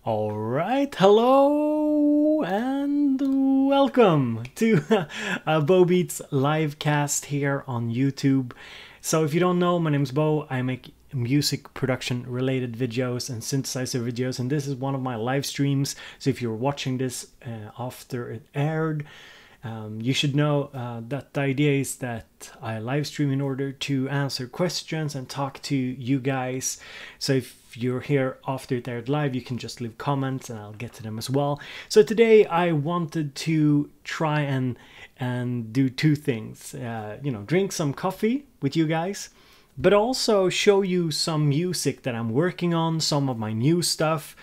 All right, hello and welcome to BoBeats live cast here on YouTube. So if you don't know, my name's Bo. I make music production related videos and synthesizer videos, and this is one of my live streams. So if you're watching this after it aired, you should know that the idea is that I live stream in order to answer questions and talk to you guys. So if you're here after it aired live, you can just leave comments and I'll get to them as well. So today I wanted to try and do two things. Drink some coffee with you guys, but also show you some music that I'm working on, some of my new stuff.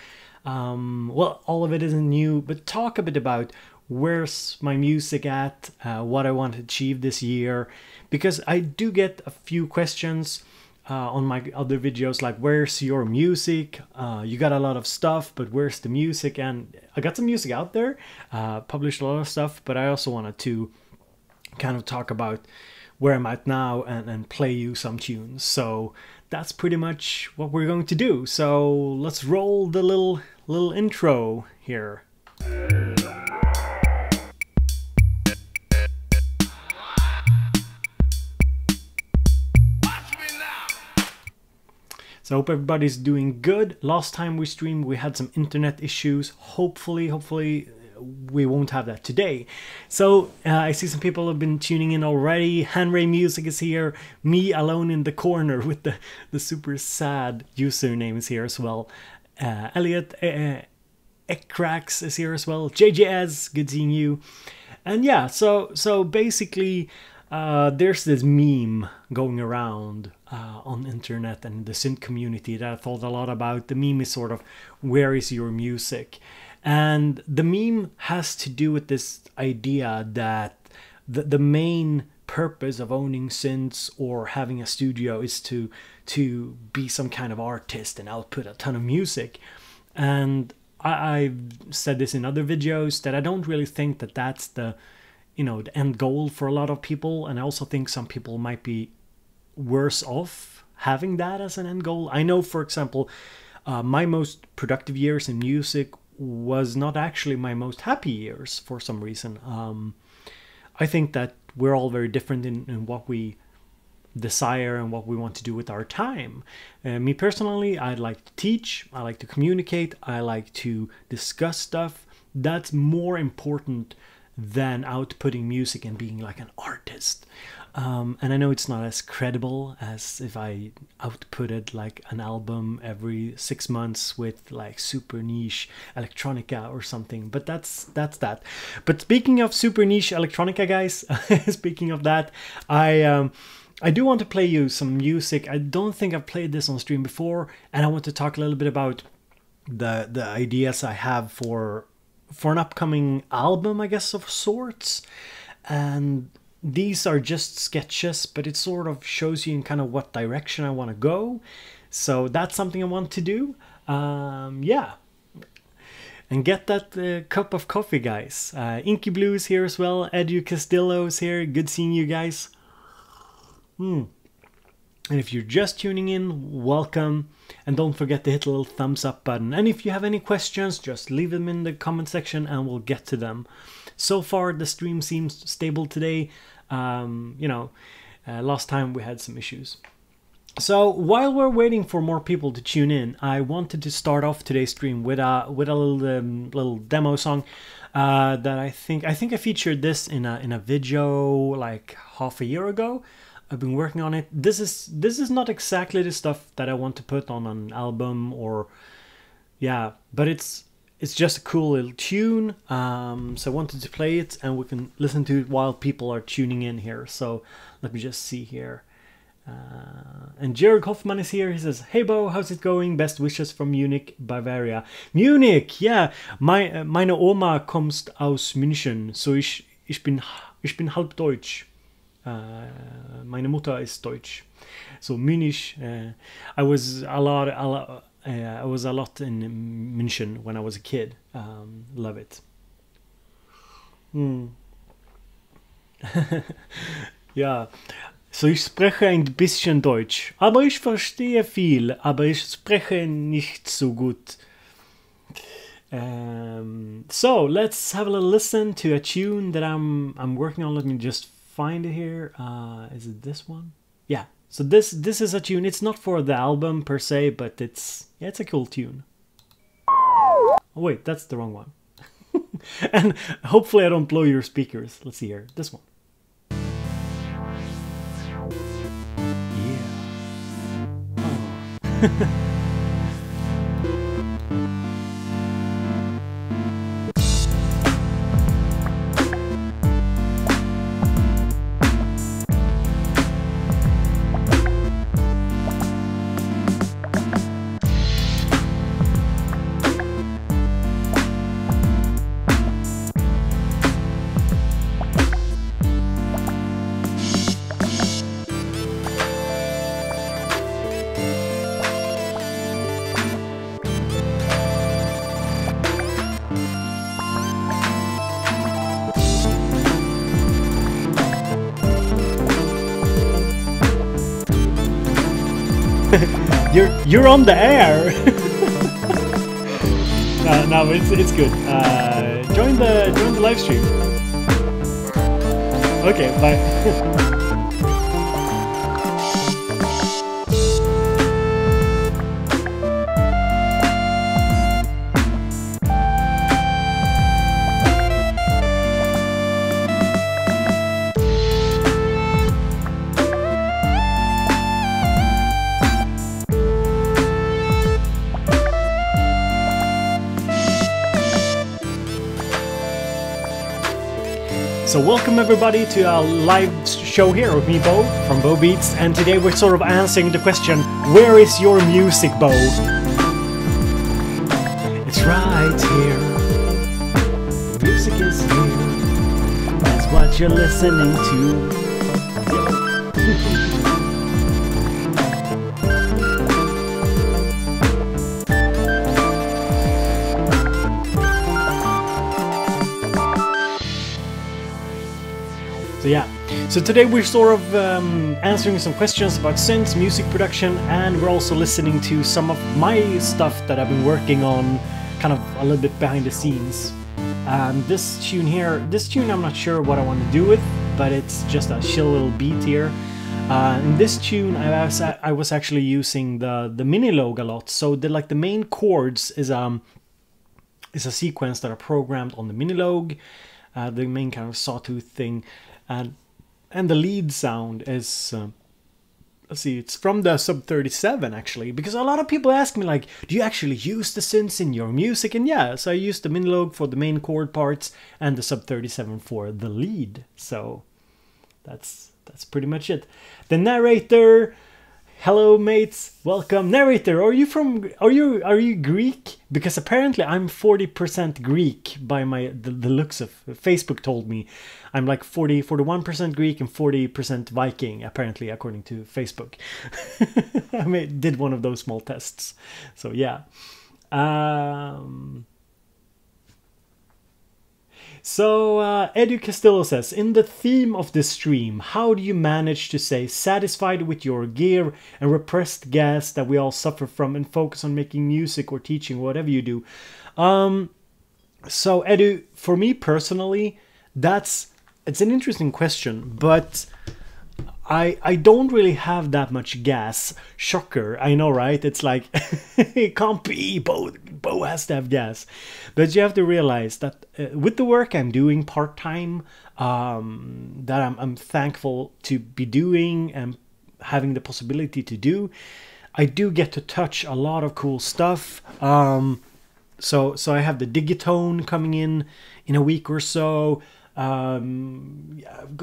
Well, all of it isn't new, but talk a bit about where's my music at, what I want to achieve this year, because I do get a few questions on my other videos like, where's your music? You got a lot of stuff, but where's the music? And I got some music out there, published a lot of stuff, but I also wanted to kind of talk about where I'm at now and play you some tunes. So that's pretty much what we're going to do. So let's roll the little intro here. So I hope everybody's doing good. Last time we streamed, we had some internet issues. Hopefully we won't have that today. So I see some people have been tuning in already. Hanray Music is here. Me alone in the corner with the super sad username is here as well. Elliot Ekrax is here as well. JJS, good seeing you. And yeah, so basically there's this meme going around on internet and the synth community that I thought a lot about. The meme is sort of, where is your music? And the meme has to do with this idea that the main purpose of owning synths or having a studio is to be some kind of artist and output a ton of music. And I've said this in other videos that I don't really think that that's the end goal for a lot of people. And I also think some people might be worse off having that as an end goal. I know, for example, my most productive years in music was not actually my most happy years for some reason. I think that we're all very different in what we desire and what we want to do with our time. Me personally, I like to teach, I like to communicate, I like to discuss stuff. That's more important than outputting music and being like an artist. And I know it's not as credible as if I outputted like an album every 6 months with like super niche electronica or something, but that's that. But speaking of super niche electronica, guys, speaking of that, I do want to play you some music. I don't think I've played this on stream before, and I want to talk a little bit about the ideas I have for an upcoming album, I guess, of sorts. And these are just sketches, but it sort of shows you in kind of what direction I want to go. So that's something I want to do. Yeah. And get that cup of coffee, guys. Inky Blue is here as well. Edu Castillo is here. Good seeing you guys. And if you're just tuning in, welcome. And don't forget to hit the little thumbs up button. And if you have any questions, just leave them in the comment section and we'll get to them. So far, the stream seems stable today. Last time we had some issues. So while we're waiting for more people to tune in, I wanted to start off today's stream with a little demo song that I think I featured this in a video like half a year ago. I've been working on it. This is not exactly the stuff that I want to put on an album, or but it's just a cool little tune. So I wanted to play it and we can listen to it while people are tuning in here. So let me just see here. And Jörg Hoffman is here. He says, "Hey Bo, how's it going? Best wishes from Munich, Bavaria." Munich, yeah. Meine Oma kommt aus München, so ich bin halb Deutsch. Meine Mutter ist Deutsch. So Munich, I was a lot in München when I was a kid. Love it. Ja, so ich spreche ein bisschen Deutsch, aber ich verstehe viel, aber ich spreche nicht so gut. So let's have a little listen to a tune that I'm working on. Let me just find it here. Is it this one? Yeah. So this is a tune. It's not for the album per se, but it's a cool tune. Oh wait, that's the wrong one. And hopefully I don't blow your speakers. Let's see here. This one. Yeah. Oh. You're on the air. No, it's good. Join the live stream. Okay, bye. So welcome everybody to our live show here with me, Bo, from Bo Beats, and today we're sort of answering the question, where is your music, Bo? It's right here. The music is here. That's what you're listening to. So yeah, so today we're sort of answering some questions about synths, music production, and we're also listening to some of my stuff that I've been working on, kind of a little bit behind the scenes. This tune I'm not sure what I want to do with, but it's just a chill little beat here. In this tune I was actually using the Minilogue a lot, so the main chords is a sequence that are programmed on the Minilogue, the main kind of sawtooth thing. And the lead sound is, let's see, it's from the Sub 37 actually, because a lot of people ask me like, do you actually use the synths in your music? And yeah, so I use the Minilogue for the main chord parts and the Sub 37 for the lead. So that's pretty much it. The narrator, hello mates, welcome. Narrator, are you Greek? Because apparently I'm 40% Greek by the looks of Facebook told me. I'm like 41% Greek and 40% Viking, apparently, according to Facebook. I did one of those small tests. So yeah. So Edu Castillo says, in the theme of this stream, how do you manage to stay satisfied with your gear and repressed gas that we all suffer from and focus on making music or teaching, whatever you do? So Edu, for me personally, it's an interesting question, but I don't really have that much gas. Shocker, I know, right? It's like, it can't be, Bo has to have gas. But you have to realize that with the work I'm doing part-time, that I'm thankful to be doing and having the possibility to do, I do get to touch a lot of cool stuff. So I have the Digitone coming in a week or so. I've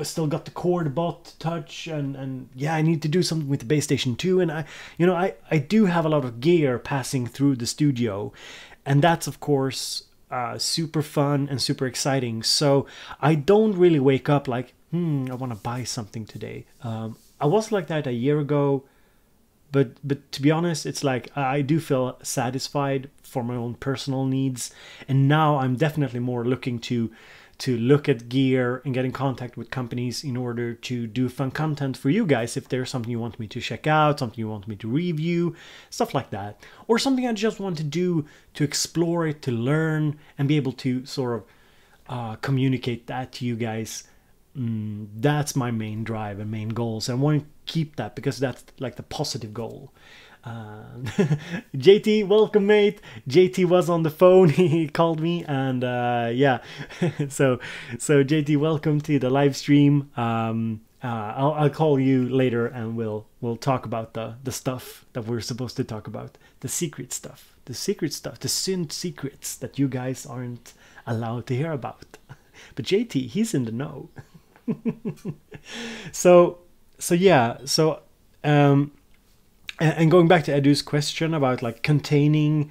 still got the chord bot touch, and yeah, I need to do something with the bass station too, and I do have a lot of gear passing through the studio, and that's of course super fun and super exciting. So I don't really wake up like I want to buy something today. I was like that a year ago, but to be honest, it's like I do feel satisfied for my own personal needs, and now I'm definitely more looking to to look at gear and get in contact with companies in order to do fun content for you guys. If there's something you want me to check out, something you want me to review, stuff like that, or something I just want to do to explore it, to learn, and be able to sort of communicate that to you guys. That's my main drive and main goals. I want to keep that because that's like the positive goal. JT, welcome, mate. JT was on the phone. He called me, and yeah. so JT, welcome to the live stream. I'll call you later, and we'll talk about the stuff that we're supposed to talk about, the secret stuff, the synth secrets that you guys aren't allowed to hear about. But JT, he's in the know. So yeah. And going back to Edu's question about like containing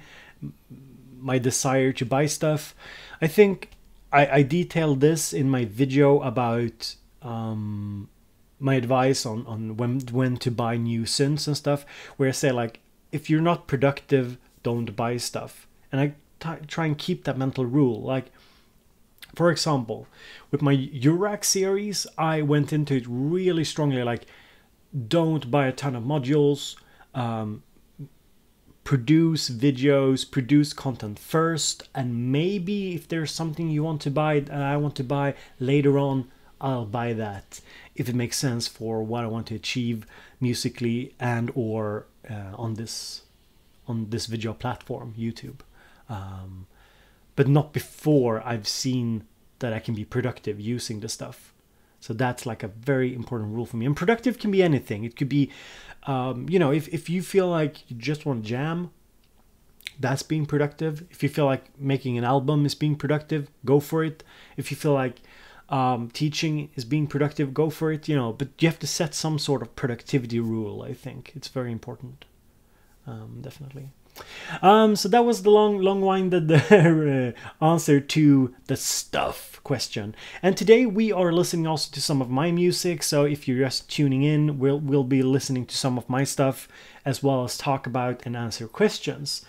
my desire to buy stuff, I think I detailed this in my video about my advice on when to buy new synths and stuff, where I say like, if you're not productive, don't buy stuff. And I try and keep that mental rule. Like, for example, with my Urac series, I went into it really strongly, like, don't buy a ton of modules. Produce videos, produce content first, and maybe if there's something you want to buy and I want to buy later on, I'll buy that if it makes sense for what I want to achieve musically and or on this video platform, YouTube, but not before I've seen that I can be productive using the stuff. So that's like a very important rule for me. And productive can be anything. It could be, if you feel like you just want to jam, that's being productive. If you feel like making an album is being productive, go for it. If you feel like teaching is being productive, go for it. But you have to set some sort of productivity rule. I think it's very important. Definitely. So that was the long-winded answer to the stuff question. And today we are listening also to some of my music. So if you're just tuning in, we'll be listening to some of my stuff as well as talk about and answer questions.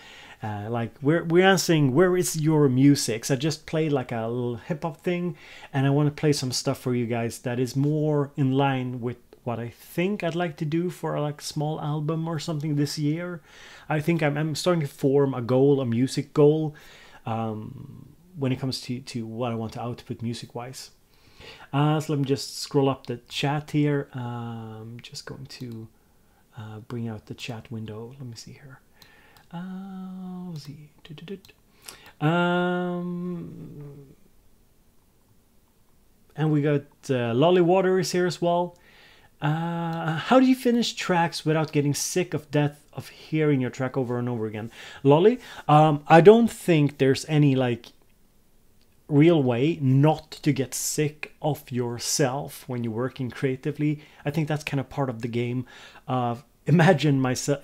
Like we're answering, where is your music? So I just played like a little hip hop thing, and I want to play some stuff for you guys that is more in line with what I think I'd like to do for a like small album or something this year. I think I'm starting to form a goal, a music goal, when it comes to what I want to output music-wise. So let me just scroll up the chat here. I'm just going to bring out the chat window. Let me see here. And we got Lolly Water is here as well. How do you finish tracks without getting sick of death of hearing your track over and over again? Lolly, I don't think there's any like real way not to get sick of yourself when you're working creatively. I think that's kind of part of the game. Imagine myself,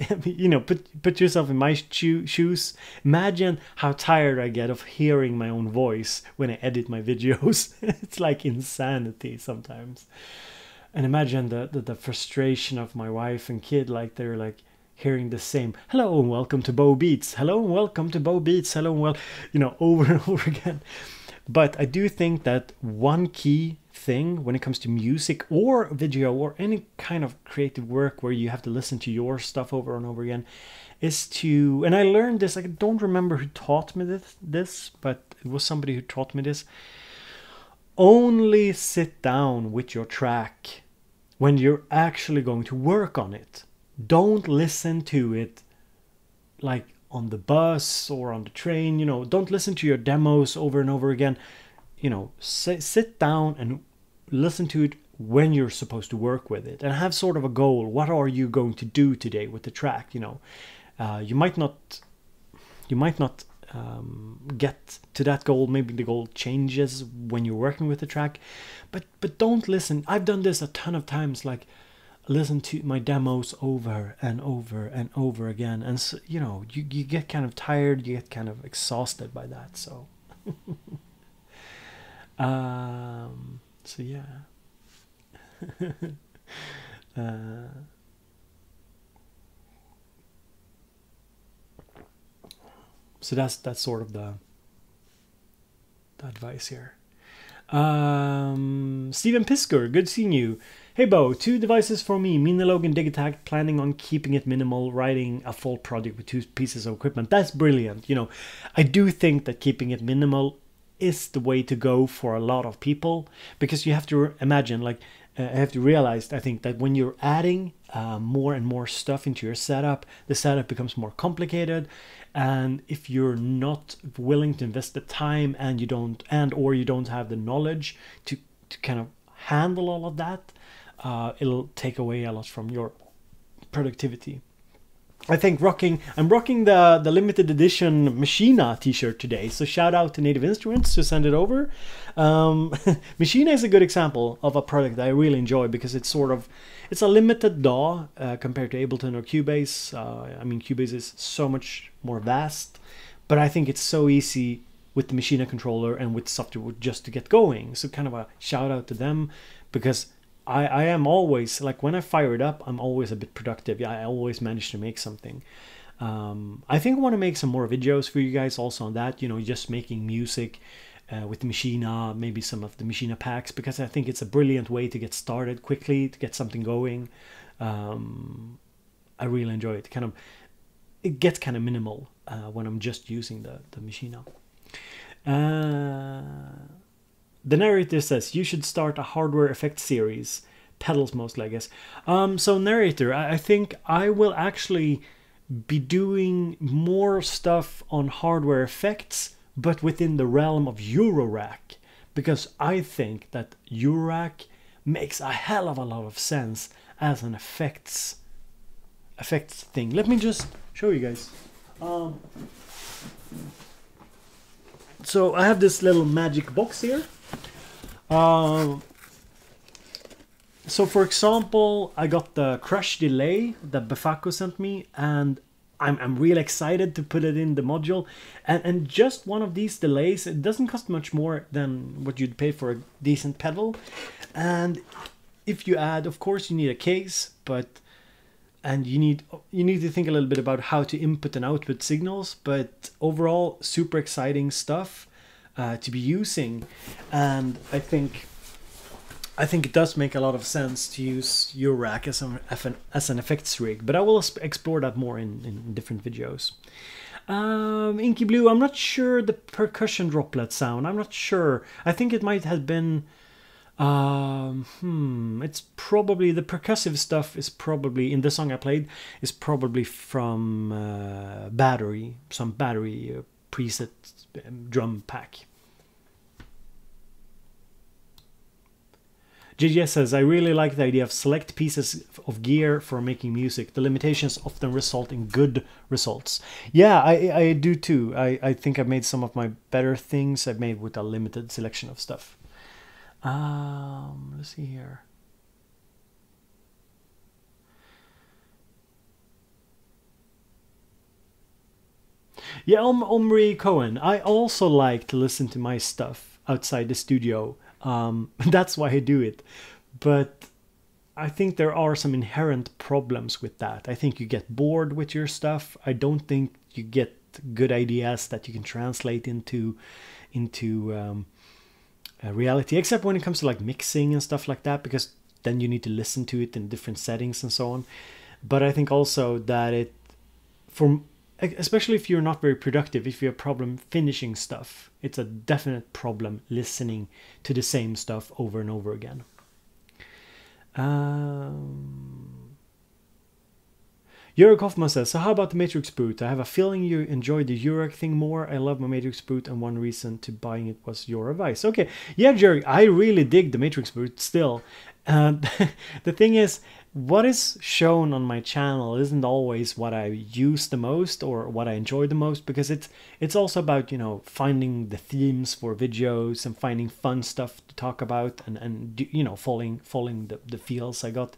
put yourself in my shoes. Imagine how tired I get of hearing my own voice when I edit my videos. It's like insanity sometimes. And imagine the frustration of my wife and kid, like they're like hearing the same "Hello and welcome to Bo Beats," "Hello and welcome to Bo Beats," "Hello and over and over again. But I do think that one key thing when it comes to music or video or any kind of creative work where you have to listen to your stuff over and over again is to, and I learned this, I don't remember who taught me this, but it was somebody who taught me this. Only sit down with your track when you're actually going to work on it. Don't listen to it like on the bus or on the train. Don't listen to your demos over and over again. Sit down and listen to it when you're supposed to work with it and have sort of a goal. What are you going to do today with the track? You might not get to that goal. Maybe the goal changes when you're working with the track, but don't listen. I've done this a ton of times, like listen to my demos over and over and over again, and so, you get kind of tired, you get kind of exhausted by that. So so yeah. So that's sort of the advice here. Steven Pisker, good seeing you. Hey Bo, 2 devices for me, Minilog and Digitakt, planning on keeping it minimal, writing a full project with 2 pieces of equipment. That's brilliant. You know, I do think that keeping it minimal is the way to go for a lot of people, because you have to imagine, like, I have to realize, I think, that when you're adding more and more stuff into your setup, the setup becomes more complicated. And if you're not willing to invest the time and you don't have the knowledge to kind of handle all of that, it'll take away a lot from your productivity. I think I'm rocking the limited edition Machina t-shirt today. So shout out to Native Instruments to send it over. Machina is a good example of a product that I really enjoy, because it's a limited DAW compared to Ableton or Cubase. I mean, Cubase is so much more vast, but I think it's so easy with the Machina controller and with software just to get going. So kind of a shout out to them, because I am always, like, when I fire it up, I'm always a bit productive. I always manage to make something. I think I want to make some more videos for you guys also on that, you know, just making music with the Machina, maybe some of the Machina packs, because I think it's a brilliant way to get started quickly, to get something going. I really enjoy it. It gets kind of minimal when I'm just using the Machina. The narrator says you should start a hardware effect series, pedals mostly, I guess. So narrator, I think I will actually be doing more stuff on hardware effects, but within the realm of Eurorack, because I think that Eurorack makes a hell of a lot of sense as an effects thing. Let me just show you guys. So I have this little magic box here. So for example, I got the crush delay that Befaco sent me, and I'm really excited to put it in the module. And just one of these delays, it doesn't cost much more than what you'd pay for a decent pedal. And if you add, of course, you need a case, and you need to think a little bit about how to input and output signals. But overall, super exciting stuff to be using. And I think it does make a lot of sense to use Eurorack as an effects rig, but I will explore that more in different videos. Inky Blue, I'm not sure the percussion droplet sound. I'm not sure. I think it might have been. It's probably the percussive stuff is probably in the song I played is probably from some battery preset drum pack. JGS says, I really like the idea of select pieces of gear for making music. The limitations often result in good results. Yeah, I do too. I think I've made some of my better things I've made with a limited selection of stuff. Let's see here. Yeah, Omri Cohen. I also like to listen to my stuff outside the studio. That's why I do it. But I think there are some inherent problems with that. I think you get bored with your stuff. I don't think you get good ideas that you can translate into reality, except when it comes to like mixing and stuff like that, because then you need to listen to it in different settings and so on. But I think also that especially if you're not very productive, if you have a problem finishing stuff, it's a definite problem listening to the same stuff over and over again. Jörg Hoffman says, so how about the Matrix boot? I have a feeling you enjoyed the Eurorack thing more. I love my Matrix boot, and one reason to buying it was your advice. Okay, yeah, Jörg, I really dig the Matrix boot still. The thing is, what is shown on my channel isn't always what I use the most or what I enjoy the most, because it's also about, you know, finding the themes for videos and finding fun stuff to talk about and you know, following the feels I got.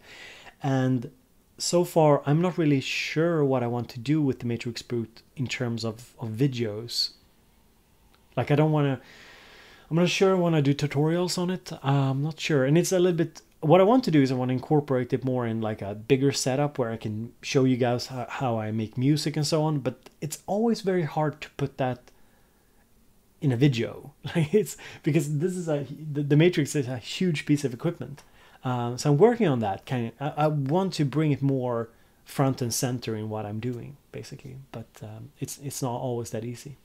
And so far, I'm not really sure what I want to do with the Matrix boot in terms of videos. Like, I'm not sure I want to do tutorials on it. I'm not sure. And it's a little bit, what I want to do is I want to incorporate it more in like a bigger setup where I can show you guys how I make music and so on. But it's always very hard to put that in a video. Like, it's because this is the Matrix is a huge piece of equipment. So I'm working on that. I want to bring it more front and center in what I'm doing, basically. But it's not always that easy.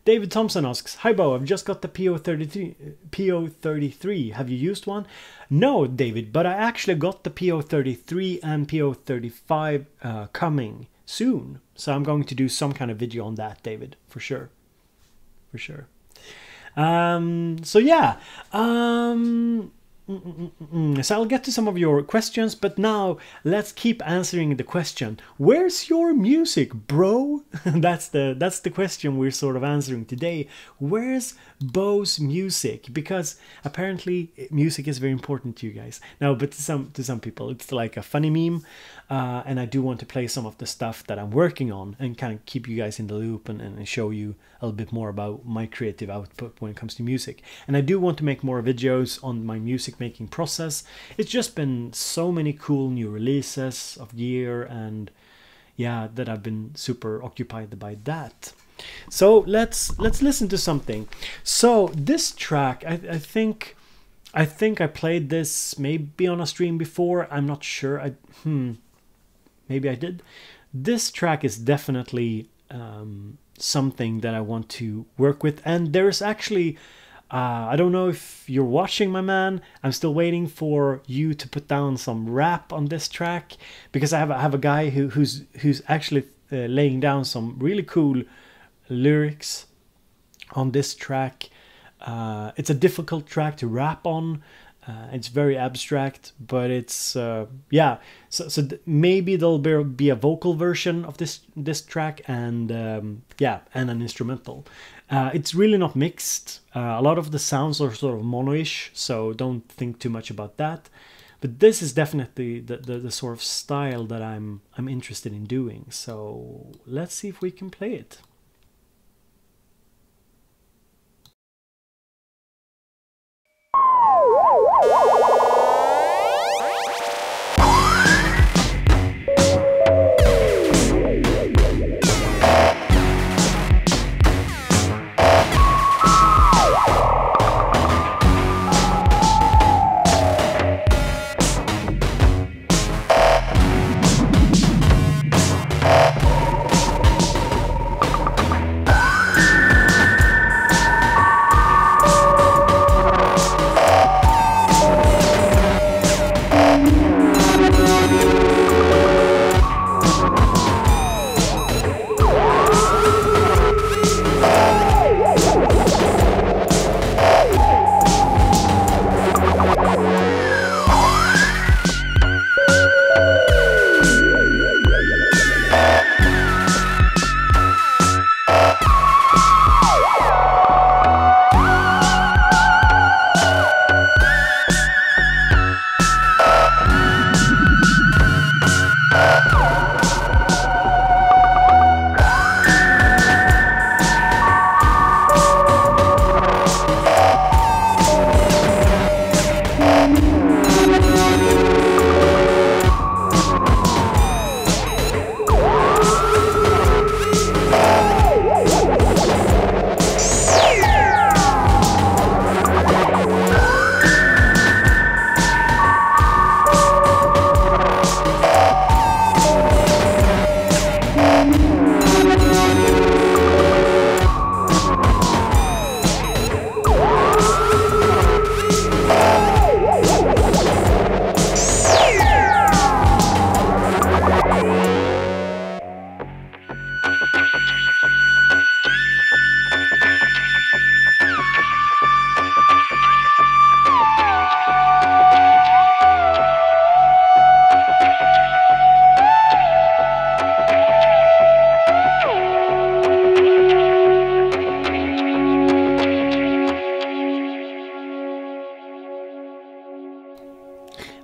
David Thompson asks, "Hi Bo, I've just got the PO33. Have you used one?" No, David, but I actually got the PO33 and PO35 coming soon. So I'm going to do some kind of video on that, David, for sure. For sure. So yeah. So I'll get to some of your questions, but now let's keep answering the question. Where's your music, bro? That's the question we're sort of answering today. Where's Bo's music? Because apparently music is very important to you guys. No, but to some people it's like a funny meme, and I do want to play some of the stuff that I'm working on and kind of keep you guys in the loop and show you a little bit more about my creative output when it comes to music. And I do want to make more videos on my music making process. It's just been so many cool new releases of year, and yeah, that I've been super occupied by that. So let's listen to something. So this track, I think I played this maybe on a stream before. I'm not sure. Maybe I did. This track is definitely something that I want to work with, and there's actually I don't know if you're watching, my man. I'm still waiting for you to put down some rap on this track, because I have a guy who's actually laying down some really cool lyrics on this track. It's a difficult track to rap on. It's very abstract, but it's yeah. So maybe there'll be a vocal version of this track, and yeah, and an instrumental. It's really not mixed. A lot of the sounds are sort of mono-ish, so don't think too much about that. But this is definitely the sort of style that I'm interested in doing. So let's see if we can play it.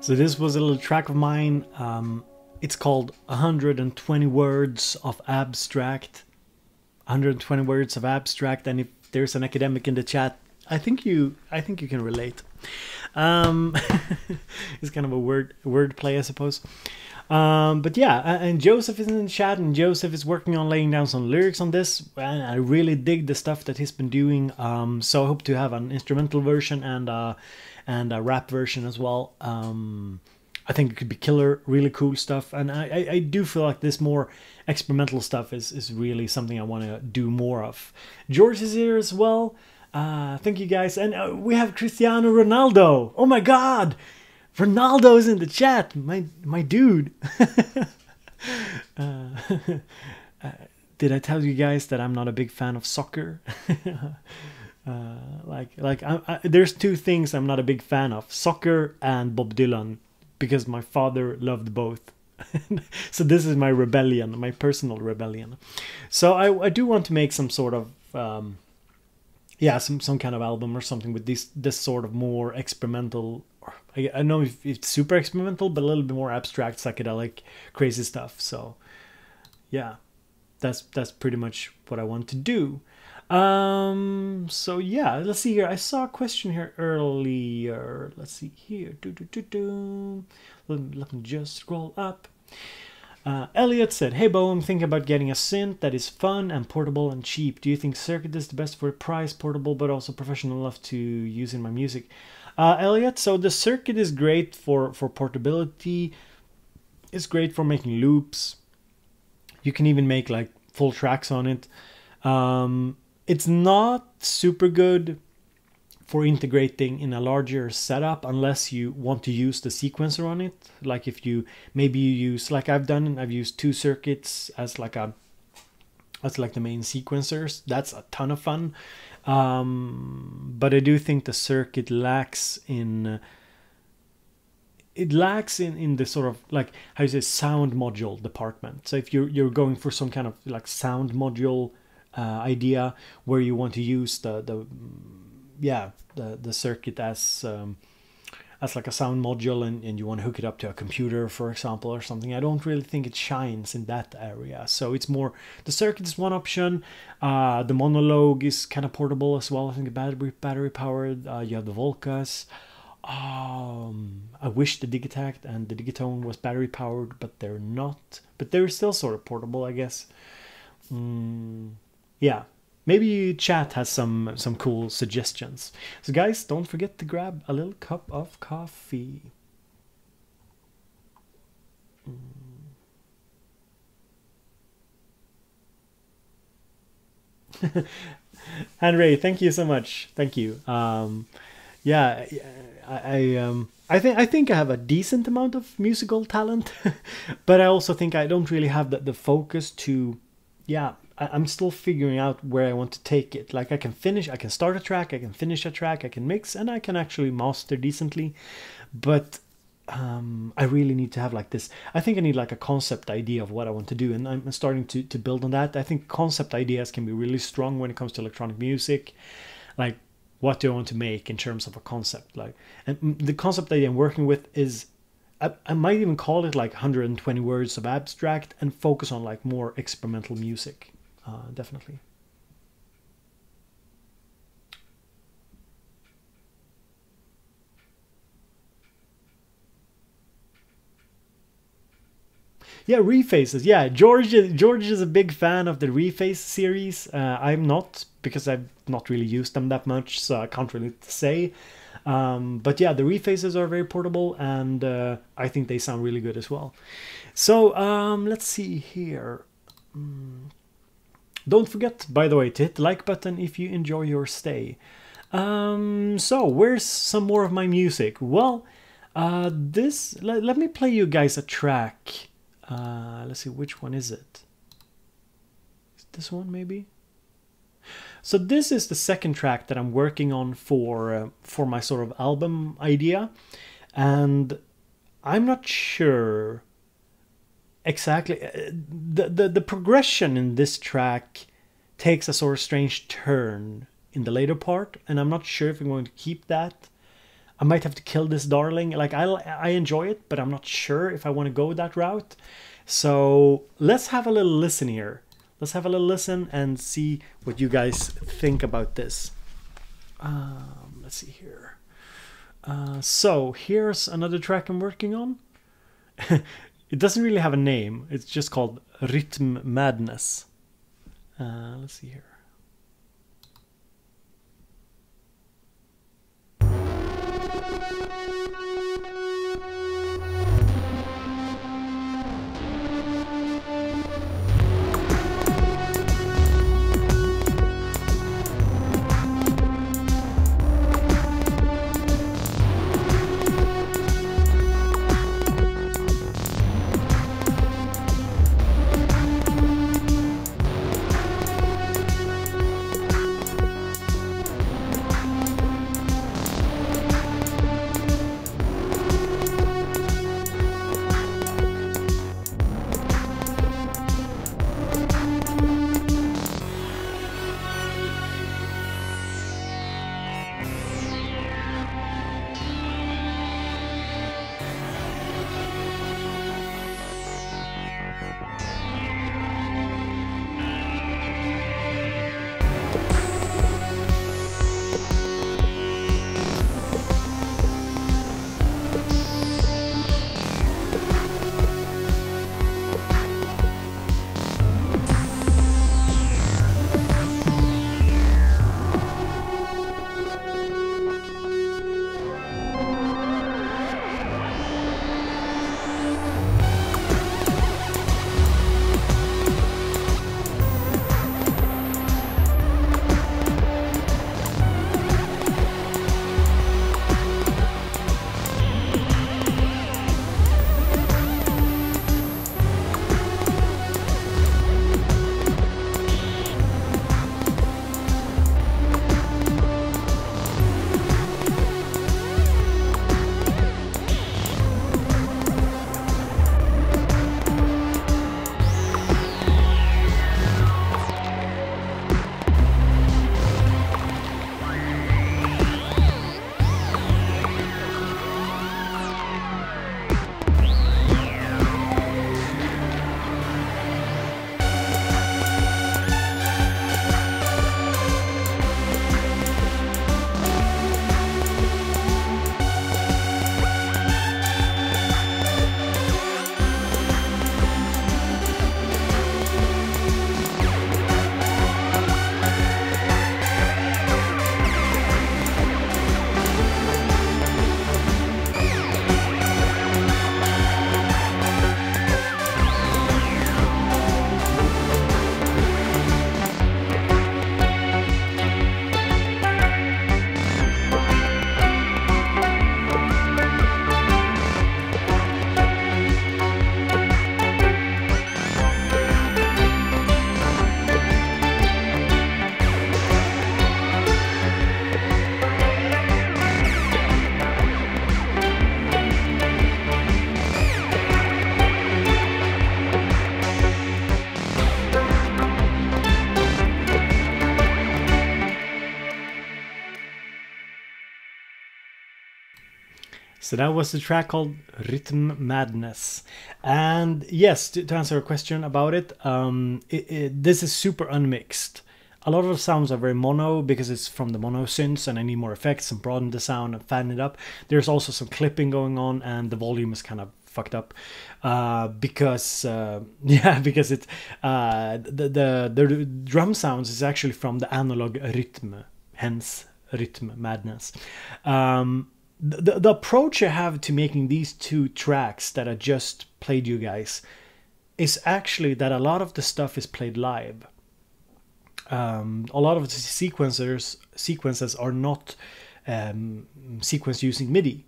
So this was a little track of mine. It's called 120 Words of Abstract. 120 words of abstract, and if there's an academic in the chat, I think you can relate. It's kind of a word play, I suppose. But yeah, and Joseph is in the chat, and Joseph is working on laying down some lyrics on this, and I really dig the stuff that he's been doing. So I hope to have an instrumental version and a rap version as well. I think it could be killer, really cool stuff, and I do feel like this more experimental stuff is really something I want to do more of. George is here as well. Thank you guys, and we have Cristiano Ronaldo. Oh my God, Ronaldo's in the chat, my dude. Did I tell you guys that I'm not a big fan of soccer? There's two things I'm not a big fan of: soccer and Bob Dylan, because my father loved both. So this is my rebellion, my personal rebellion. So I do want to make some sort of some kind of album or something with this sort of more experimental. I don't know if it's super experimental, but a little bit more abstract, psychedelic, crazy stuff. So yeah, that's pretty much what I want to do. So yeah, let's see here. I saw a question here earlier. Let's see here. Let me just scroll up. Elliot said, "Hey Bo, I'm thinking about getting a synth that is fun and portable and cheap. Do you think Circuit is the best for the price, portable but also professional enough to use in my music?" Elliot, so the Circuit is great for portability. It's great for making loops. You can even make like full tracks on it. It's not super good for integrating in a larger setup unless you want to use the sequencer on it. Like if you use, like I've used 2 circuits as like the main sequencers. That's a ton of fun. But I do think the Circuit lacks in the sort of like, how you say, sound module department. So if you're going for some kind of like sound module idea where you want to use the circuit as like a sound module, and you want to hook it up to a computer, for example, or something, I don't really think it shines in that area. So it's more, the Circuit is one option. The Monologue is kind of portable as well. I think battery powered. You have the Volcas. I wish the Digitact and the Digitone was battery powered, but they're not. But they're still sort of portable, I guess. Yeah, maybe chat has some cool suggestions. So guys, don't forget to grab a little cup of coffee. Henry, thank you so much. Thank you. Yeah, I think I have a decent amount of musical talent, but I also think I don't really have the focus to. Yeah, I'm still figuring out where I want to take it. Like I can start a track, I can finish a track, I can mix, and I can actually master decently. But I really need to have like this. I think I need like a concept idea of what I want to do, and I'm starting to build on that. I think concept ideas can be really strong when it comes to electronic music. Like, what do I want to make in terms of a concept? Like, and the concept idea I'm working with is, I might even call it like 120 words of abstract and focus on like more experimental music. Definitely. Yeah, Refaces. Yeah, George is a big fan of the Reface series. I'm not, because I've not really used them that much, so I can't really say. But yeah, the Refaces are very portable, and I think they sound really good as well. So let's see here. Don't forget, by the way, to hit the like button if you enjoy your stay. So where's some more of my music? Well, let me play you guys a track. Let's see, which one is it? Is this one maybe? So this is the second track that I'm working on for my sort of album idea, and I'm not sure exactly. The progression in this track takes a sort of strange turn in the later part, and I'm not sure if I'm going to keep that. I might have to kill this darling. Like, I enjoy it, but I'm not sure if I want to go that route. So let's have a little listen here. Let's have a little listen and see what you guys think about this. Let's see here. So here's another track I'm working on. It doesn't really have a name. It's just called Rhythm Madness. Let's see here. So that was the track called Rhythm Madness. And yes, to answer a question about it, this is super unmixed. A lot of the sounds are very mono because it's from the mono synths and I need more effects and broaden the sound and fatten it up. There's also some clipping going on and the volume is kind of fucked up because because it the drum sounds is actually from the analog rhythm, hence Rhythm Madness. The approach I have to making these two tracks that I just played you guys is actually that a lot of the stuff is played live. A lot of the sequences are not sequenced using MIDI.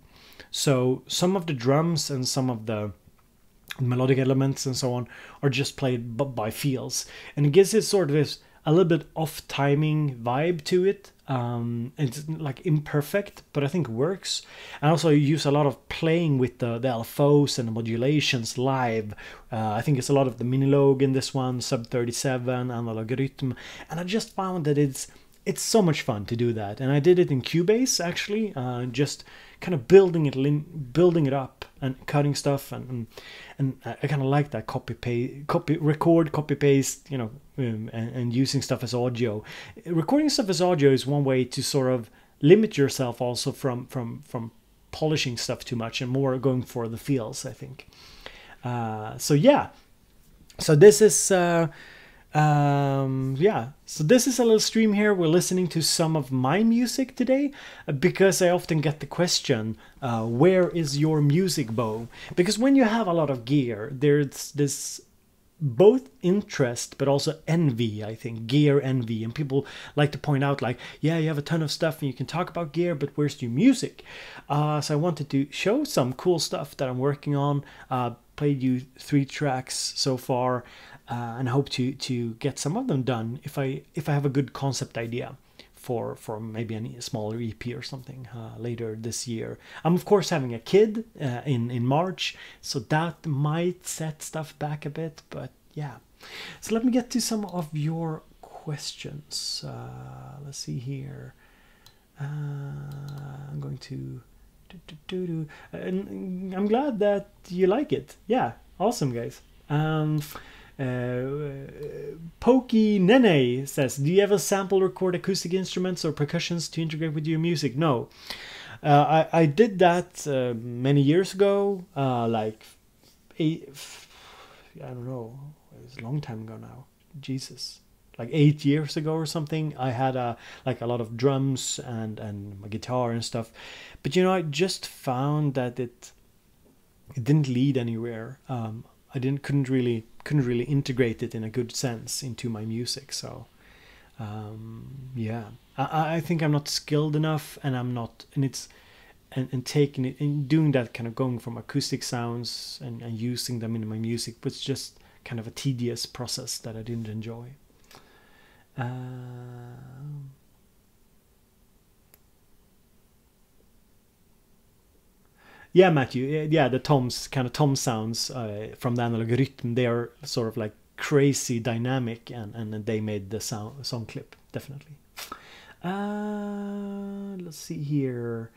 So some of the drums and some of the melodic elements and so on are just played by feels. And it gives it sort of this a little bit off timing vibe to it. It's like imperfect, but I think it works. And also you use a lot of playing with the LFOs and the modulations live. I think it's a lot of the Minilogue in this one, Sub 37, Analog Rhythm. And I just found that it's so much fun to do that. And I did it in Cubase actually, just kind of building it up and cutting stuff, and I kind of like that copy paste, you know, and using stuff as audio. Recording stuff as audio is one way to sort of limit yourself also from polishing stuff too much and more going for the feels, I think. So yeah, so this is yeah, so this is a little stream here. We're listening to some of my music today because I often get the question, where is your music, Bo? Because when you have a lot of gear, there's this both interest but also envy, I think, gear envy, and people like to point out like, yeah, you have a ton of stuff and you can talk about gear, but where's your music? So I wanted to show some cool stuff that I'm working on. Played you 3 tracks so far, and hope to get some of them done if I have a good concept idea for maybe a smaller EP or something later this year. I'm of course having a kid in March, so that might set stuff back a bit, but yeah. So let me get to some of your questions. Let's see here. I'm going to and I'm glad that you like it. Yeah, awesome, guys. Pokey Nene says, do you ever sample record acoustic instruments or percussions to integrate with your music? No. I did that many years ago, like I don't know, it's a long time ago now. Jesus, like 8 years ago or something. I had like a lot of drums and my guitar and stuff, but you know, I just found that it didn't lead anywhere. I couldn't really integrate it in a good sense into my music. So yeah, I think I'm not skilled enough, and I'm not, and it's and taking it and doing that, kind of going from acoustic sounds and using them in my music was just kind of a tedious process that I didn't enjoy. Yeah, Matthew. Yeah, the toms, kind of tom sounds from the analog rhythm, they are sort of like crazy dynamic, and they made the song clip, definitely. Let's see here.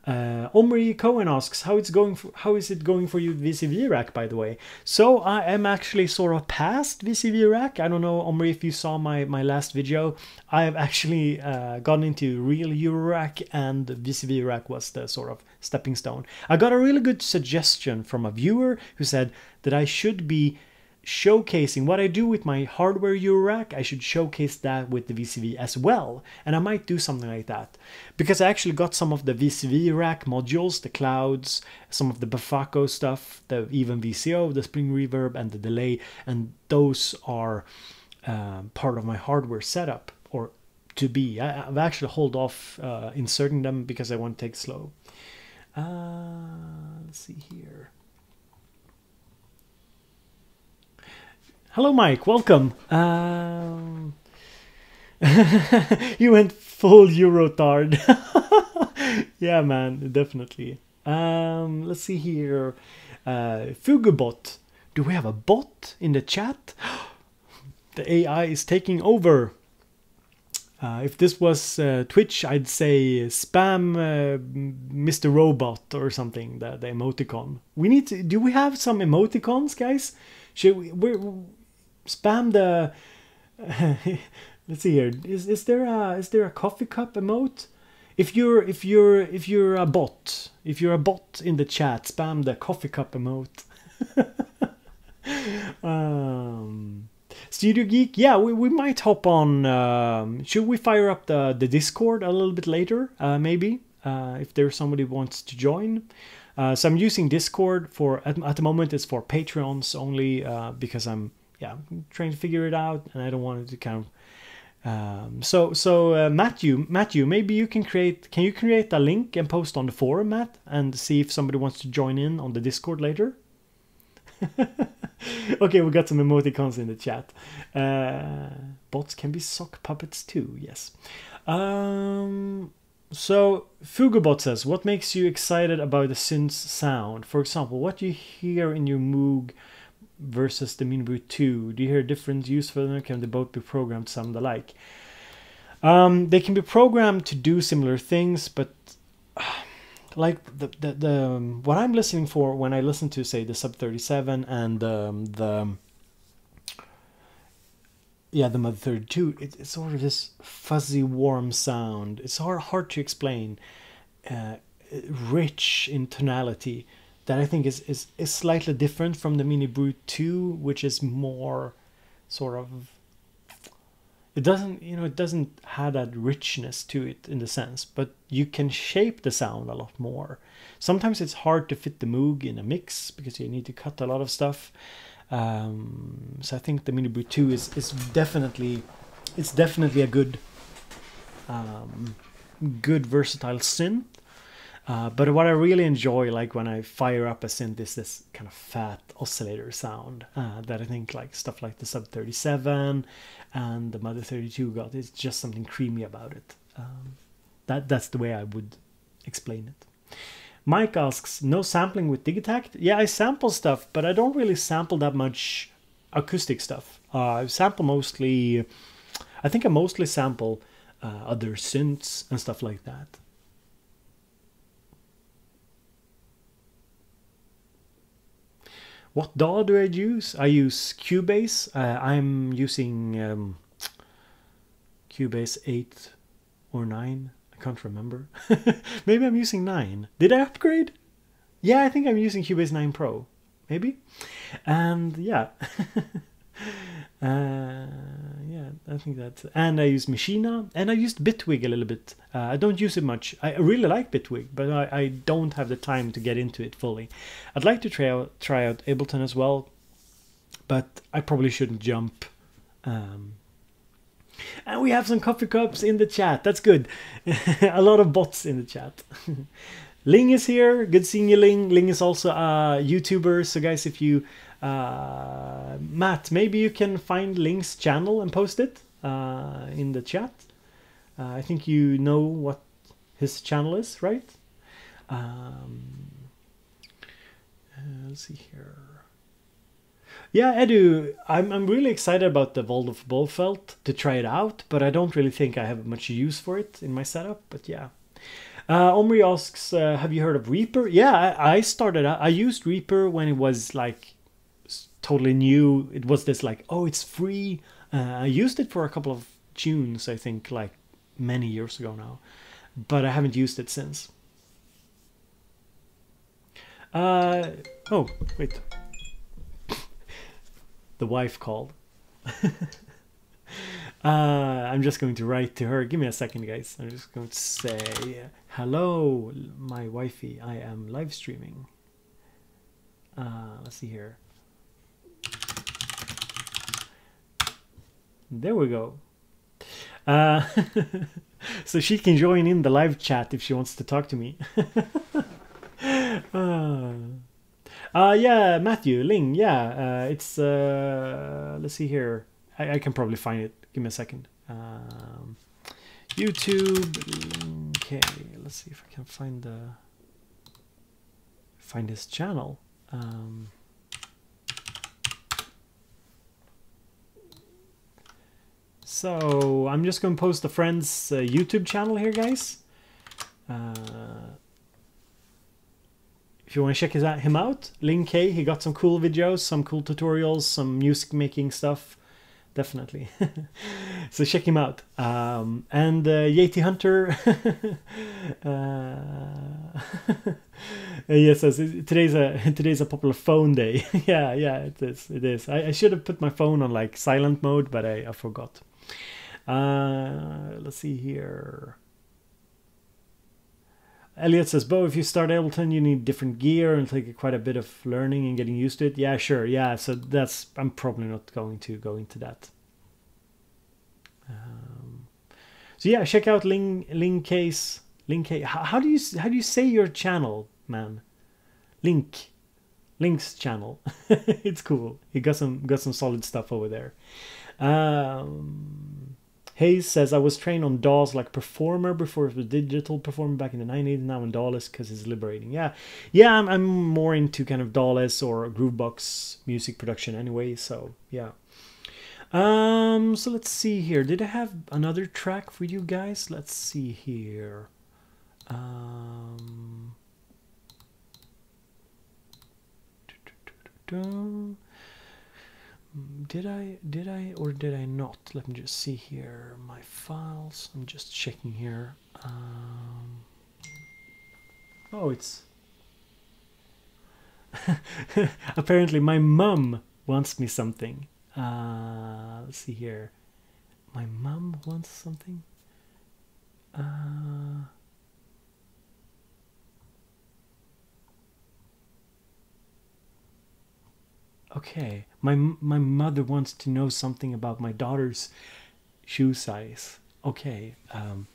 Omri Cohen asks, how is it going for you with VCV Rack, by the way? So I am actually sort of past VCV Rack. I don't know, Omri, if you saw my last video. I've actually gotten into real Eurorack, and VCV Rack was the sort of stepping stone. I got a really good suggestion from a viewer who said that I should be showcasing what I do with my hardware Eurorack. I should showcase that with the VCV as well, and I might do something like that, because I actually got some of the VCV rack modules, the clouds, some of the Bafaco stuff, the even VCO, the spring reverb, and the delay, and those are part of my hardware setup, or to be. I've actually hold off inserting them because I want to take it slow. Let's see here. Hello, Mike. Welcome. You went full Eurotard. Yeah, man, definitely. Let's see here. Fugubot. Do we have a bot in the chat? The AI is taking over. If this was Twitch, I'd say spam Mr. Robot or something. The emoticon. We need to. Do we have some emoticons, guys? Should we? Spam the let's see here. Is there a coffee cup emote? If you're a bot, in the chat, spam the coffee cup emote. Studio Geek, yeah, we might hop on. Should we fire up the Discord a little bit later? Maybe if there's somebody who wants to join. So I'm using Discord for at the moment. It's for Patreons only, because I'm trying to figure it out, and I don't want it to kind of. So Matthew, maybe you can create. Can you create a link and post on the forum, Matt, and see if somebody wants to join in on the Discord later? Okay, we got some emoticons in the chat. Bots can be sock puppets too. Yes. So Fugobot says, what makes you excited about the synth's sound? For example, what do you hear in your Moog versus the Minibrew 2? Do you hear different use for them? Can they both be programmed to sound alike? They can be programmed to do similar things, but like the what I'm listening for when I listen to, say, the Sub 37 and the Mother 32, it's sort of this fuzzy, warm sound. It's hard to explain. Rich in tonality, that I think is slightly different from the Mini Brute 2, which is more sort of, it doesn't, you know, it doesn't have that richness to it in the sense, but you can shape the sound a lot more. Sometimes it's hard to fit the Moog in a mix because you need to cut a lot of stuff. So I think the Mini Brute 2 is definitely, it's definitely a good versatile synth. But what I really enjoy, like when I fire up a synth, is this kind of fat oscillator sound that I think like stuff like the Sub 37 and the Mother 32 got. It's just something creamy about it. That's the way I would explain it. Mike asks, no sampling with Digitact? Yeah, I sample stuff, but I don't really sample that much acoustic stuff. I sample mostly, I think I mostly sample other synths and stuff like that. What DAW do I use? I use Cubase. I'm using Cubase 8 or 9. I can't remember. Maybe I'm using 9. Did I upgrade? Yeah, I think I'm using Cubase 9 Pro. Maybe. And yeah. Yeah, I think that. And I use Machina, and I used Bitwig a little bit. I don't use it much. I really like Bitwig, but I don't have the time to get into it fully. I'd like to try out Ableton as well, but I probably shouldn't jump. And we have some coffee cups in the chat. That's good. A lot of bots in the chat. Ling is here. Good seeing you, Ling. Ling is also a YouTuber. So guys, if you Matt, maybe you can find Ling's channel and post it in the chat. I think you know what his channel is, right? Let's see here. Yeah, Edu, I'm really excited about the Waldorf Blofeld to try it out, but I don't really think I have much use for it in my setup. But yeah. Omri asks, have you heard of Reaper? Yeah, I started out. I used Reaper when it was like totally new. It was this like, oh, it's free. I used it for a couple of tunes, I think, like many years ago now, but I haven't used it since. Oh, wait. The wife called. I'm just going to write to her. Give me a second, guys. I'm just going to say, hello, my wifey. I am live streaming. Let's see here. There we go. So she can join in the live chat if she wants to talk to me. Yeah, Matthew, Ling, yeah, it's, let's see here. I can probably find it. Give me a second. YouTube, okay, let's see if I can find his channel. So I'm just going to post a friend's YouTube channel here, guys. If you want to check him out, Ling K, he got some cool videos, some cool tutorials, some music making stuff. Definitely. So check him out. And Yeti Hunter. Yes, today's a popular phone day. Yeah, it is. I should have put my phone on like silent mode, but I forgot. Let's see here. Elliot says, Bo, if you start Ableton, you need different gear and take quite a bit of learning and getting used to it. Yeah, sure. Yeah, so I'm probably not going to go into that. So yeah, check out Ling K. How do you say your channel, man? Link's channel. It's cool. He got some solid stuff over there. Hayes says, I was trained on DAWs like Performer before it was digital Performer back in the 90s. Now in DAWless because it's liberating. Yeah, I'm more into kind of DAWless or Groovebox music production anyway. So yeah. So let's see here. Did I have another track for you guys? Let's see here. Did I or did I not? Let me just see here my files. I'm just checking here. Oh, it's Apparently my mum wants me something. Let's see here. My mum wants something. Okay, my mother wants to know something about my daughter's shoe size. Okay, I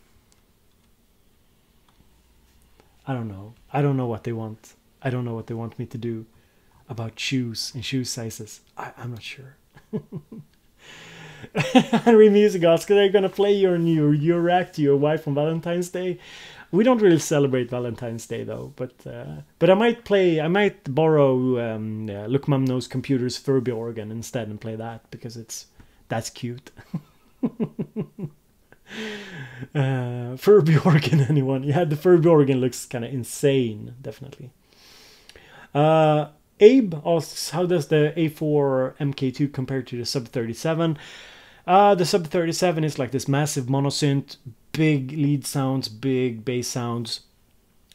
don't know. I don't know what they want. I don't know what they want me to do about shoes and shoe sizes. I'm not sure. Henry Music asks, are they gonna play your new Eurac to your wife on Valentine's Day? We don't really celebrate Valentine's Day though, but I might play. I might borrow Look Mum Knows Computer's Furby organ instead and play that because that's cute. Furby organ, anyone? Yeah, the Furby organ looks kind of insane, definitely. Abe asks, how does the A4 MK2 compare to the Sub 37? The Sub 37 is like this massive monosynth, big lead sounds, big bass sounds,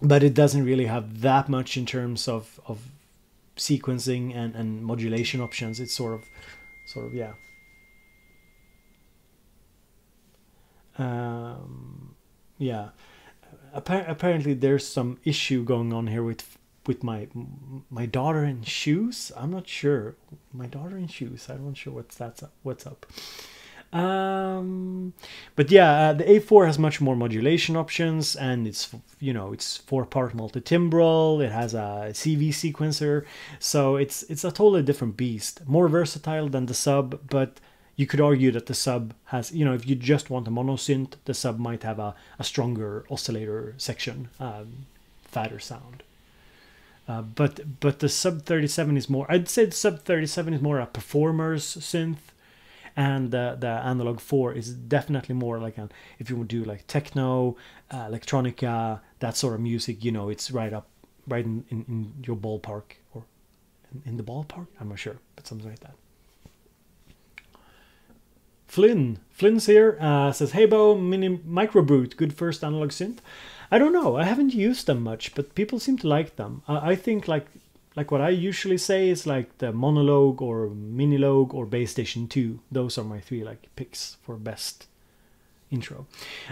but it doesn't really have that much in terms of sequencing and modulation options. It's sort of yeah. Yeah. Apparently there's some issue going on here with my daughter in shoes. I'm not sure. My daughter in shoes. I'm not sure what's up. But yeah, the A4 has much more modulation options, and it's, you know, it's 4-part multi-timbral. It has a CV sequencer, so it's a totally different beast. More versatile than the Sub, but you could argue that the Sub has, you know, if you just want a monosynth, the Sub might have a stronger oscillator section, fatter sound. But the Sub 37 is more, I'd say the Sub 37 is more a performer's synth, and the Analog 4 is definitely more like if you would do like techno, electronica, that sort of music, you know, it's right in your ballpark, or in the ballpark, I'm not sure, but something like that. Flynn's here, says, hey Bo, mini microbrute, good first analog synth. I don't know, I haven't used them much, but people seem to like them. I think like what I usually say is like the Monologue or Minilogue or Base Station 2. Those are my 3 like picks for best intro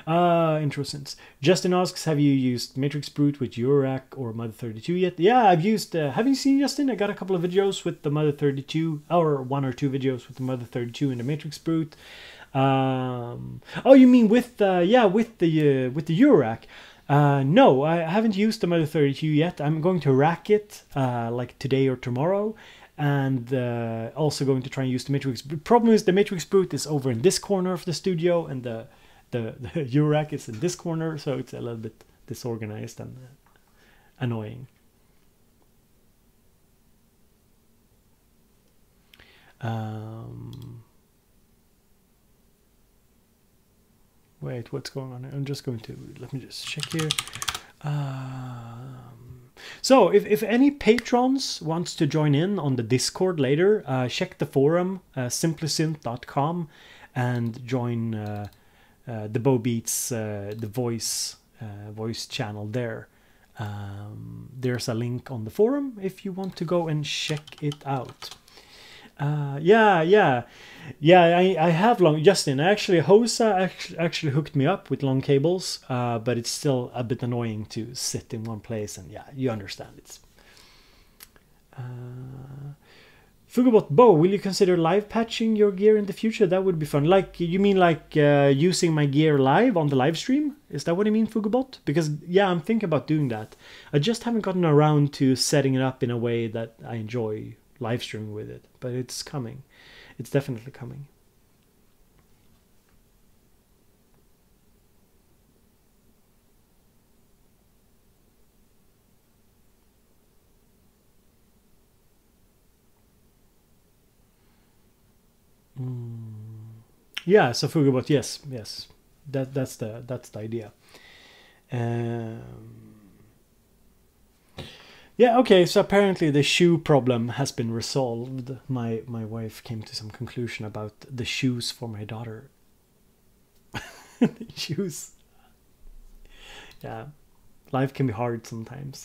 synths. Justin asks, have you used Matrix Brute with Eurac or Mother 32 yet? Yeah, I've used, have you seen, Justin? I got a couple of videos with the Mother 32, or 1 or 2 videos with the Mother 32 and the Matrix Brute. Oh, you mean with the Eurac? No, I haven't used the Mother 32 yet. I'm going to rack it like today or tomorrow, and also going to try and use the Matrix. The problem is the Matrix Brute is over in this corner of the studio, and the Eurac is in this corner, so it's a little bit disorganized and annoying. Wait, what's going on here? I'm just going to, let me just check here. So if any patrons wants to join in on the Discord later, check the forum, simplysynth.com, and join the Bo Beats, the voice channel there. There's a link on the forum if you want to go and check it out. I have long, Justin, actually Hosa actually hooked me up with long cables, but it's still a bit annoying to sit in one place, and yeah, you understand. It's Fugabot Bo, will you consider live patching your gear in the future? That would be fun. Like, you mean like using my gear live on the live stream? Is that what you mean, Fugabot? Because yeah, I'm thinking about doing that. I just haven't gotten around to setting it up in a way that I enjoy live streaming with it, but it's coming. It's definitely coming. Yeah, so Fugabot, yes. That's the idea. Yeah, okay, so apparently the shoe problem has been resolved. My wife came to some conclusion about the shoes for my daughter. Shoes. Yeah, life can be hard sometimes.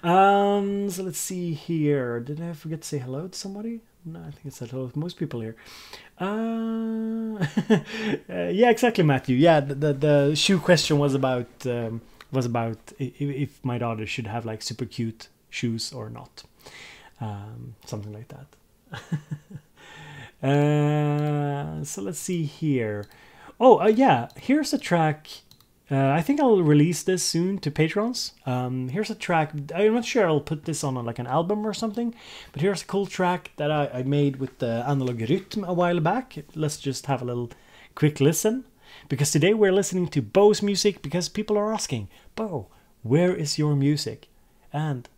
So let's see here. Did I forget to say hello to somebody? No, I think I said hello to most people here. Yeah, exactly, Matthew. Yeah, the shoe question was about if my daughter should have like super cute shoes or not, something like that. So let's see here. Oh, yeah, here's a track. I think I'll release this soon to patrons. Here's a track. I'm not sure I'll put this on like an album or something, but here's a cool track that I made with the analog rhythm a while back. Let's just have a little quick listen, because today we're listening to Bo's music, because people are asking, Bo, where is your music? And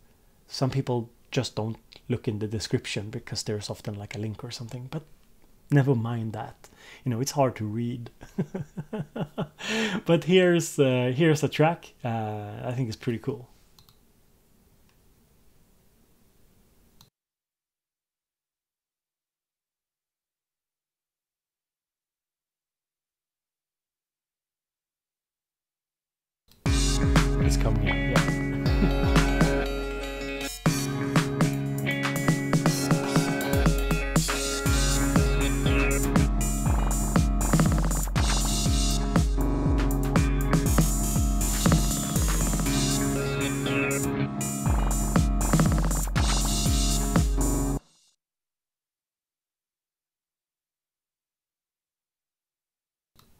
some people just don't look in the description because there's often like a link or something, but never mind that. You know, it's hard to read. But here's a track. I think it's pretty cool. It's coming in, yeah.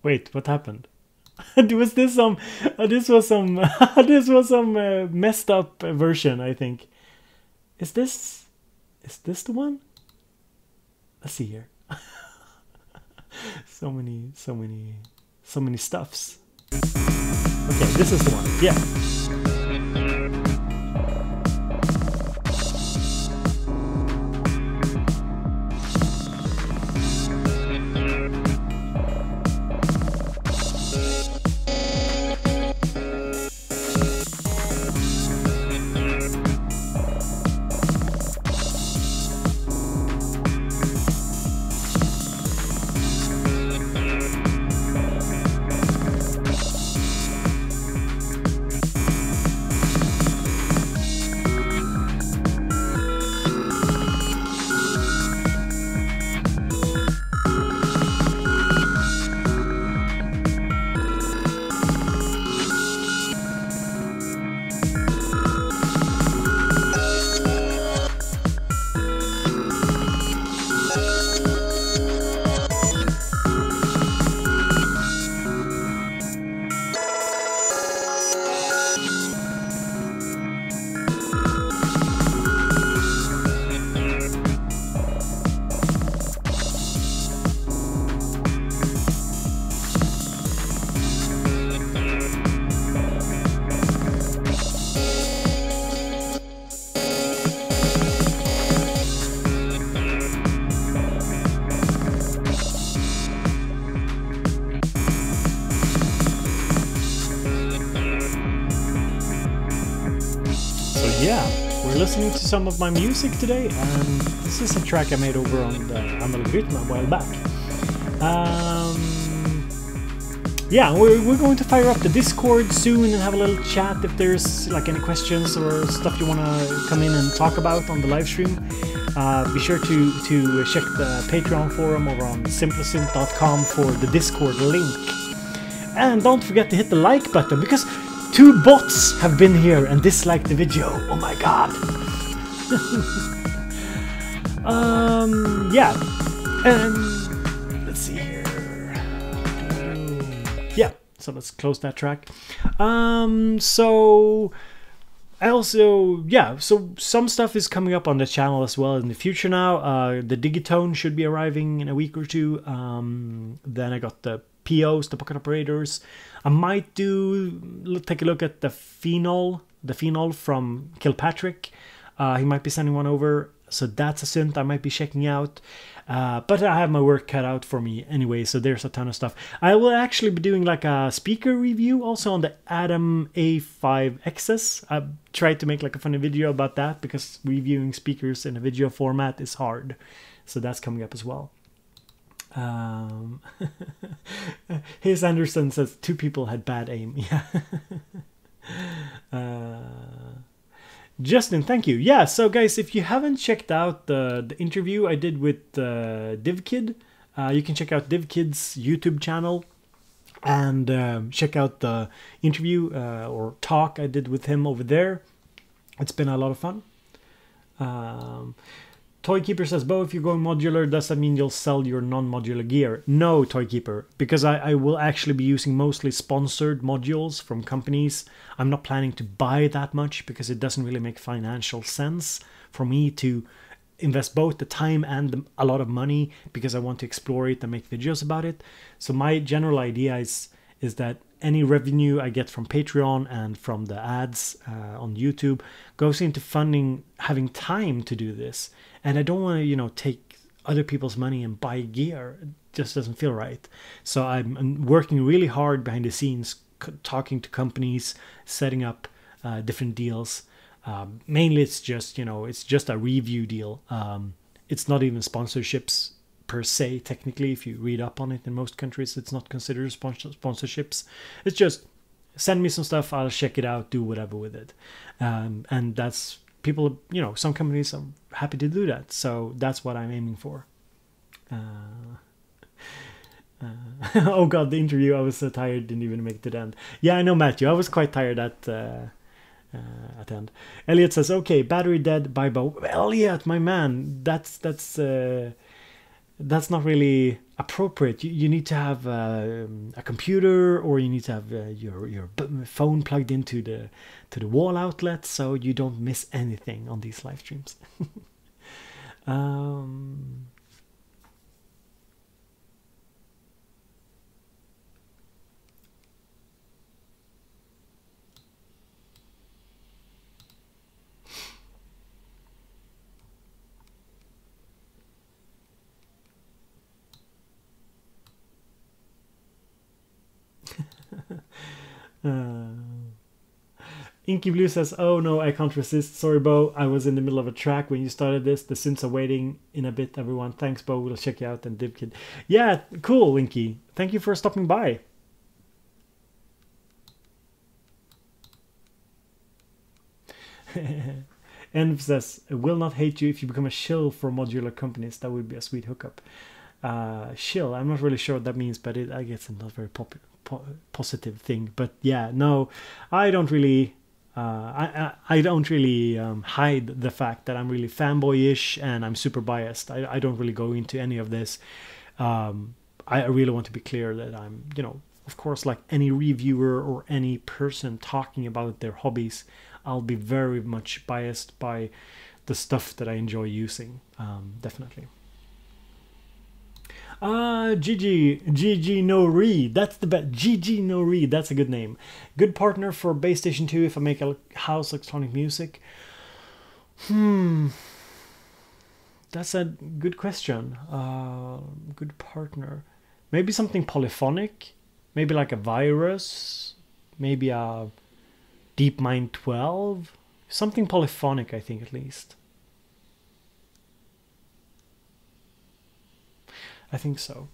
Wait, what happened? Was this some? This was some. This was some messed up version, I think. Is this? Is this the one? Let's see here. So many stuffs. Okay, this is the one. Yeah. Yeah, we're listening to some of my music today, and this is a track I made over on the analog rhythm a while back. Yeah, we're going to fire up the Discord soon and have a little chat if there's like any questions or stuff you want to come in and talk about on the live stream. Be sure to check the Patreon forum over on simplesynth.com for the Discord link. And don't forget to hit the like button, because 2 bots have been here and disliked the video. Oh my god. Yeah. And let's see here. Yeah, so let's close that track. So I also, yeah, so some stuff is coming up on the channel as well in the future now. The Digitone should be arriving in a week or two. Then I got the POs, the pocket operators. I might take a look at the Phenol from Kilpatrick. He might be sending one over, so that's a synth I might be checking out. But I have my work cut out for me anyway, so there's a ton of stuff. I will actually be doing like a speaker review also on the Adam A5XS. I tried to make like a funny video about that, because reviewing speakers in a video format is hard. So that's coming up as well. Um, His Anderson says 2 people had bad aim. Yeah. Justin, thank you. Yeah, so guys, if you haven't checked out the interview I did with DivKid, you can check out DivKid's YouTube channel and check out the interview or talk I did with him over there. It's been a lot of fun. Toykeeper says, Bo, if you're going modular, does that mean you'll sell your non-modular gear? No, Toykeeper, because I will actually be using mostly sponsored modules from companies. I'm not planning to buy that much because it doesn't really make financial sense for me to invest both the time and a lot of money because I want to explore it and make videos about it. So my general idea is that any revenue I get from Patreon and from the ads on YouTube goes into funding having time to do this. And I don't want to, take other people's money and buy gear. It just doesn't feel right. So I'm working really hard behind the scenes, talking to companies, setting up different deals. Mainly it's just, it's just a review deal. It's not even sponsorships per se, technically. If you read up on it, in most countries it's not considered sponsorships. It's just send me some stuff, I'll check it out, do whatever with it. And that's people, some companies are happy to do that, so that's what I'm aiming for. Oh god, the interview, I was so tired, didn't even make it to the end. Yeah, I know, Matthew, I was quite tired at the end. Elliot says, okay, battery dead, bye Bo. Elliot, my man, that's not really appropriate. You need to have a computer, or you need to have your phone plugged into the wall outlet so you don't miss anything on these live streams. Inky Blue says, oh no, I can't resist. Sorry, Bo. I was in the middle of a track when you started this. The synths are waiting in a bit, everyone. Thanks, Bo. We'll check you out and DivKid. Yeah, cool, Inky. Thank you for stopping by. Env says, will not hate you if you become a shill for modular companies. That would be a sweet hookup. Shill, I'm not really sure what that means, but I guess it's not a very positive thing. But yeah, no, I don't really I don't really hide the fact that I'm really fanboyish and I'm super biased. I don't really go into any of this. I really want to be clear that I'm, of course, like any reviewer or any person talking about their hobbies, I'll be very much biased by the stuff that I enjoy using. Definitely. Gigi No Reed. That's the best. Gigi No Reed. That's a good name. Good partner for Base Station 2 if I make a house electronic music. That's a good question. Good partner. Maybe something polyphonic. Maybe like a Virus. Maybe a DeepMind 12. Something polyphonic, I think, at least. I think so.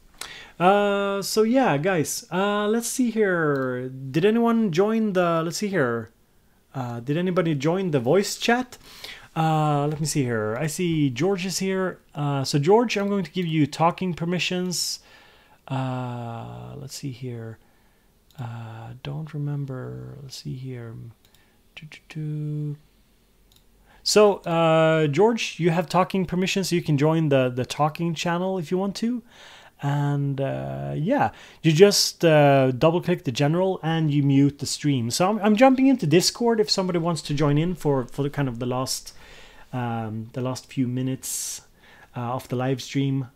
So yeah, guys, let's see here. Did anyone join the, let's see here. Did anybody join the voice chat? Let me see here. I see George is here. So George, I'm going to give you talking permissions. Let's see here. Don't remember. Let's see here. So, George, you have talking permissions. So you can join the talking channel if you want to. And yeah, you just double click the general and you mute the stream. So I'm jumping into Discord if somebody wants to join in for the kind of the last few minutes of the live stream.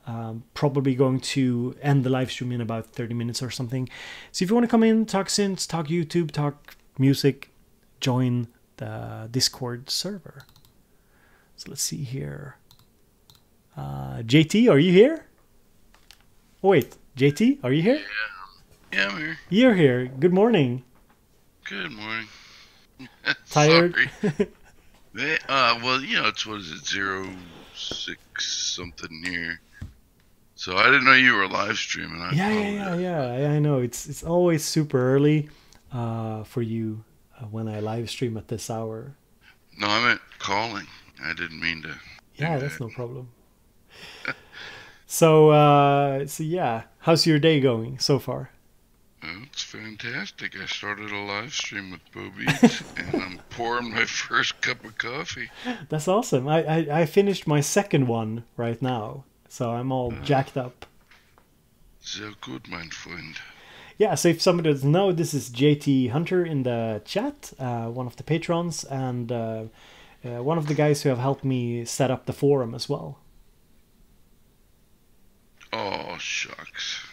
Probably going to end the live stream in about 30 minutes or something. So if you want to come in, talk synths, talk YouTube, talk music, join the Discord server. So let's see here. JT, are you here? Oh, wait, JT, are you here? Yeah, I'm here. You're here. Good morning. Good morning. Tired? Well, it's, what is it, 06 something here. So I didn't know you were live streaming. I Yeah. I know it's always super early for you when I live stream at this hour. No, I meant calling. I didn't mean to. Yeah, that's no problem. So yeah, how's your day going so far? Well, it's fantastic. I started a live stream with Bo Beats, and I'm pouring my first cup of coffee. That's awesome. I finished my second one right now, so I'm all jacked up. So good, mein Freund. Yeah, so if somebody doesn't know, this is JT Hunter in the chat, one of the patrons, and one of the guys who have helped me set up the forum as well. Oh, shucks.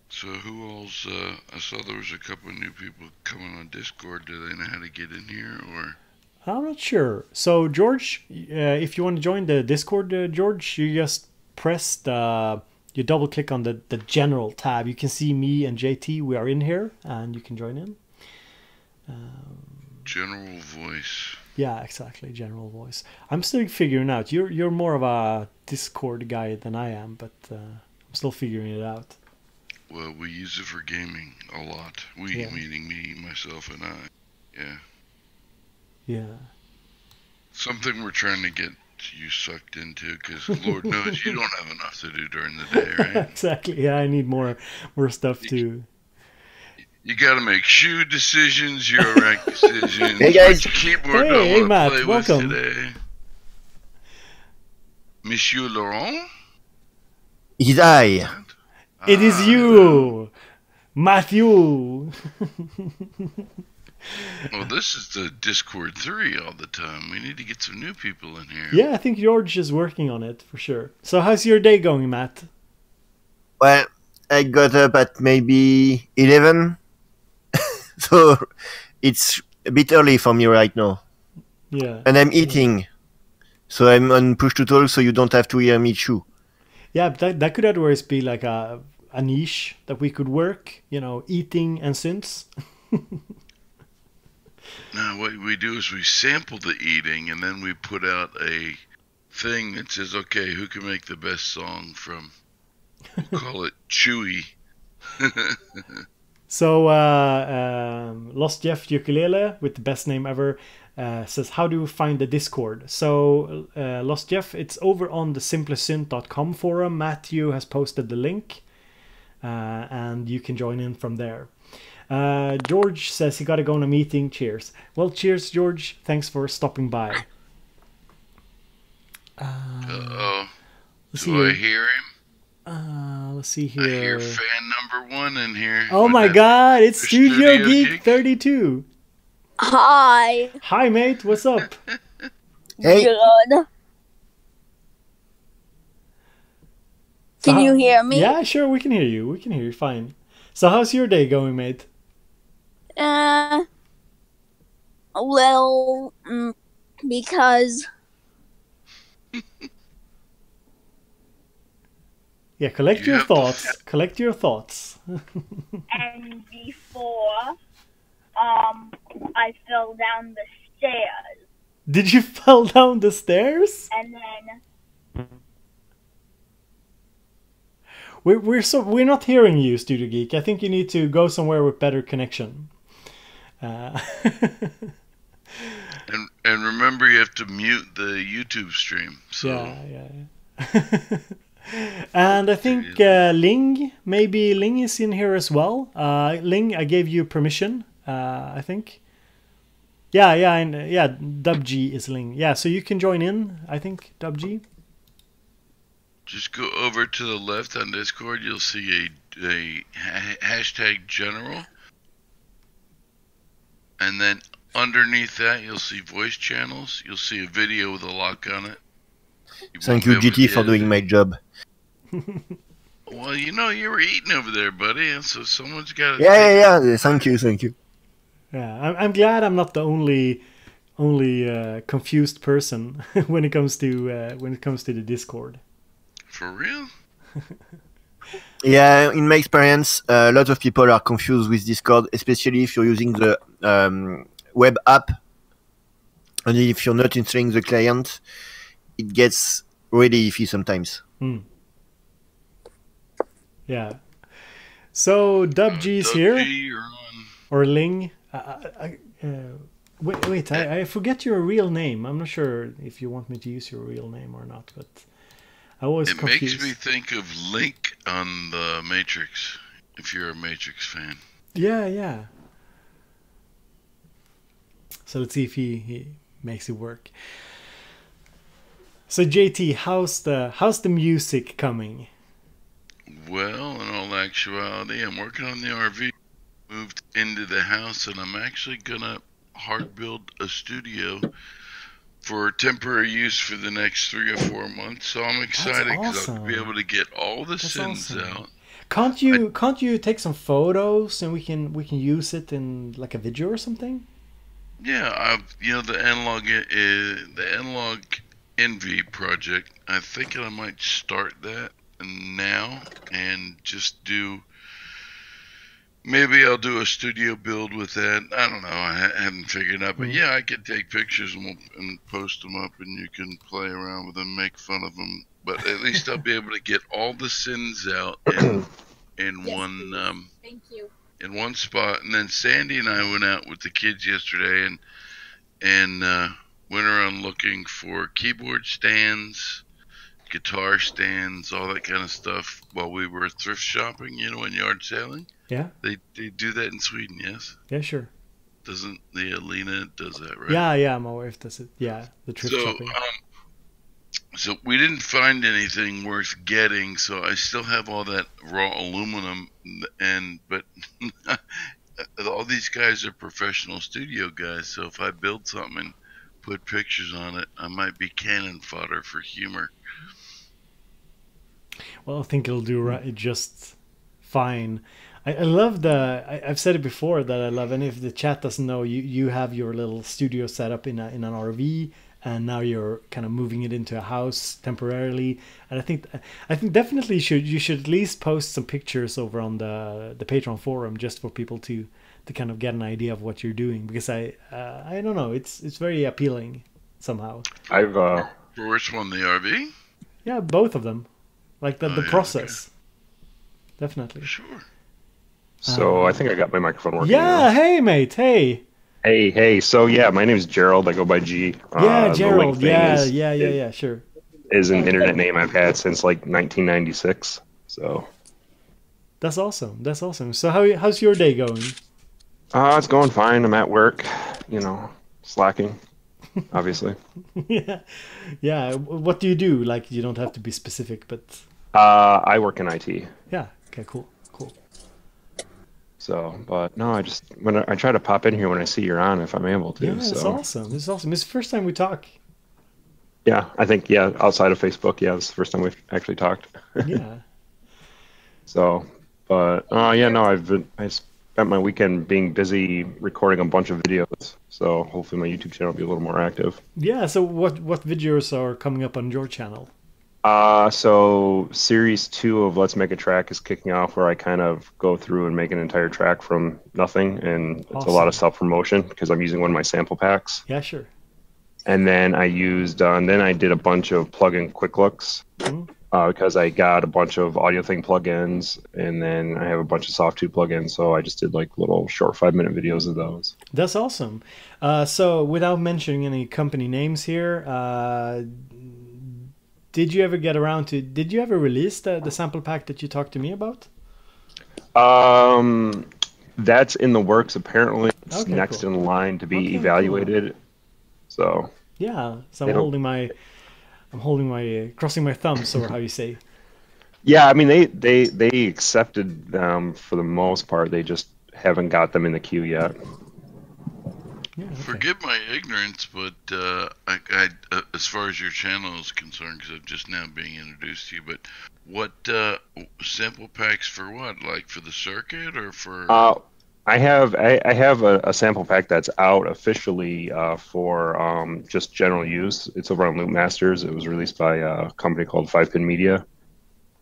So who else? I saw there was a couple of new people coming on Discord. Do they know how to get in here, or? I'm not sure. So George, if you want to join the Discord, George, you just press you double click on the general tab. You can see me and JT. We are in here, and you can join in. General voice. Yeah, exactly. General voice. I'm still figuring out. You're more of a Discord guy than I am, but I'm still figuring it out. Well, we use it for gaming a lot. We, meaning me, myself, and I. Yeah. Yeah. Something we're trying to get you sucked into, because Lord knows you don't have enough to do during the day, right? Exactly. Yeah, I need more stuff to. You got to make shoe decisions, your rack decisions. Hey guys. Which keyboard Hey, Matt, play welcome. with today? Monsieur Laurent? It is I. It is you, Matthew. Well, this is the Discord 3 all the time. We need to get some new people in here. Yeah, I think George is working on it for sure. So how's your day going, Matt? Well, I got up at maybe 11. So it's a bit early for me right now. Yeah. And I'm eating. So I'm on push to talk so you don't have to hear me chew. Yeah, but that could otherwise be like a niche that we could work, eating and synths. Now, what we do is we sample the eating, and then we put out a thing that says, okay, who can make the best song from, we'll call it Chewy. So, Lost Jeff Ukulele, with the best name ever, says, how do you find the Discord? So, Lost Jeff, it's over on the simplesynth.com forum. Matthew has posted the link, and you can join in from there. George says he got to go on a meeting. Cheers. Well, cheers, George. Thanks for stopping by. Uh-oh. Let's Do I see. hear him? Let's see I here. hear fan number 1 in here. Oh with my that God! It's Studio Studio Geek 32. Hi. Hi, mate. What's up? Hey. Good. Can you hear me? Yeah, sure. We can hear you. We can hear you fine. So, how's your day going, mate? Well, because Yeah, collect You your have to- thoughts. Collect your thoughts. and before I fell down the stairs, Did you fall down the stairs? and then We're not hearing you, Studio Geek. I think you need to go somewhere with better connection. And remember, you have to mute the YouTube stream. So Yeah. And I think maybe Ling is in here as well. Ling, I gave you permission. I think. Yeah. DubG is Ling. Yeah, so you can join in. I think DubG. just go over to the left on Discord. You'll see a hashtag general. And then underneath that, you'll see voice channels. You'll see a video with a lock on it. Thank you, GT, for doing my job. Well, you were eating over there, buddy, and so someone's got to... Yeah. Thank you. Yeah, I'm glad I'm not the only confused person when it comes to the Discord. For real? Yeah, in my experience, a lot of people are confused with Discord, especially if you're using the web app. And if you're not installing the client, it gets really iffy sometimes. Hmm. Yeah. So Dub G's here, G, you're on. or Ling. Wait. I forget your real name. I'm not sure if you want me to use your real name or not, but I was It confused. makes me think of Link on the Matrix, if you're a Matrix fan. Yeah. So let's see if he makes it work. So JT, how's the music coming? Well, in all actuality, I'm working on the RV. Moved into the house, and I'm actually gonna hard build a studio for temporary use for the next 3 or 4 months. So I'm excited because I'll be able to get all the sins out. Can't you take some photos and we can use it in like a video or something? Yeah, the analog envy project. I think I might start that now and just do. Maybe I'll do a studio build with that. I don't know. I haven't figured it out. But yeah, I could take pictures and post them up, and you can play around with them, make fun of them. But at least I'll be able to get all the sins out in one Thank you. in one spot. And then Sandy and I went out with the kids yesterday and went around looking for keyboard stands, guitar stands, all that kind of stuff while we were thrift shopping, and yard sailing. Yeah. They do that in Sweden, yes? Yeah, sure. Doesn't the Alina does that, right? Yeah, my wife does it. Yeah, the thrift shopping. So we didn't find anything worth getting, so I still have all that raw aluminum, but all these guys are professional studio guys, so if I build something and put pictures on it, I might be cannon fodder for humor. Well, I think it'll do just fine. I love I've said it before that I love, and if the chat doesn't know, you have your little studio set up in an RV, and now you're kind of moving it into a house temporarily. And I think definitely you should at least post some pictures over on the Patreon forum just for people to kind of get an idea of what you're doing, because I don't know, it's very appealing somehow. I've For which one, the RV? Yeah, both of them, like the process. Okay. Definitely. Sure. So I think I got my microphone working. Yeah, now. Hey mate, hey. Hey. So yeah, my name is Gerald. I go by G. Yeah, Gerald. Yeah, sure. Is an internet name I've had since like 1996. So. That's awesome. So how's your day going? It's going fine. I'm at work, slacking, obviously. Yeah. What do you do? Like, you don't have to be specific, but. I work in IT. Yeah. Okay. Cool. So, but no, I try to pop in here when I see you're on, if I'm able to. Yeah, it's awesome. It's the first time we talk. Yeah, I think, outside of Facebook, this is the first time we've actually talked. Yeah. So, but, I spent my weekend being busy recording a bunch of videos. So hopefully my YouTube channel will be a little more active. Yeah, so what videos are coming up on your channel? So series 2 of Let's Make a Track is kicking off, where I kind of go through and make an entire track from nothing, and it's a lot of self-promotion because I'm using one of my sample packs. Yeah, sure. And then I did a bunch of plugin quick looks because I got a bunch of Audio Thing plugins, and then I have a bunch of Soft2 plugins, so I just did like little short 5-minute videos of those. That's awesome. So without mentioning any company names here, did you ever release the sample pack that you talked to me about? That's in the works. Apparently it's next cool. In line to be evaluated. Cool. So yeah, so I'm crossing my thumbs, or how you say. Yeah, I mean they accepted them for the most part. They just haven't got them in the queue yet. Yeah, okay. Forgive my ignorance, but I as far as your channel is concerned, because I'm just now being introduced to you, but what sample packs for what? Like for the circuit or for? I have a sample pack that's out officially for just general use. It's over on Loop Masters. It was released by a company called 5-Pin Media.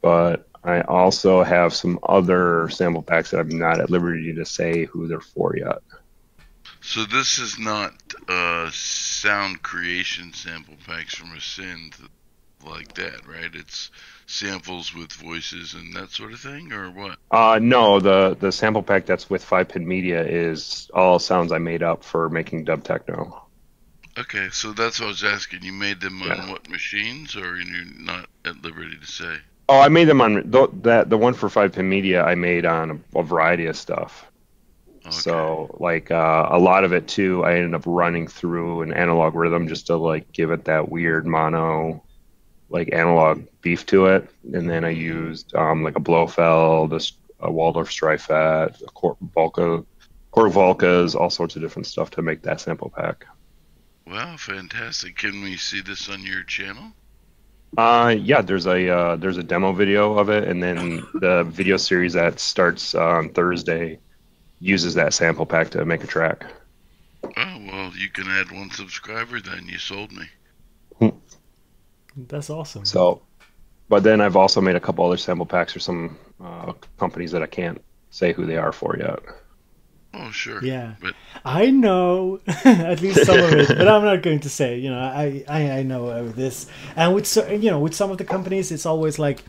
But I also have some other sample packs that I'm not at liberty to say who they're for yet. So this is not sound creation sample packs from a Synth. like that, right? It's samples with voices and that sort of thing, or what? No, the sample pack that's with 5-pin media is all sounds I made up for making dub techno. Okay, so that's what I was asking. You made them on Yeah. what machines, or you're not at liberty to say? Oh, I made them on the one for 5-pin media. I made on a variety of stuff. Okay. So like a lot of it too, I ended up running through an analog rhythm just to like give it that weird mono, like analog beef to it, and then I used like a Blofeld, a Waldorf Strifat, a Volca, Volcas, all sorts of different stuff to make that sample pack. Wow, fantastic! Can we see this on your channel? Yeah, there's a demo video of it, and then the video series that starts on Thursday uses that sample pack to make a track. Oh, well, you can add 1 subscriber then. You sold me. That's awesome. So, but then I've also made a couple other sample packs for some companies that I can't say who they are for yet. Oh, sure. Yeah, But I know at least some of it, but I'm not going to say. You know, I know this, and with with some of the companies, it's always like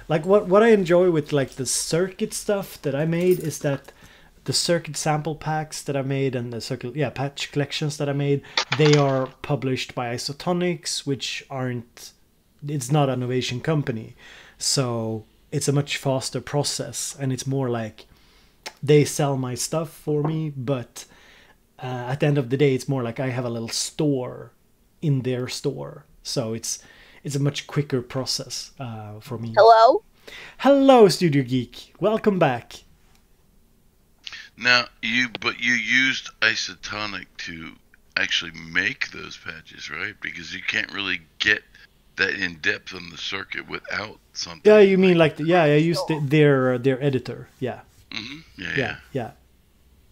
what I enjoy with like the circuit stuff that I made is that the circuit sample packs that I made and the circuit patch collections that I made, they are published by Isotonics, which aren't. It's not an Ovation company, so it's a much faster process, and it's more like they sell my stuff for me, but at the end of the day, it's more like I have a little store in their store, so it's a much quicker process for me. Hello, Studio Geek, welcome back. now you used Isotonic to actually make those patches, right? Because you can't really get that in depth on the circuit without something. Yeah, you mean like I used their editor. Yeah. Mm-hmm. Yeah,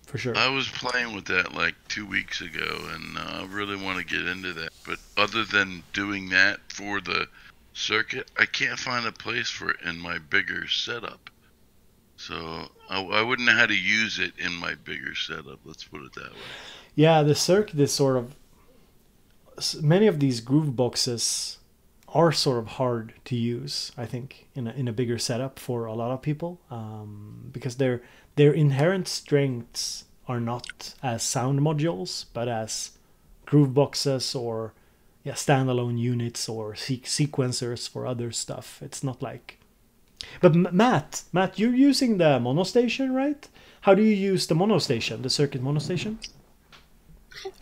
for sure. I was playing with that like 2 weeks ago, and I really want to get into that. But other than doing that for the circuit, I can't find a place for it in my bigger setup. So I wouldn't know how to use it in my bigger setup. Let's put it that way. Yeah, the circuit is sort of. Many of these groove boxes are sort of hard to use, I think, in a bigger setup for a lot of people, because their inherent strengths are not as sound modules, but as groove boxes or standalone units or sequencers for other stuff. It's not like. But Matt, you're using the monostation, right? How do you use the monostation, the circuit monostation?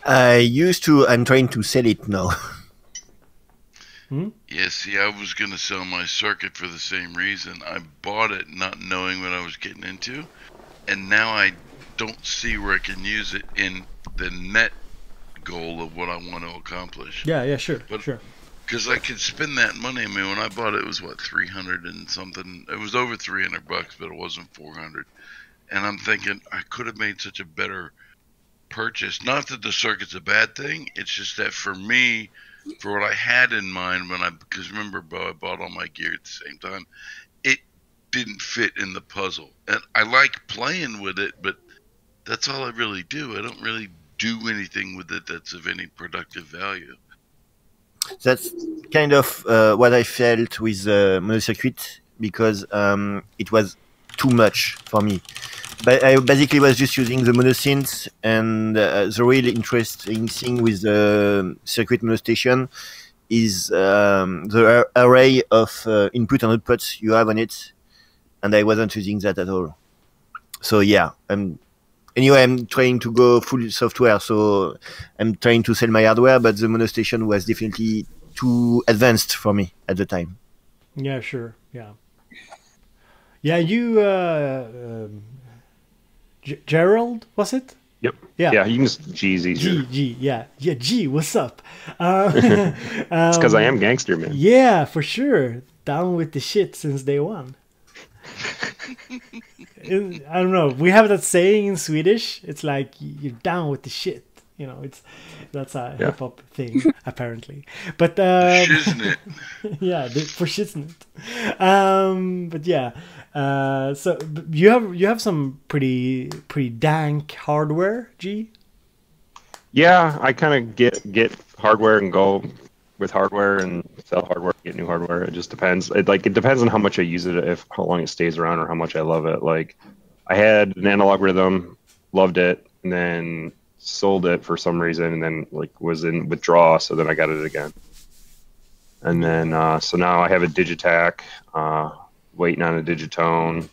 I used to. I'm trying to sell it now. Yeah, see, I was going to sell my circuit for the same reason. I bought it not knowing what I was getting into, and now I don't see where I can use it in the net goal of what I want to accomplish. Yeah, sure, But, sure. Because I could spend that money. I mean, when I bought it, it was, 300 and something. It was over $300, but it wasn't 400. And I'm thinking, I could have made such a better purchase. Not that the circuit's a bad thing. It's just that for me, for what I had in mind because remember, Bo, I bought all my gear at the same time, it didn't fit in the puzzle. And I like playing with it, but that's all I really do. I don't really do anything with it that's of any productive value. That's kind of what I felt with the monocircuit, because it was too much for me. But I basically was just using the monosynth, and the real interesting thing with the circuit monostation is the array of input and outputs you have on it, and I wasn't using that at all. So yeah, anyway, I'm trying to go full software, so I'm trying to sell my hardware, but the monostation was definitely too advanced for me at the time. Yeah, sure. Yeah, you Gerald, was it? Yep. Yeah. Yeah, you can just G's easier. G, what's up? It's because I am gangster, man. Yeah, for sure. Down with the shit since day one. I don't know. We have that saying in Swedish. It's like you're down with the shit. That's a hip hop thing apparently. But Shiznit. yeah, for shiznit. But yeah. So you have some pretty dank hardware, G. Yeah, I kind of get hardware and go with hardware and sell hardware, get new hardware. It just depends. It depends on how much I use it, if how long it stays around, or how much I love it. Like I had an analog rhythm, loved it, and then sold it for some reason, and then like was in withdrawal, so then I got it again. And then so now I have a Digitac, waiting on a Digitone,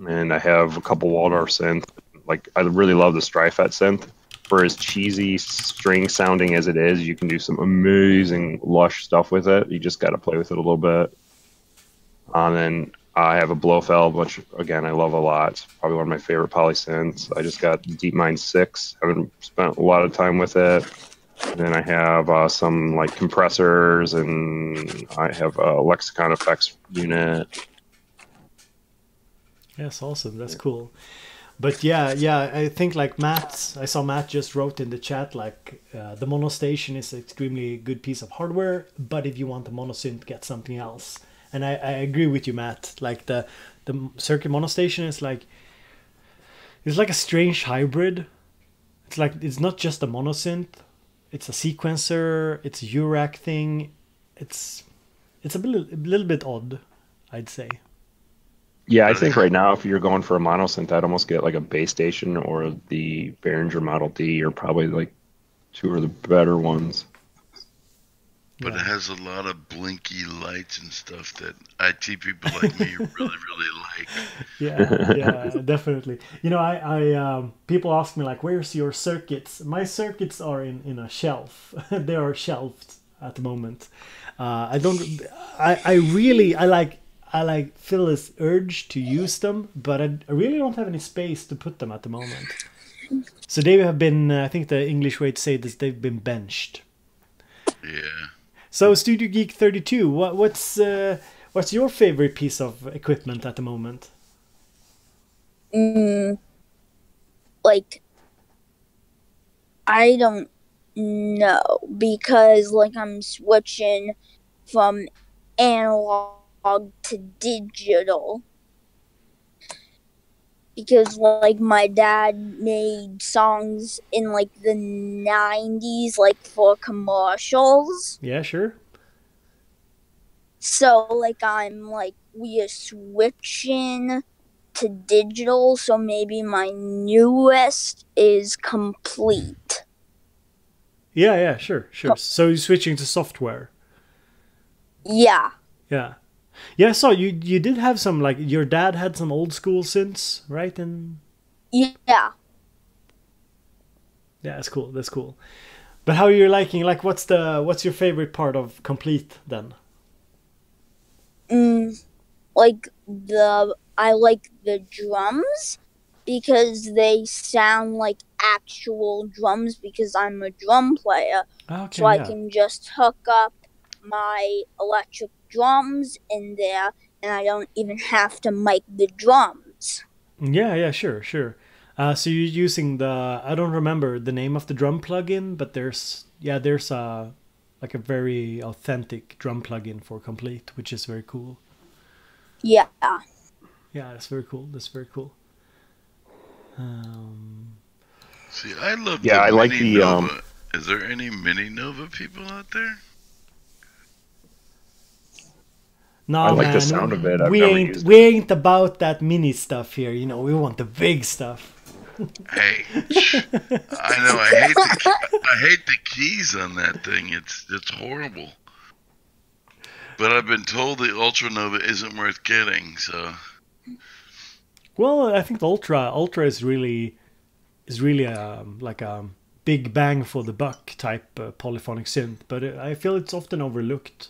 and I have a couple Waldorf synth. Like I really love the Strifet synth. For as cheesy string sounding as it is, you can do some amazing lush stuff with it. You just got to play with it a little bit. And then I have a Blofeld, which again I love a lot. It's probably one of my favorite poly synths. I just got DeepMind 6. I haven't spent a lot of time with it. And then I have some like compressors, and I have a Lexicon Effects unit. Yes, awesome. That's cool. But yeah, I think like I saw Matt just wrote in the chat like the mono station is an extremely good piece of hardware, but if you want the mono synth, get something else. And I agree with you, Matt. Like the circuit mono station is like, it's like a strange hybrid. It's like, it's not just a mono synth, it's a sequencer, it's a URAC thing. It's a little bit odd, I'd say. Yeah, I think right now if you're going for a mono synth, I'd almost get like a base station or the Behringer Model D, or probably like two of the better ones. But it has a lot of blinky lights and stuff that IT people like me really like. Yeah, definitely. You know, I people ask me like, "Where's your circuits?" My circuits are in a shelf. They are shelved at the moment. I feel this urge to use them, but I really don't have any space to put them at the moment. So they have been, I think the English way to say this, they've been benched. Yeah. So Studio Geek 32, what's your favorite piece of equipment at the moment? Like, I don't know, because like I'm switching from analog to digital, because like my dad made songs in like the 90s, like for commercials. Yeah, sure. So like we are switching to digital, so maybe my newest is complete. Yeah, sure. So you're switching to software. Yeah. Yeah, so you did have some, like, your dad had some old school synths, right? And Yeah. yeah, that's cool. But how are you liking, like, what's your favorite part of Complete then? I like the drums, because they sound like actual drums, because I'm a drum player. Okay, so I can just hook up my electric drums in there, and I don't even have to mic the drums. Yeah, sure. So you're using I don't remember the name of the drum plugin, but there's a like a very authentic drum plugin for Complete, which is very cool. Yeah. Yeah, that's very cool. See, I love Yeah, the I like Mini the Nova. Is there any Mini Nova people out there? No, I like man, the sound of it. I've we never ain't used we ain't about that mini stuff here. You know, we want the big stuff. Hey, I know. I hate the keys on that thing. It's horrible. But I've been told the Ultra Nova isn't worth getting. So. Well, I think the Ultra is really like a big bang for the buck type polyphonic synth, but I feel it's often overlooked.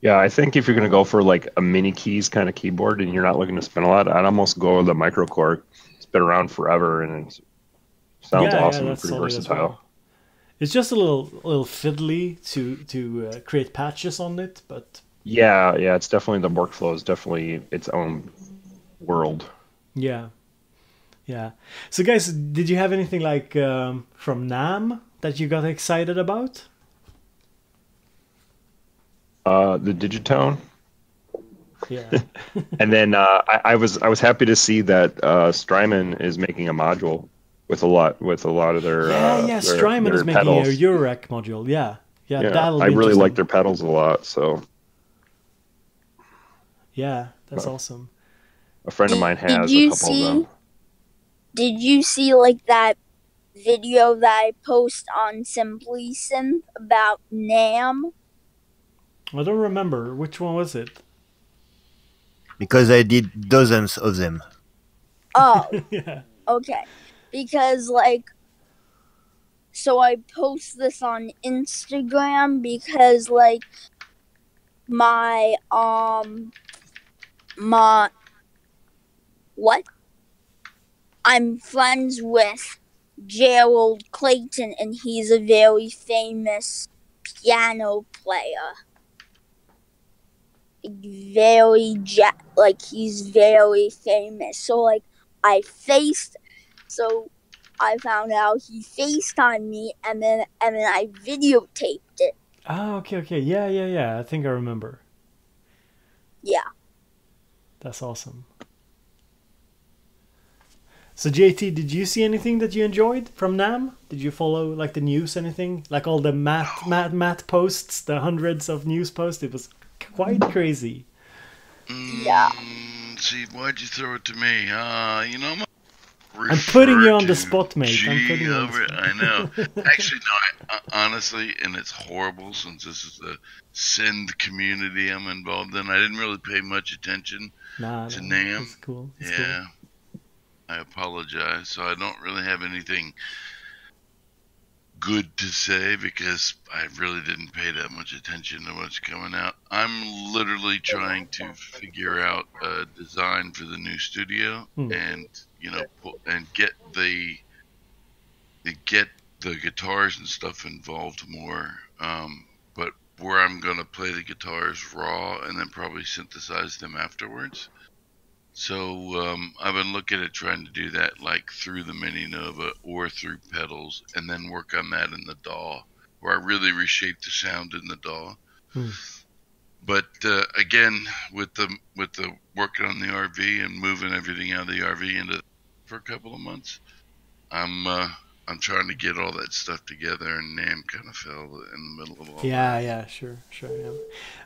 Yeah, I think if you're going to go for like a mini keys kind of keyboard and you're not looking to spend a lot, I'd almost go with the Microcore. It's been around forever and it sounds awesome and pretty versatile. Well. It's just a little fiddly to create patches on it, but yeah, it's definitely, the workflow is definitely its own world. Yeah. So guys, did you have anything like from NAMM that you got excited about? The Digitone. Yeah. And then I was happy to see that Strymon is making a module with a lot of their Strymon is making pedals. a URAC module. Yeah. Yeah, Yeah, that'll I be really interesting. like their pedals a lot. So Yeah, that's awesome. a friend of mine Did has a you couple of them. Did you see like that video that I post on Simply Synth about Nam? I don't remember which one was it. Because I did dozens of them. Oh, Yeah. okay. Because like, so I post this on Instagram because like my my what? I'm friends with Gerald Clayton, and he's a very famous piano player. He's very famous. So like I found out he FaceTimed me, and then I videotaped it. Ah, okay. Yeah. I think I remember. Yeah. That's awesome. So JT, did you see anything that you enjoyed from NAM? Did you follow like the news, anything? Like all the Matt posts, the hundreds of news posts? It was quite crazy. Yeah. See, why'd you throw it to me? You know, I'm putting you on the to spot, mate. I'm G putting you on the over it. spot. I know. Actually, no. Honestly, and it's horrible since this is the Synth community I'm involved in. I didn't really pay much attention to NAM. It's cool. Yeah, I apologize. So I don't really have anything good to say because I really didn't pay that much attention to what's coming out. I'm literally trying to figure out a design for the new studio and and get the guitars and stuff involved more. But where I'm gonna play the guitars raw and then probably synthesize them afterwards. So I've been looking at trying to do that like through the Mini Nova or through pedals, and then work on that in the DAW, where I really reshape the sound in the DAW. But again, with the working on the RV and moving everything out of the RV into for a couple of months, I'm trying to get all that stuff together, and NAM kind of fell in the middle of all that. Yeah, sure. Yeah.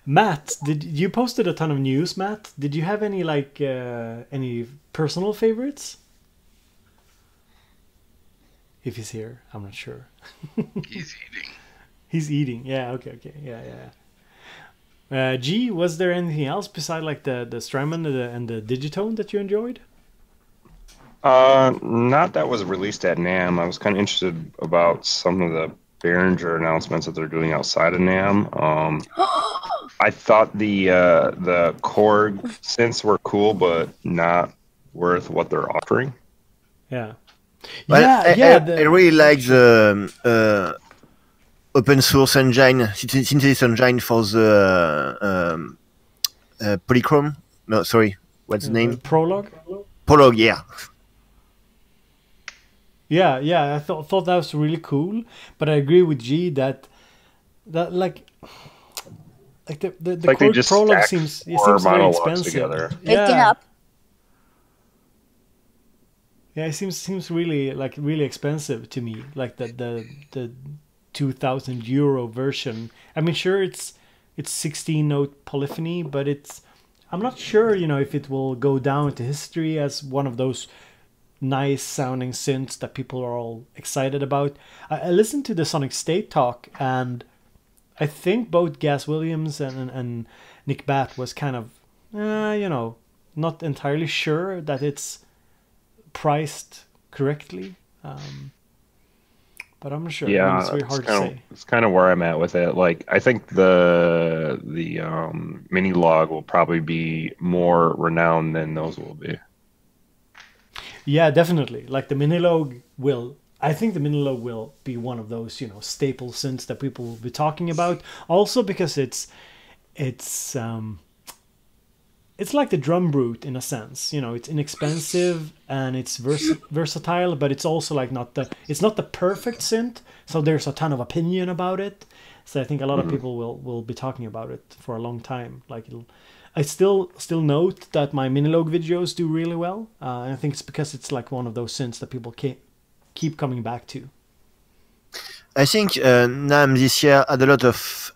Matt, did you posted a ton of news, Matt? Did you have any like any personal favorites? If he's here, I'm not sure. He's eating. He's eating. Yeah, okay. Yeah. G, was there anything else beside like the Strymon and the Digitone that you enjoyed? Not that was released at NAM. I was kind of interested about some of the Behringer announcements that they're doing outside of NAM. I thought the Korg synths were cool, but not worth what they're offering. Yeah. Well, I really like the open source engine, synthesis engine for the Polychrome. No, sorry, what's the name? Prologue. Prologue, yeah. Yeah. I thought that was really cool, but I agree with G that like the like Korg Prologue seems very expensive. Together. Picking up. Yeah, it seems really expensive to me. Like the 2,000 euro version. I mean, sure, it's 16-note polyphony, but I'm not sure, if it will go down to history as one of those nice sounding synths that people are all excited about. I listened to the Sonic State talk, and I think both Gaz Williams and Nick Batt was kind of, not entirely sure that it's priced correctly. But I'm not sure. Yeah, it's very hard to say. It's kind of where I'm at with it. Like, I think the mini log will probably be more renowned than those will be. Yeah, definitely. Like the Minilog I think the Minilog will be one of those, staple synths that people will be talking about. Also because it's like the Drum Brute in a sense. It's inexpensive and it's versatile, but it's also like it's not the perfect synth. So there's a ton of opinion about it. So I think a lot of people will be talking about it for a long time. Like I still note that my Minilog videos do really well. And I think it's because it's like one of those synths that people keep coming back to. I think NAMM this year had a lot of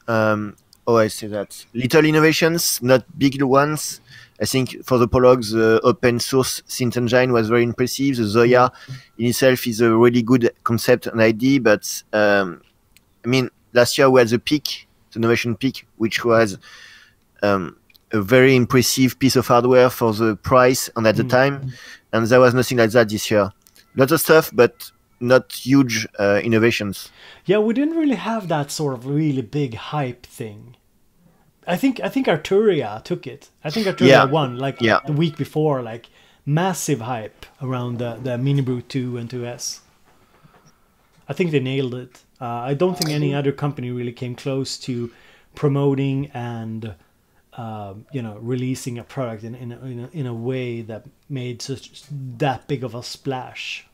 I say that little innovations, not big ones. I think for the Prologue, the open source synth engine was very impressive. The Zoya in itself is a really good concept and idea, but I mean, last year we had the peak, the innovation peak, which was a very impressive piece of hardware for the price and at the time, and there was nothing like that this year. Lots of stuff, but not huge innovations. Yeah, we didn't really have that sort of really big hype thing. I think Arturia took it. I think Arturia won the week before, like massive hype around the Mini Brute 2 and 2S. I think they nailed it. I don't think any other company really came close to promoting and releasing a product in a way that made that big of a splash.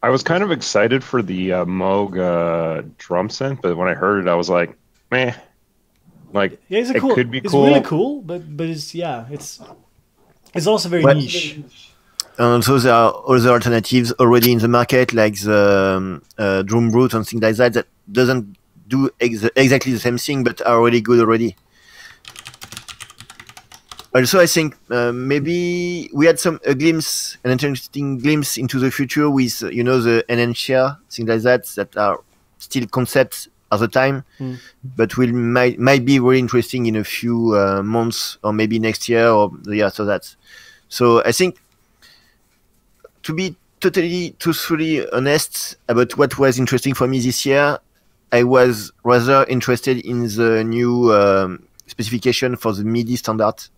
I was kind of excited for the Moog drum synth, but when I heard it, I was like, meh. Like, yeah, it cool. Could be it's cool. Really cool, but it's also very niche. And so there are other alternatives already in the market, like the Drum Brute and things like that, that doesn't do exactly the same thing, but are really good already. Also, I think maybe we had an interesting glimpse into the future with, the Enhancea, things like that are still concepts at the time, but might be very interesting in a few months or maybe next year or the year after that. So I think, to be truthfully honest about what was interesting for me this year, I was rather interested in the new specification for the MIDI standard.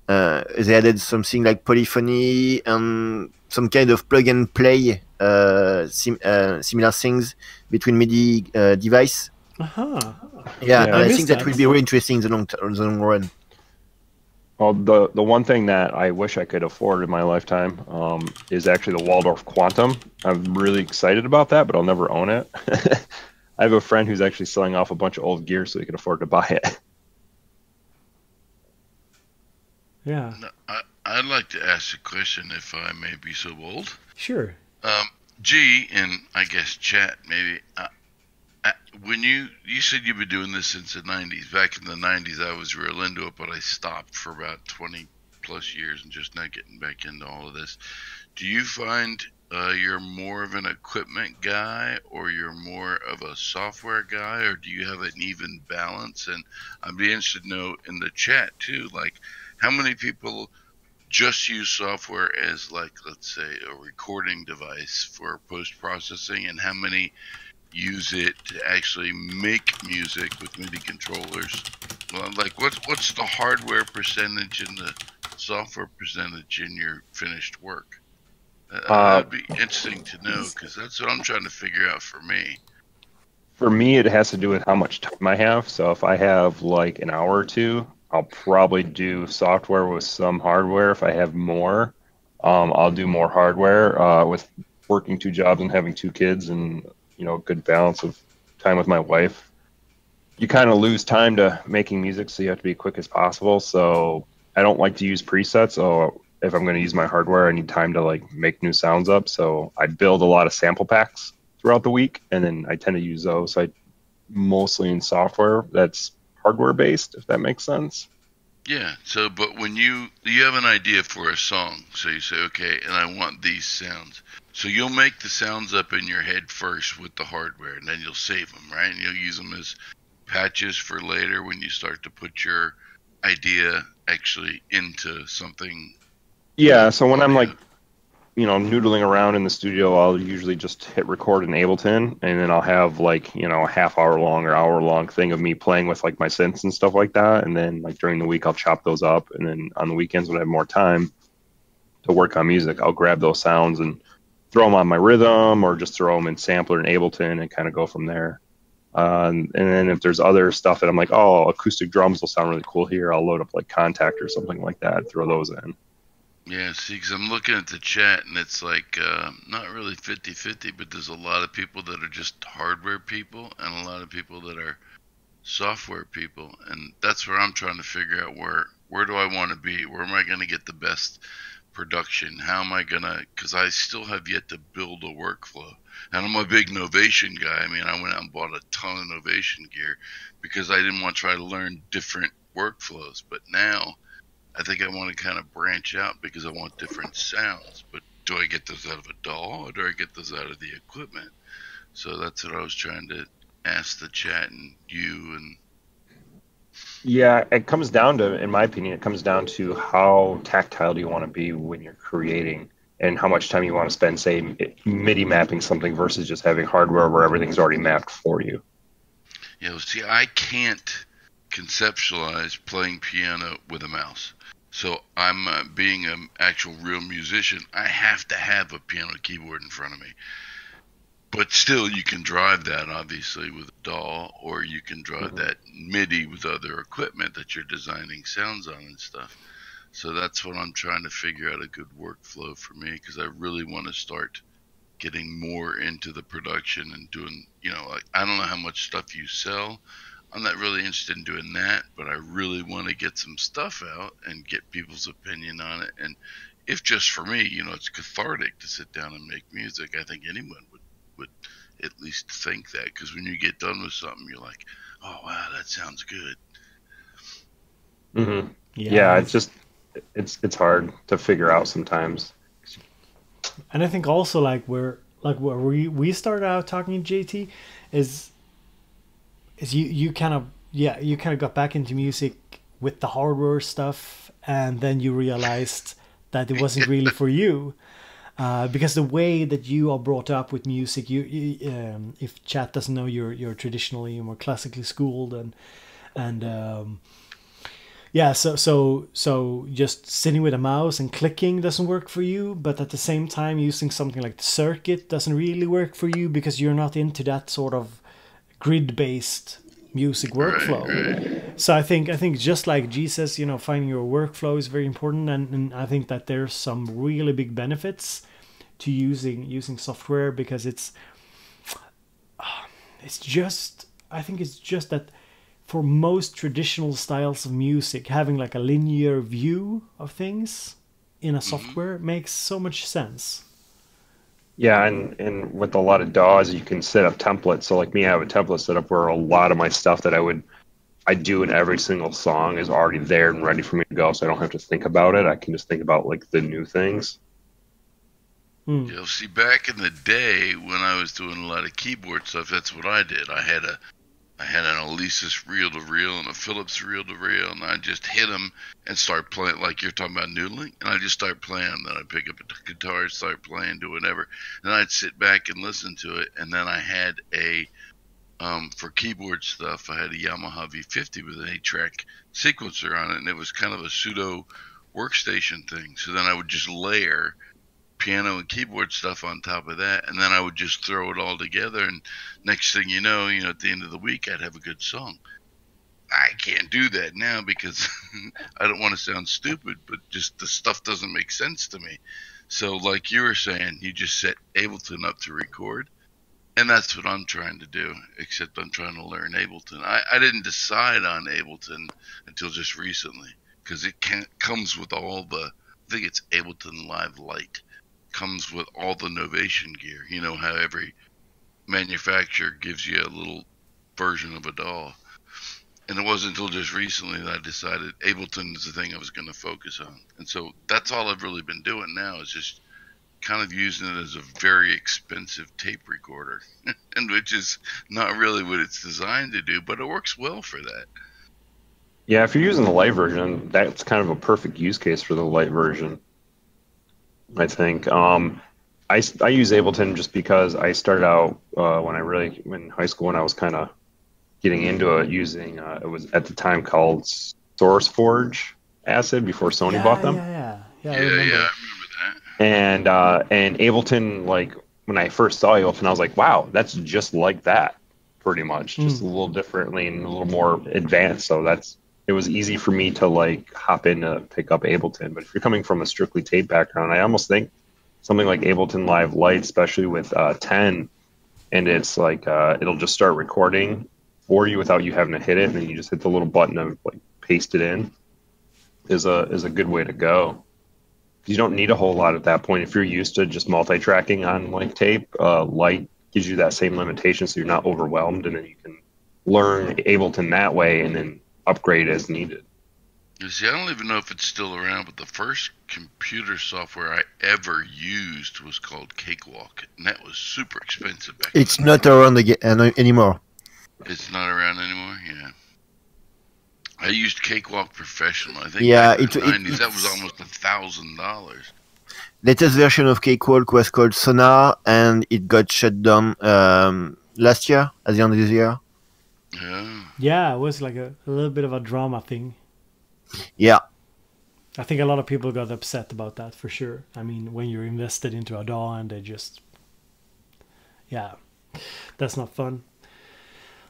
They added something like polyphony and some kind of plug and play similar things between MIDI device. Yeah, and I think that will be really interesting in the long run. Well, the one thing that I wish I could afford in my lifetime is actually the Waldorf Quantum. I'm really excited about that, but I'll never own it. I have a friend who's actually selling off a bunch of old gear so he can afford to buy it. Yeah. I'd like to ask a question, if I may be so bold. Sure. G, and I guess chat maybe. When you said you've been doing this since the 90s. Back in the 90s, I was real into it, but I stopped for about 20 plus years and just now getting back into all of this. Do you find you're more of an equipment guy, or you're more of a software guy, or do you have an even balance? And I'd be interested to know in the chat too, like, how many people just use software as, like, let's say, a recording device for post-processing, and how many use it to actually make music with MIDI controllers? Well, like, what's the hardware percentage and the software percentage in your finished work? That'd be interesting to know, because that's what I'm trying to figure out for me. For me, it has to do with how much time I have. So if I have like an hour or two, I'll probably do software with some hardware. If I have more, I'll do more hardware. With working 2 jobs and having 2 kids and, a good balance of time with my wife, you kind of lose time to making music, so you have to be quick as possible. So I don't like to use presets. So if I'm going to use my hardware, I need time to like make new sounds up. So I build a lot of sample packs throughout the week, and then I tend to use those. So I mostly in software that's hardware based, if that makes sense. Yeah. So, but when you have an idea for a song, so you say, okay, and I want these sounds. So you'll make the sounds up in your head first with the hardware, and then you'll save them, right? And you'll use them as patches for later when you start to put your idea actually into something. Yeah. So when I'm like, noodling around in the studio, I'll usually just hit record in Ableton, and then I'll have like, a half-hour long or hour-long thing of me playing with like my synths and stuff like that. And then like during the week, I'll chop those up. And then on the weekends when I have more time to work on music, I'll grab those sounds and throw them on my rhythm, or just throw them in sampler in Ableton and kind of go from there. And then if there's other stuff that I'm like, oh, acoustic drums will sound really cool here, I'll load up like Contact or something like that, throw those in. Yeah, see, because I'm looking at the chat, and it's like not really 50-50, but there's a lot of people that are just hardware people and a lot of people that are software people. And that's where I'm trying to figure out where do I want to be? Where am I going to get the best production. How am I gonna? Because I still have yet to build a workflow, and I'm a big Novation guy. I mean, I went out and bought a ton of Novation gear because I didn't want to try to learn different workflows. But now, I think I want to kind of branch out because I want different sounds. But do I get those out of a DAW or do I get those out of the equipment? So that's what I was trying to ask the chat and you and. Yeah, it comes down to, in my opinion, it comes down to how tactile do you want to be when you're creating and how much time you want to spend, say, MIDI mapping something versus just having hardware where everything's already mapped for you. Yeah, well, see, I can't conceptualize playing piano with a mouse. So I'm being an actual real musician, I have to have a piano keyboard in front of me. But still, you can drive that, obviously, with a DAW, or you can drive that MIDI with other equipment that you're designing sounds on and stuff. So that's what I'm trying to figure out a good workflow for me, because I really want to start getting more into the production and doing, like, I don't know how much stuff you sell. I'm not really interested in doing that, but I really want to get some stuff out and get people's opinion on it. And if just for me, it's cathartic to sit down and make music, I think anyone would at least think that, because when you get done with something, you're like, oh wow, that sounds good. Mm-hmm. Yeah, it's hard to figure out sometimes. And I think also where we started out talking, JT, is you kind of got back into music with the hardware stuff, and then you realized that it wasn't really for you. Because the way that you are brought up with music, if chat doesn't know, you're traditionally more classically schooled, so just sitting with a mouse and clicking doesn't work for you. But at the same time, using something like the circuit doesn't really work for you because you're not into that sort of grid-based music workflow. Right. So I think just like G says, finding your workflow is very important, and I think that there's some really big benefits to using software, because it's just that for most traditional styles of music, having like a linear view of things in a software makes so much sense. Yeah, and with a lot of DAWs, you can set up templates. So like me, I have a template set up where a lot of my stuff that I do in every single song is already there and ready for me to go, so I don't have to think about it. I can just think about like the new things. See, back in the day when I was doing a lot of keyboard stuff, that's what I did. I had an Alesis reel-to-reel and a Philips reel-to-reel, and I just hit them and start playing, like you're talking about noodling, and I just start playing them. Then I'd pick up a guitar, start playing, do whatever. Then I'd sit back and listen to it, and then I had for keyboard stuff, I had a Yamaha V50 with an 8-track sequencer on it, and it was kind of a pseudo workstation thing. So then I would just layer piano and keyboard stuff on top of that, and then I would just throw it all together, and next thing you know, at the end of the week, I'd have a good song. I can't do that now because I don't want to sound stupid, but just the stuff doesn't make sense to me. So like you were saying, you just set Ableton up to record, and that's what I'm trying to do, except I'm trying to learn Ableton. I didn't decide on Ableton until just recently, because it comes with all the, I think it's Ableton Live Lite, comes with all the Novation gear. You know how every manufacturer gives you a little version of a DAW. And it wasn't until just recently that I decided Ableton is the thing I was going to focus on. And so that's all I've really been doing now, is just kind of using it as a very expensive tape recorder, and which is not really what it's designed to do, but it works well for that. Yeah, if you're using the light version, that's kind of a perfect use case for the light version, I think. I use Ableton just because I started out in high school, when I was kind of getting into it, using it was at the time called SourceForge Acid before Sony bought them. I remember that. And Ableton, like when I first saw Ableton, I was like, wow, that's just like that, pretty much, just a little differently and a little more advanced. So it was easy for me to like hop in to pick up Ableton. But if you're coming from a strictly tape background, I almost think something like Ableton Live Lite, especially with 10, and it's like it'll just start recording for you without you having to hit it, and then you just hit the little button and like paste it in, is a good way to go. You don't need a whole lot at that point if you're used to just multi-tracking on like tape. Light gives you that same limitation, so you're not overwhelmed, and then you can learn Ableton that way, and then upgrade as needed. You see, I don't even know if it's still around, but the first computer software I ever used was called Cakewalk, and that was super expensive back then. It's not around anymore. It's not around anymore, yeah. I used Cakewalk Professional. I think Yeah, back in the 90s, that was almost $1,000. Latest version of Cakewalk was called Sonar, and it got shut down last year, at the end of this year. Yeah. Yeah, it was like a little bit of a drama thing. Yeah. I think a lot of people got upset about that for sure. I mean, when you're invested into a DAW and they just... Yeah, that's not fun.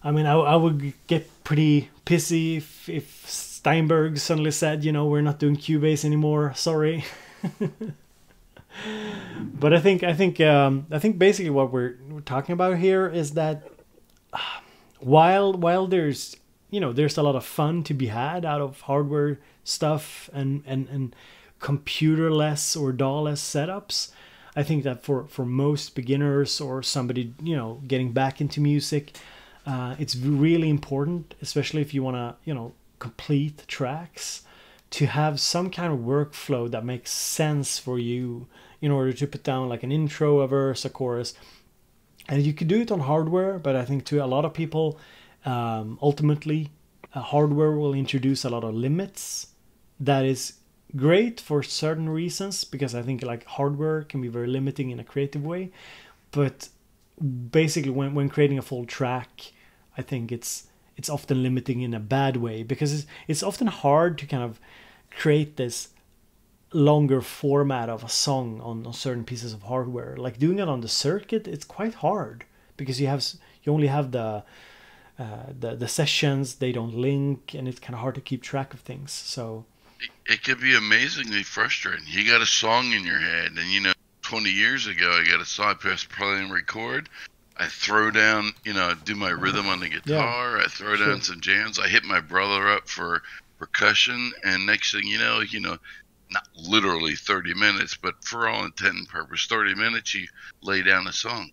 I mean, I would get pretty pissy if Steinberg suddenly said, you know, we're not doing Cubase anymore. Sorry. But I think basically what we're talking about here is that while there's, you know, there's a lot of fun to be had out of hardware stuff and computerless or DAW-less setups, I think that for most beginners or somebody, you know, getting back into music, it's really important, especially if you want to, you know, complete tracks, to have some kind of workflow that makes sense for you in order to put down like an intro, a verse, a chorus. And you could do it on hardware, but I think to a lot of people, ultimately, hardware will introduce a lot of limits. That is great for certain reasons, because I think like hardware can be very limiting in a creative way. But basically, when creating a full track, I think it's often limiting in a bad way, because it's often hard to kind of create this longer format of a song on certain pieces of hardware. Like doing it on the circuit, it's quite hard, because you only have the sessions, they don't link, and it's kind of hard to keep track of things. So it can be amazingly frustrating. You got a song in your head, and you know, 20 years ago, I got a song, I press play and record. I throw down, you know, I do my rhythm on the guitar. Yeah, I throw down some jams. I hit my brother up for percussion, and next thing you know, not literally 30 minutes, but for all intent and purpose, 30 minutes, you lay down a song.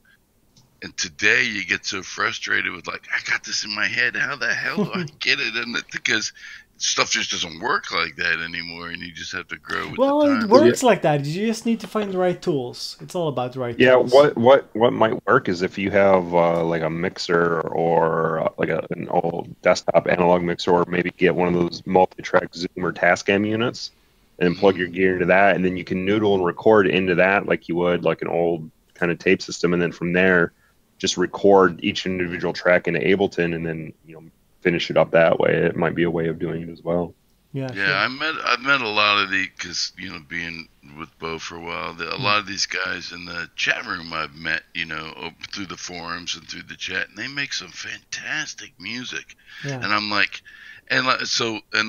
And today you get so frustrated with like, I got this in my head. How the hell do I get it in it? Because stuff just doesn't work like that anymore, and you just have to grow with the time. It works like that. You just need to find the right tools. It's all about the right tools. Yeah, what might work is if you have like a mixer or like an old desktop analog mixer, or maybe get one of those multi-track Zoom or Tascam units and plug your gear into that, and then you can noodle and record into that like you would like an old kind of tape system, and then from there just record each individual track into Ableton, and then, you know, finish it up that way. It might be a way of doing it as well. Yeah, sure. I've met a lot of the, because, you know, being with Bo for a while, a lot of these guys in the chat room I've met, you know, through the forums and through the chat, and they make some fantastic music. Yeah. And I'm like, and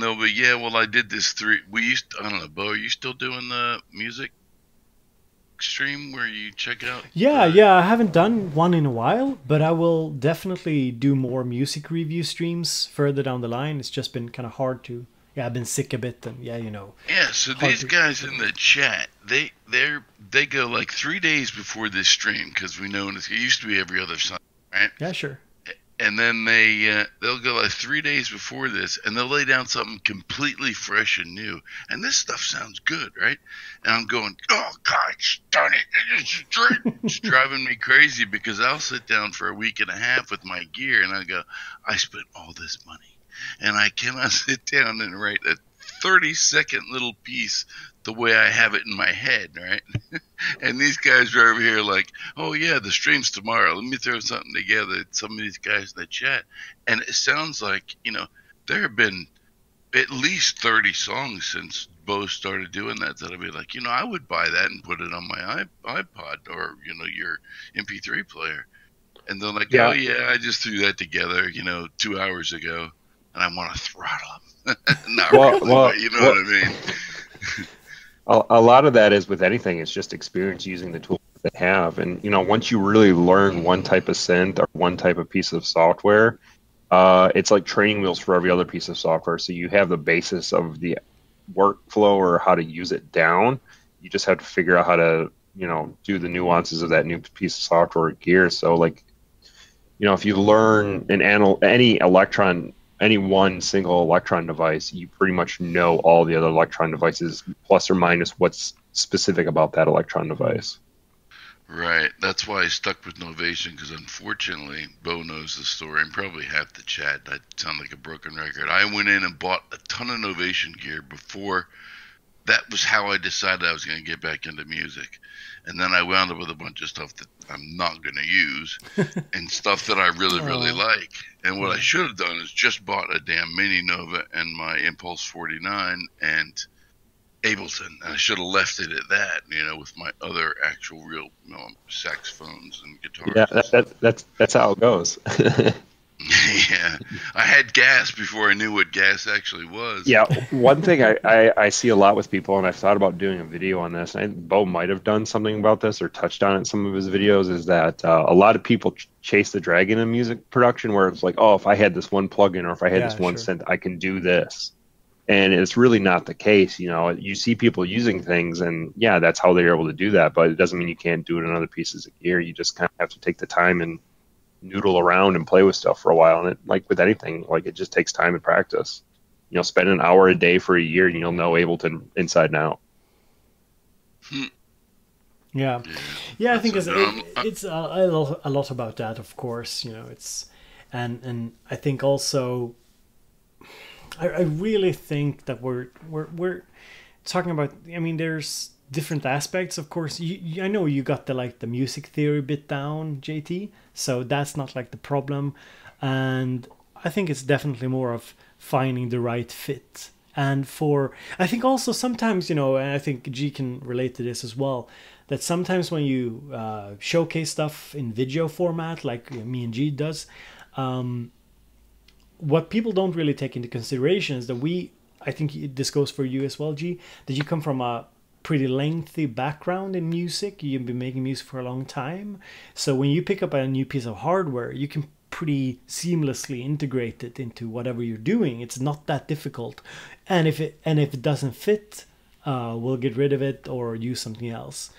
they'll be, yeah, well, I did this I don't know, Bo, are you still doing the music stream where you check out? Yeah, I haven't done one in a while, but I will definitely do more music review streams further down the line. It's just been kind of hard to. Yeah, I've been sick a bit, and you know. Yeah, so these guys in the chat, they go like 3 days before this stream, because we know it used to be every other Sunday, right? Yeah, sure. And then they'll go like 3 days before this, and they'll lay down something completely fresh and new. And this stuff sounds good, right? And I'm going, oh, God, darn it. It's driving me crazy, because I'll sit down for a week and a half with my gear, and I go, I spent all this money, and I cannot sit down and write a 30-second little piece the way I have it in my head, right? And these guys are over here like, oh, yeah, the stream's tomorrow. Let me throw something together. Some of these guys in the chat. And it sounds like, you know, there have been at least 30 songs since Bo started doing that I'll be like, you know, I would buy that and put it on my iPod or, you know, your MP3 player. And they're like, oh, yeah, I just threw that together, you know, 2 hours ago. And I want to throttle them. Not really, but you know what I mean? A lot of that is with anything. It's just experience using the tools that they have. And, you know, once you really learn one type of synth or one type of piece of software, it's like training wheels for every other piece of software. So you have the basis of the workflow or how to use it down. you just have to figure out how to, do the nuances of that new piece of software or gear. So like, if you learn any one single electron device, you pretty much know all the other electron devices, plus or minus what's specific about that electron device. Right. That's why I stuck with Novation, because unfortunately, Bo knows the story, and probably half the chat. I sound like a broken record. I went in and bought a ton of Novation gear before. That was how I decided I was going to get back into music. And then I wound up with a bunch of stuff that I'm not going to use and stuff that I really, really like. And what I should have done is just bought a damn Mini Nova and my Impulse 49 and Ableton. And I should have left it at that, with my other actual real saxophones and guitars. Yeah, that's how it goes. Yeah, I had gas before I knew what gas actually was. Yeah, one thing I see a lot with people, and I've thought about doing a video on this, and Bo might have done something about this or touched on it in some of his videos, is that a lot of people chase the dragon in music production, where it's like, oh, if I had this one plugin or if I had this one synth, I can do this. And it's really not the case. You see people using things, and yeah, that's how they're able to do that, but it doesn't mean you can't do it in other pieces of gear. You just kind of have to take the time and noodle around and play with stuff for a while. And like with anything, like it just takes time and practice. Spend an hour a day for a year and you'll know Ableton inside and out. Yeah, I think it's a lot about that, of course. It's and I think also I really think that we're talking about, there's different aspects, of course. I know you got the music theory bit down, JT, so that's not like the problem. And I think it's definitely more of finding the right fit. And I think also sometimes, and I think G can relate to this as well, that sometimes when you showcase stuff in video format, like me and G does, what people don't really take into consideration is that I think this goes for you as well, G, that you come from a pretty lengthy background in music. You've been making music for a long time. So when you pick up a new piece of hardware, you can pretty seamlessly integrate it into whatever you're doing. It's not that difficult. And if it doesn't fit, we'll get rid of it or use something else.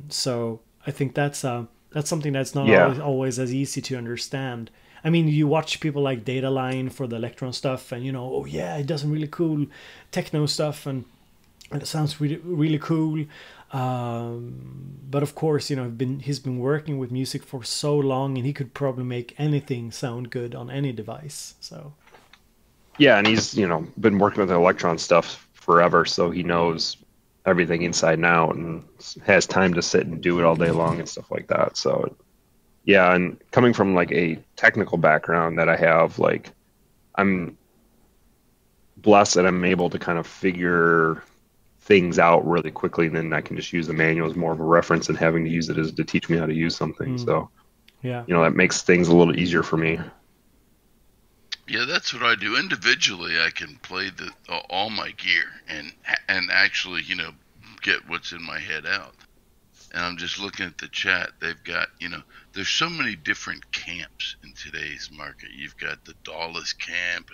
So I think that's something that's not always as easy to understand. You watch people like Dataline for the Electron stuff, and it does some really cool techno stuff, and it sounds really, really cool. But of course, he's been working with music for so long, and he could probably make anything sound good on any device. So yeah, and he's been working with Electron stuff forever, so he knows everything inside and out, and has time to sit and do it all day long and stuff like that. So yeah, and coming from like a technical background that I have, like I'm blessed that I'm able to kind of figure things out really quickly, and then I can just use the manual as more of a reference and having to use it as to teach me how to use something. So yeah, that makes things a little easier for me. Yeah, that's what I do. Individually, I can play all my gear and actually, get what's in my head out. And I'm just looking at the chat. They've got, there's so many different camps in today's market. You've got the DAWless camp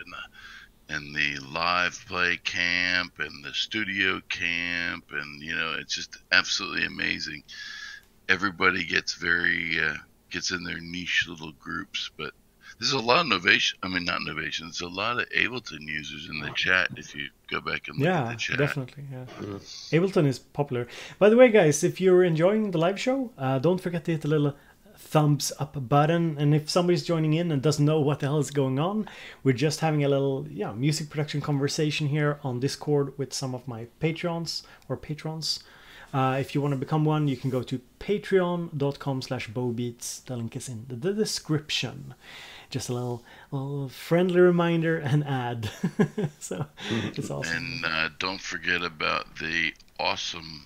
and the live play camp and the studio camp, and it's just absolutely amazing. Everybody gets gets in their niche little groups, but there's a lot of Novation. Not Novation. There's a lot of Ableton users in the chat. If you go back and look at the chat, definitely. Yeah, Ableton is popular. By the way, guys, if you're enjoying the live show, don't forget to hit the little thumbs up button. And if somebody's joining in and doesn't know what the hell is going on, we're just having a little music production conversation here on Discord with some of my patrons. If you want to become one, you can go to patreon.com/bowbeats. The link is in the description. Just a little friendly reminder and ad. So it's awesome. And don't forget about the awesome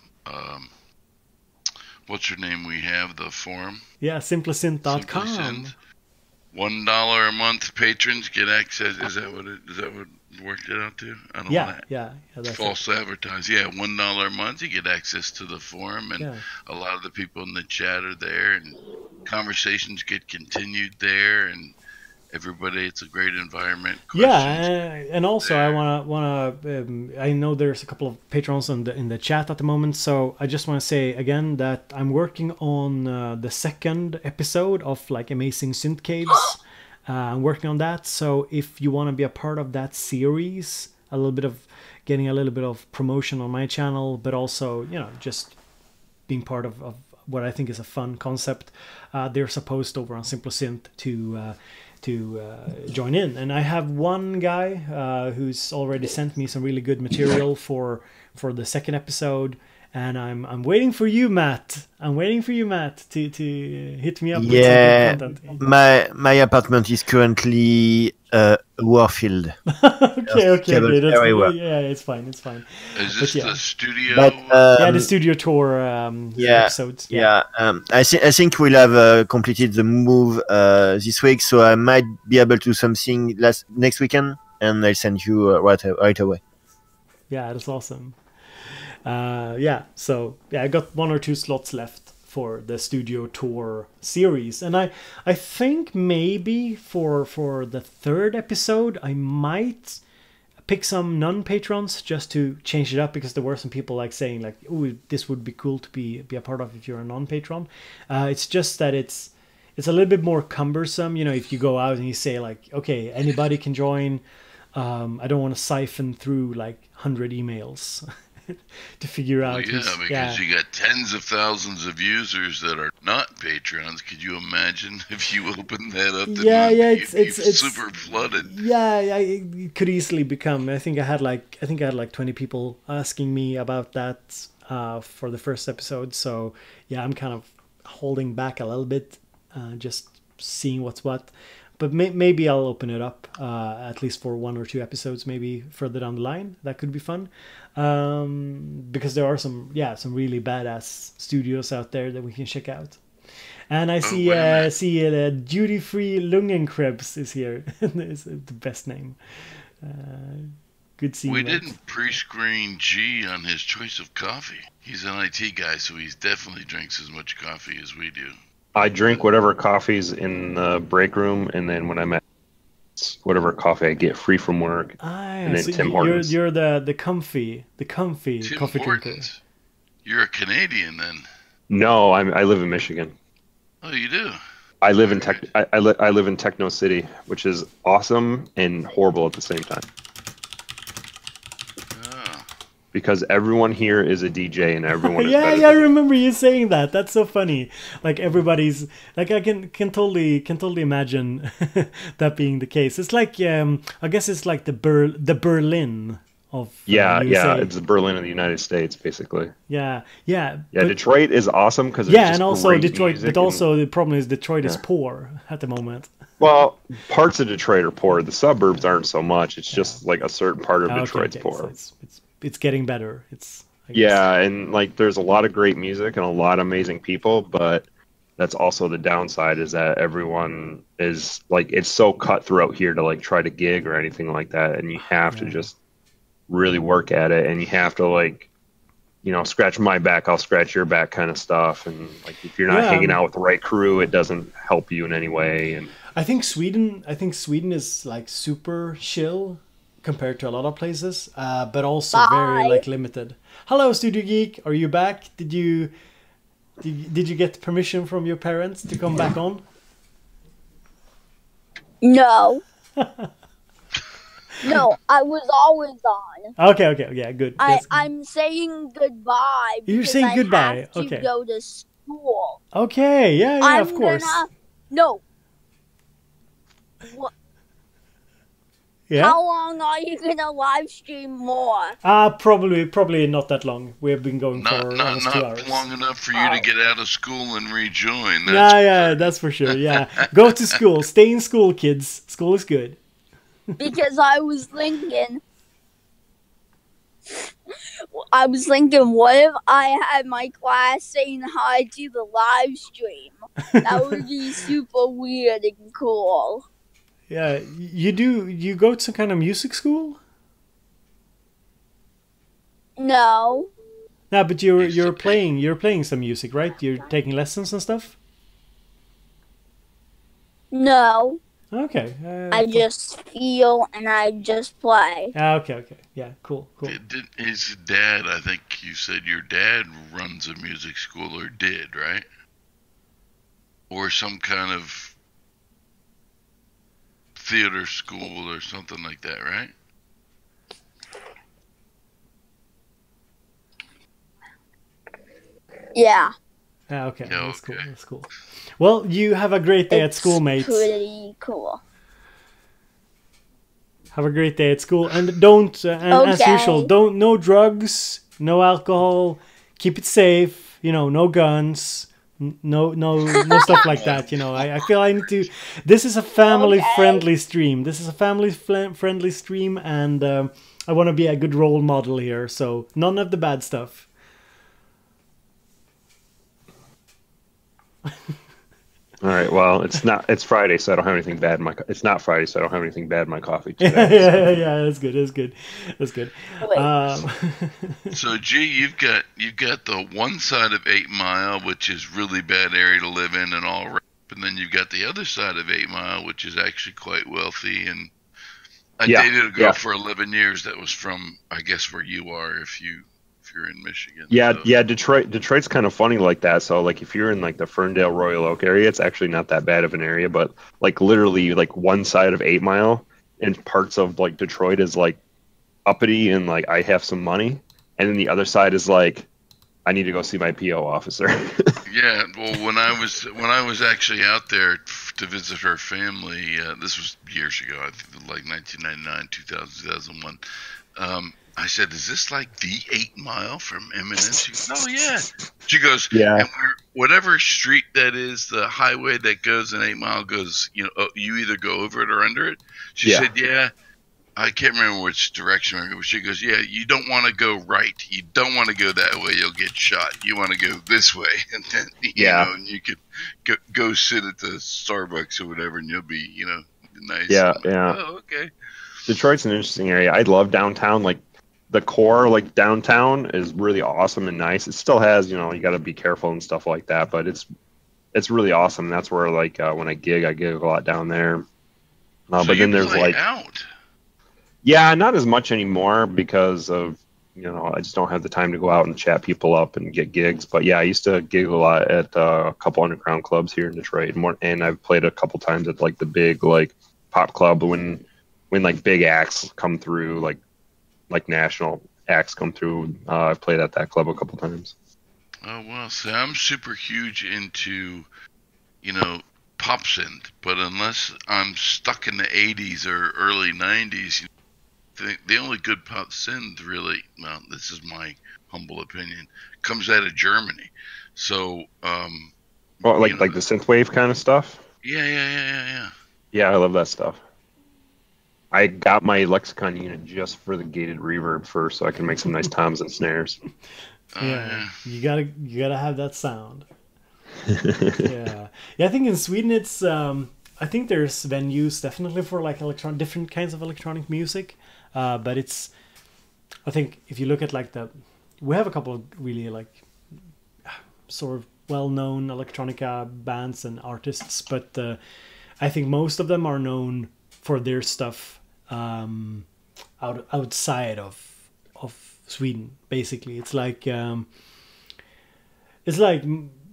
what's your name we have, the forum? Yeah, simplesynth.com. $1 a month patrons get access. Is that what worked it out to? I don't want to that's false advertise. Yeah, $1 a month you get access to the forum, and a lot of the people in the chat are there, and conversations get continued there, and everybody. It's a great environment. Yeah, Questions and also there. I I know there's a couple of patrons in the chat at the moment, so I just want to say again that I'm working on the second episode of like Amazing Synth Caves. I'm working on that, so if you want to be a part of that series, getting a little bit of promotion on my channel, but also, you know, just being part of what I think is a fun concept, there's a post over on Simple Synth to join in. And I have one guy who's already sent me some really good material for the second episode. And I'm waiting for you, Matt. I'm waiting for you, Matt, to hit me up with some good content. My apartment is currently a warfield. Okay. That's, everywhere. yeah, it's fine. It's fine. Is this yeah. the studio? But Yeah, the studio tour episodes. Yeah. I think we'll have completed the move this week, so I might be able to do something next weekend, and I'll send you right away. Yeah, that's awesome. So I got 1 or 2 slots left for the studio tour series, and I think maybe for the third episode I might pick some non-patrons just to change it up, because there were some people like saying like, oh, this would be cool to be a part of if you're a non-patron. It's just that it's a little bit more cumbersome, you know, if you go out and you say like, okay, anybody can join. I don't want to siphon through like 100 emails to figure out. Because you got tens of thousands of users that are not patrons. Could you imagine if you opened that up? It's super flooded. Yeah, it could easily become. I think I had like 20 people asking me about that for the first episode. So yeah, I'm kind of holding back a little bit, just seeing what's what. But maybe I'll open it up, at least for 1 or 2 episodes, maybe further down the line. That could be fun, because there are some really badass studios out there that we can check out. And I see Duty Free Lungenkrebs is here. It's the best name. Good seeing. We didn't pre-screen G on his choice of coffee. He's an IT guy, so he definitely drinks as much coffee as we do. I drink whatever coffee's in the break room, and then when I'm at whatever coffee I get free from work. And then so Tim Hortons. You're the comfy Tim coffee drinker. Hortons. You're a Canadian then? No, I live in Michigan. Oh, you do? I live in I live in Techno City, which is awesome and horrible at the same time. Because everyone here is a DJ and everyone is I remember you saying that. That's so funny. Like everybody's like, I can totally imagine that being the case. It's like I guess it's like the Berlin of USA. It's the Berlin of the United States, basically. Yeah. Detroit is awesome because and also Detroit, but also the problem is Detroit is poor at the moment. Well, parts of Detroit are poor. The suburbs aren't so much. It's just like a certain part of Detroit's poor. So it's getting better. And like there's a lot of great music and a lot of amazing people, but that's also the downside, is that everyone is like, it's so cutthroat here to like try to gig or anything like that, and you have to just really work at it, and you have to like, you know, scratch my back, I'll scratch your back kind of stuff, and like if you're not hanging out with the right crew, it doesn't help you in any way. And I think Sweden is like super chill compared to a lot of places, but also very like limited. Hello, Studio Geek. Are you back? Did you get permission from your parents to come back on? No. No, I was always on. Okay, yeah, good. I'm saying goodbye. You're saying goodbye. I have to go to school. Okay, yeah, of course. No. What? Yeah. How long are you gonna live stream more? Probably not that long. We have been going for almost 2 hours. Not long enough for you to get out of school and rejoin. That's for sure. Yeah, go to school. Stay in school, kids. School is good. Because I was thinking, what if I had my class saying hi to the live stream? That would be super weird and cool. Yeah, you go to some kind of music school? No. No, but you're playing some music, right? You're taking lessons and stuff? No. Okay. I just feel and I just play. Okay. Yeah, cool. His dad, I think you said your dad runs a music school or did, right? Or some kind of theater school or something like that, right? Yeah. Okay, Yeah, that's cool. okay. That's cool. Well, you have a great day at school, mates. Pretty cool. Have a great day at school, and don't, and as Okay. usual, no drugs, no alcohol. Keep it safe. You know, no guns, no stuff like that. You know, I feel I need to. This is a family-friendly stream. This is a family-friendly stream, and I want to be a good role model here. So none of the bad stuff. All right. Well, it's Friday, so I don't have anything bad in my. It's not Friday, so I don't have anything bad in my coffee today. yeah, that's good. Wait. So G, you've got the one side of 8 Mile, which is really bad area to live in and all, and then you've got the other side of 8 Mile, which is actually quite wealthy. And I dated a girl for 11 years that was from, I guess, where you are, if you're in Michigan. Yeah, so. yeah. Detroit's kind of funny like that. So like if you're in like the Ferndale Royal Oak area, it's actually not that bad of an area. But like literally like one side of 8 Mile and parts of like Detroit is like uppity and like I have some money, and then the other side is like I need to go see my PO officer. Yeah, well, when I was actually out there to visit her family, this was years ago, I think like 1999, 2000, 2001. I said, "Is this like the 8 Mile from Eminem?" She goes, "Oh yeah." She goes, Yeah. And whatever street that is, the highway that goes in 8 Mile goes, you either go over it or under it. She said, "Yeah." I can't remember which direction, but she goes, "Yeah, you don't want to go right. You don't want to go that way. You'll get shot. You want to go this way." And then, you know, and you could go sit at the Starbucks or whatever, and you'll be, nice. Yeah, Like, yeah. oh, okay. Detroit's an interesting area. I love downtown. Like the core, like downtown, is really awesome and nice. It still has, you got to be careful and stuff like that, but it's really awesome. That's where like when I gig a lot down there. So but then there's play like out. Yeah, not as much anymore because of, I just don't have the time to go out and chat people up and get gigs. But yeah, I used to gig a lot at a couple underground clubs here in Detroit, and I've played a couple times at like the big like pop club when like big acts come through, like national acts come through. I've played at that club a couple times. Oh well, see, I'm super huge into, pop synth, but unless I'm stuck in the 80s or early 90s, the only good pop synth really, well, this is my humble opinion, comes out of Germany. So, Well, like the synthwave kind of stuff. Yeah. Yeah, I love that stuff. I got my Lexicon unit just for the gated reverb first, so I can make some nice toms and snares. Yeah, you gotta have that sound. yeah. I think in Sweden it's I think there's venues definitely for like different kinds of electronic music, but it's, I think if you look at like we have a couple of really like sort of well-known electronica bands and artists, but I think most of them are known for their stuff outside of Sweden. Basically, it's like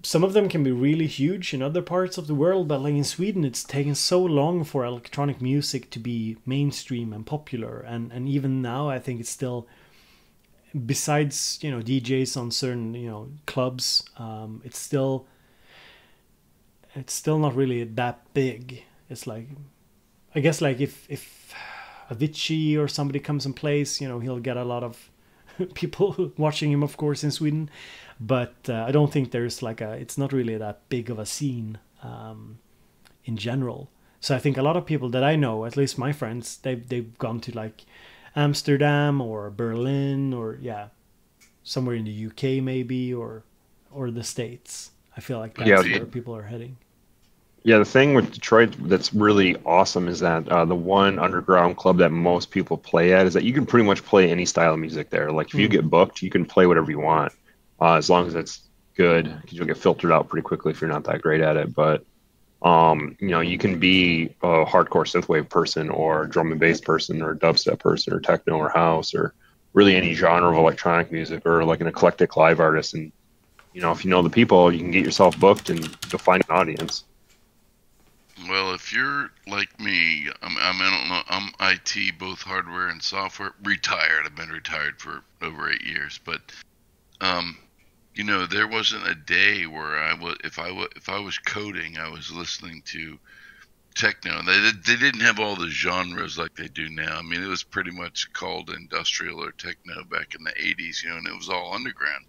some of them can be really huge in other parts of the world, but like in Sweden, it's taken so long for electronic music to be mainstream and popular, and even now, I think it's still, besides DJs on certain clubs, it's still not really that big. It's like, I guess like if Avicii or somebody comes and plays, he'll get a lot of people watching him, of course, in Sweden. But I don't think there's it's not really that big of a scene in general. So I think a lot of people that I know, at least my friends, they've gone to like Amsterdam or Berlin or somewhere in the UK maybe or the States. I feel like that's where people are heading. Yeah, the thing with Detroit that's really awesome is that the one underground club that most people play at is that you can pretty much play any style of music there. Like if you get booked, you can play whatever you want, as long as it's good, because you'll get filtered out pretty quickly if you're not that great at it. But You can be a hardcore synthwave person or drum and bass person or dubstep person or techno or house or really any genre of electronic music or like an eclectic live artist. And, if you know the people, you can get yourself booked and you'll find an audience. Well, if you're like me, I don't know, I'm IT, both hardware and software, retired. I've been retired for over 8 years, but, there wasn't a day where if I was coding, I was listening to techno. They didn't have all the genres like they do now. I mean, it was pretty much called industrial or techno back in the 80s, and it was all underground.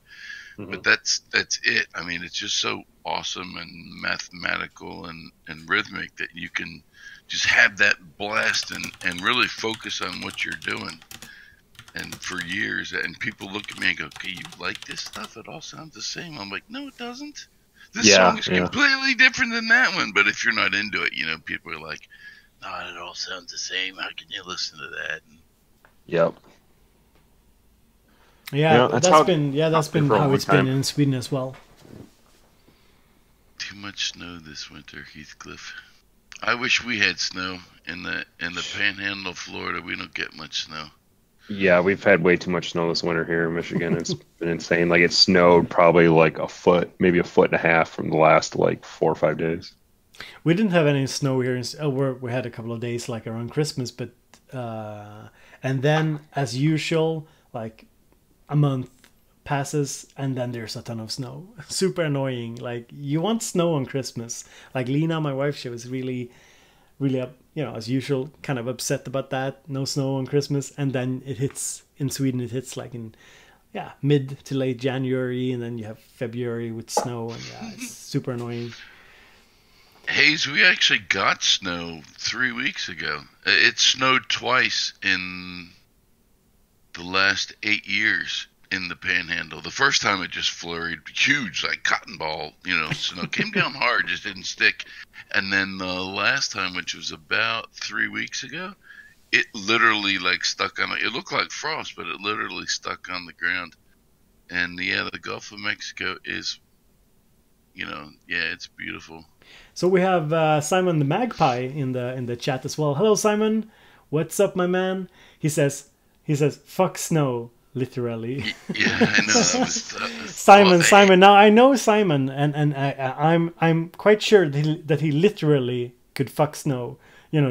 Mm-hmm. But that's it. I mean, it's just so awesome and mathematical and rhythmic that you can just have that blast and really focus on what you're doing. And for years, and people look at me and go, "Okay, you like this stuff? It all sounds the same." I'm like, "No, it doesn't. This song is completely different than that one." But if you're not into it, people are like, "No, it all sounds the same. How can you listen to that?" Yep. Yeah, that's been how it's been in Sweden as well. Too much snow this winter, Heathcliff. I wish we had snow in the Panhandle of Florida. We don't get much snow. Yeah, we've had way too much snow this winter here in Michigan. It's been insane. Like, it snowed probably like a foot, maybe a foot and a half from the last 4 or 5 days. We didn't have any snow here. We had a couple of days like around Christmas, but and then as usual, like a month passes and then there's a ton of snow. Super annoying. Like, you want snow on Christmas. Like Lena, my wife, she was really up, as usual, kind of upset about that. No snow on Christmas, and then it hits in Sweden. It hits like in mid to late January, and then you have February with snow, and it's super annoying. Hayes, we actually got snow 3 weeks ago. It snowed twice in the last 8 years in the Panhandle. The first time it just flurried, huge, like cotton ball, snow came down hard, just didn't stick. And then the last time, which was about 3 weeks ago, it literally stuck on it. It looked like frost, but it literally stuck on the ground. And the Gulf of Mexico is, it's beautiful. So we have Simon the Magpie in the chat as well. Hello, Simon. What's up, my man? He says, "Fuck snow." Literally. Yeah, I know. Simon. Now I know Simon, and I'm quite sure that he literally could fuck snow.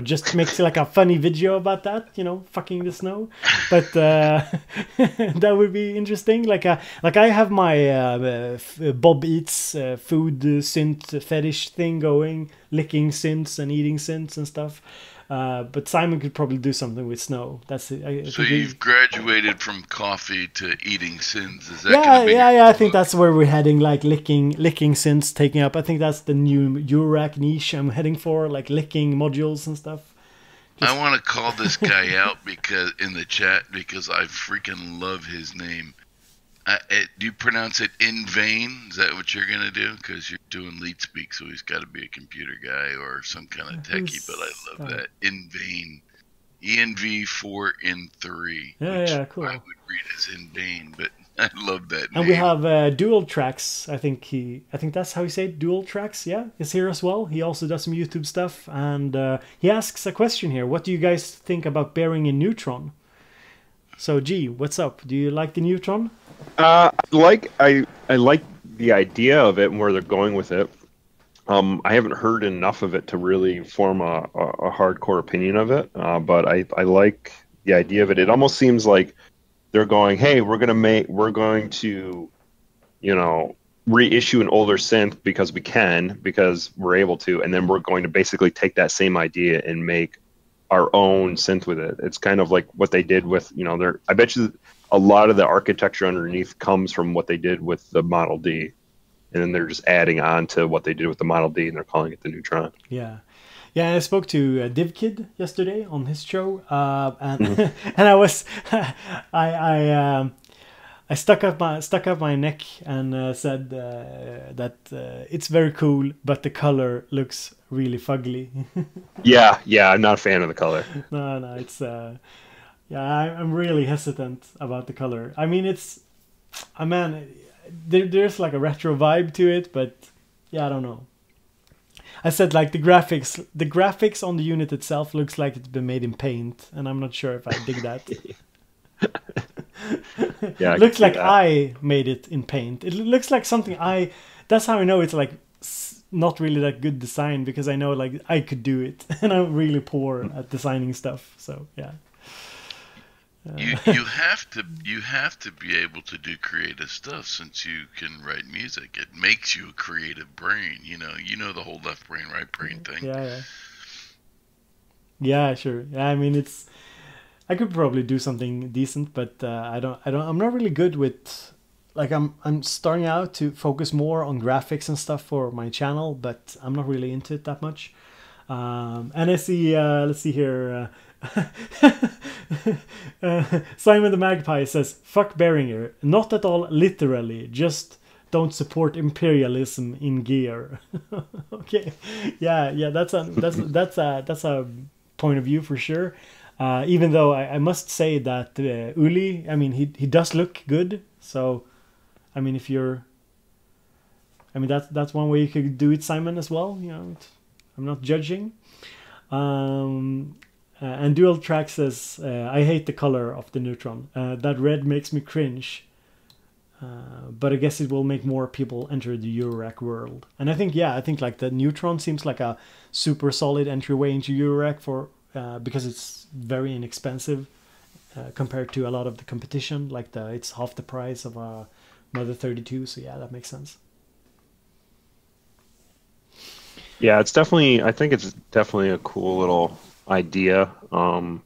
Just makes like a funny video about that. Fucking the snow. But that would be interesting. Like I have my Bob Eats food synth fetish thing going, licking synths and eating synths and stuff. But Simon could probably do something with snow. That's it. So you've graduated from coffee to eating sins. Is that yeah. I think that's where we're heading. Like licking sins taking up. I think that's the new Eurorack niche I'm heading for. Like licking modules and stuff. I want to call this guy out because in the chat because I freaking love his name. Do you pronounce it in vain? Is that what you're going to do? Because you're doing lead speak, so he's got to be a computer guy or some kind of techie, but I love that. In vain. ENV4 in 3. Yeah, cool. I would read as in vain, but I love that name. And we have Dual Tracks. I think that's how you say it, Dual Tracks, yeah, is here as well. He also does some YouTube stuff, and he asks a question here. What do you guys think about bearing a neutron? So, G, what's up? Do you like the neutron? I like the idea of it and where they're going with it. I haven't heard enough of it to really form a hardcore opinion of it, but I like the idea of it. It almost seems like they're going, hey, we're going to reissue an older synth because we're able to, and then we're going to basically take that same idea and make our own synth with it. It's kind of like what they did with, I bet you a lot of the architecture underneath comes from what they did with the Model D. And then they're just adding on to what they did with the Model D, and they're calling it the Neutron. Yeah. I spoke to DivKid yesterday on his show, and and I was, I stuck up my neck and said that it's very cool, but the color looks really fugly. yeah, I'm not a fan of the color. No, it's I'm really hesitant about the color. I mean, there's like a retro vibe to it, but I don't know. I said like the graphics on the unit itself looks like it's been made in paint, and I'm not sure if I dig that. Yeah, It looks like that. I made it in paint. It looks like something that's how I know it's like not really that good design, because I know like I could do it and I'm really poor at designing stuff. So yeah. You have to be able to do creative stuff, since you can write music. It makes you a creative brain. You know the whole left brain, right brain thing. Yeah, sure. Yeah, I mean I could probably do something decent, but I'm not really good with, like, I'm starting out to focus more on graphics and stuff for my channel, but I'm not really into it that much. And I see, let's see here. Simon the Magpie says, "Fuck Behringer. Not at all literally. Just don't support imperialism in gear." Okay, yeah. That's a point of view for sure. Even though I must say that Uli, I mean, he does look good. So, I mean, that's one way you could do it, Simon, as well. I'm not judging. And Dual Track says, "I hate the color of the Neutron. That red makes me cringe. But I guess it will make more people enter the Eurorack world." And I think like the Neutron seems like a super solid entryway into Eurorack because it's very inexpensive compared to a lot of the competition. Like it's half the price of a Mother 32. So yeah, that makes sense. Yeah, I think it's definitely a cool little idea. I'd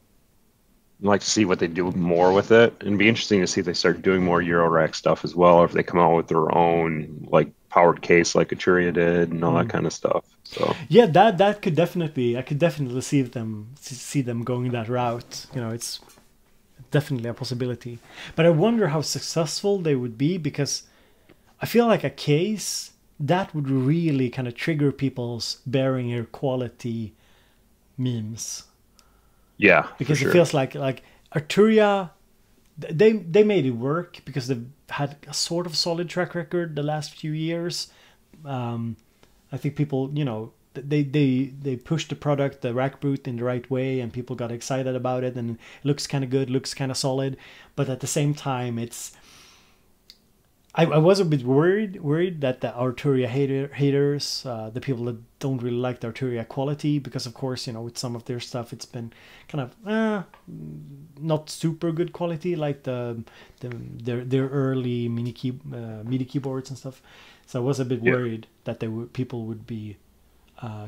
like to see what they do more with it. It'd be interesting to see if they start doing more Eurorack stuff as well, or if they come out with their own like powered case like Etruria did and all that kind of stuff. So yeah, I could definitely see them going that route. It's definitely a possibility. But I wonder how successful they would be, because I feel like a case that would really kind of trigger people's Behringer quality memes. Yeah, because sure. It feels like Arturia, they made it work because they've had a sort of solid track record the last few years. I think people, they pushed the product, the rack boot, in the right way, and people got excited about it, and it looks kind of good, looks kind of solid. But at the same time, I was a bit worried that the Arturia haters, the people that don't really like the Arturia quality, because of course, with some of their stuff, it's been kind of not super good quality, like their early MIDI keyboards and stuff. So I was a bit worried that people would be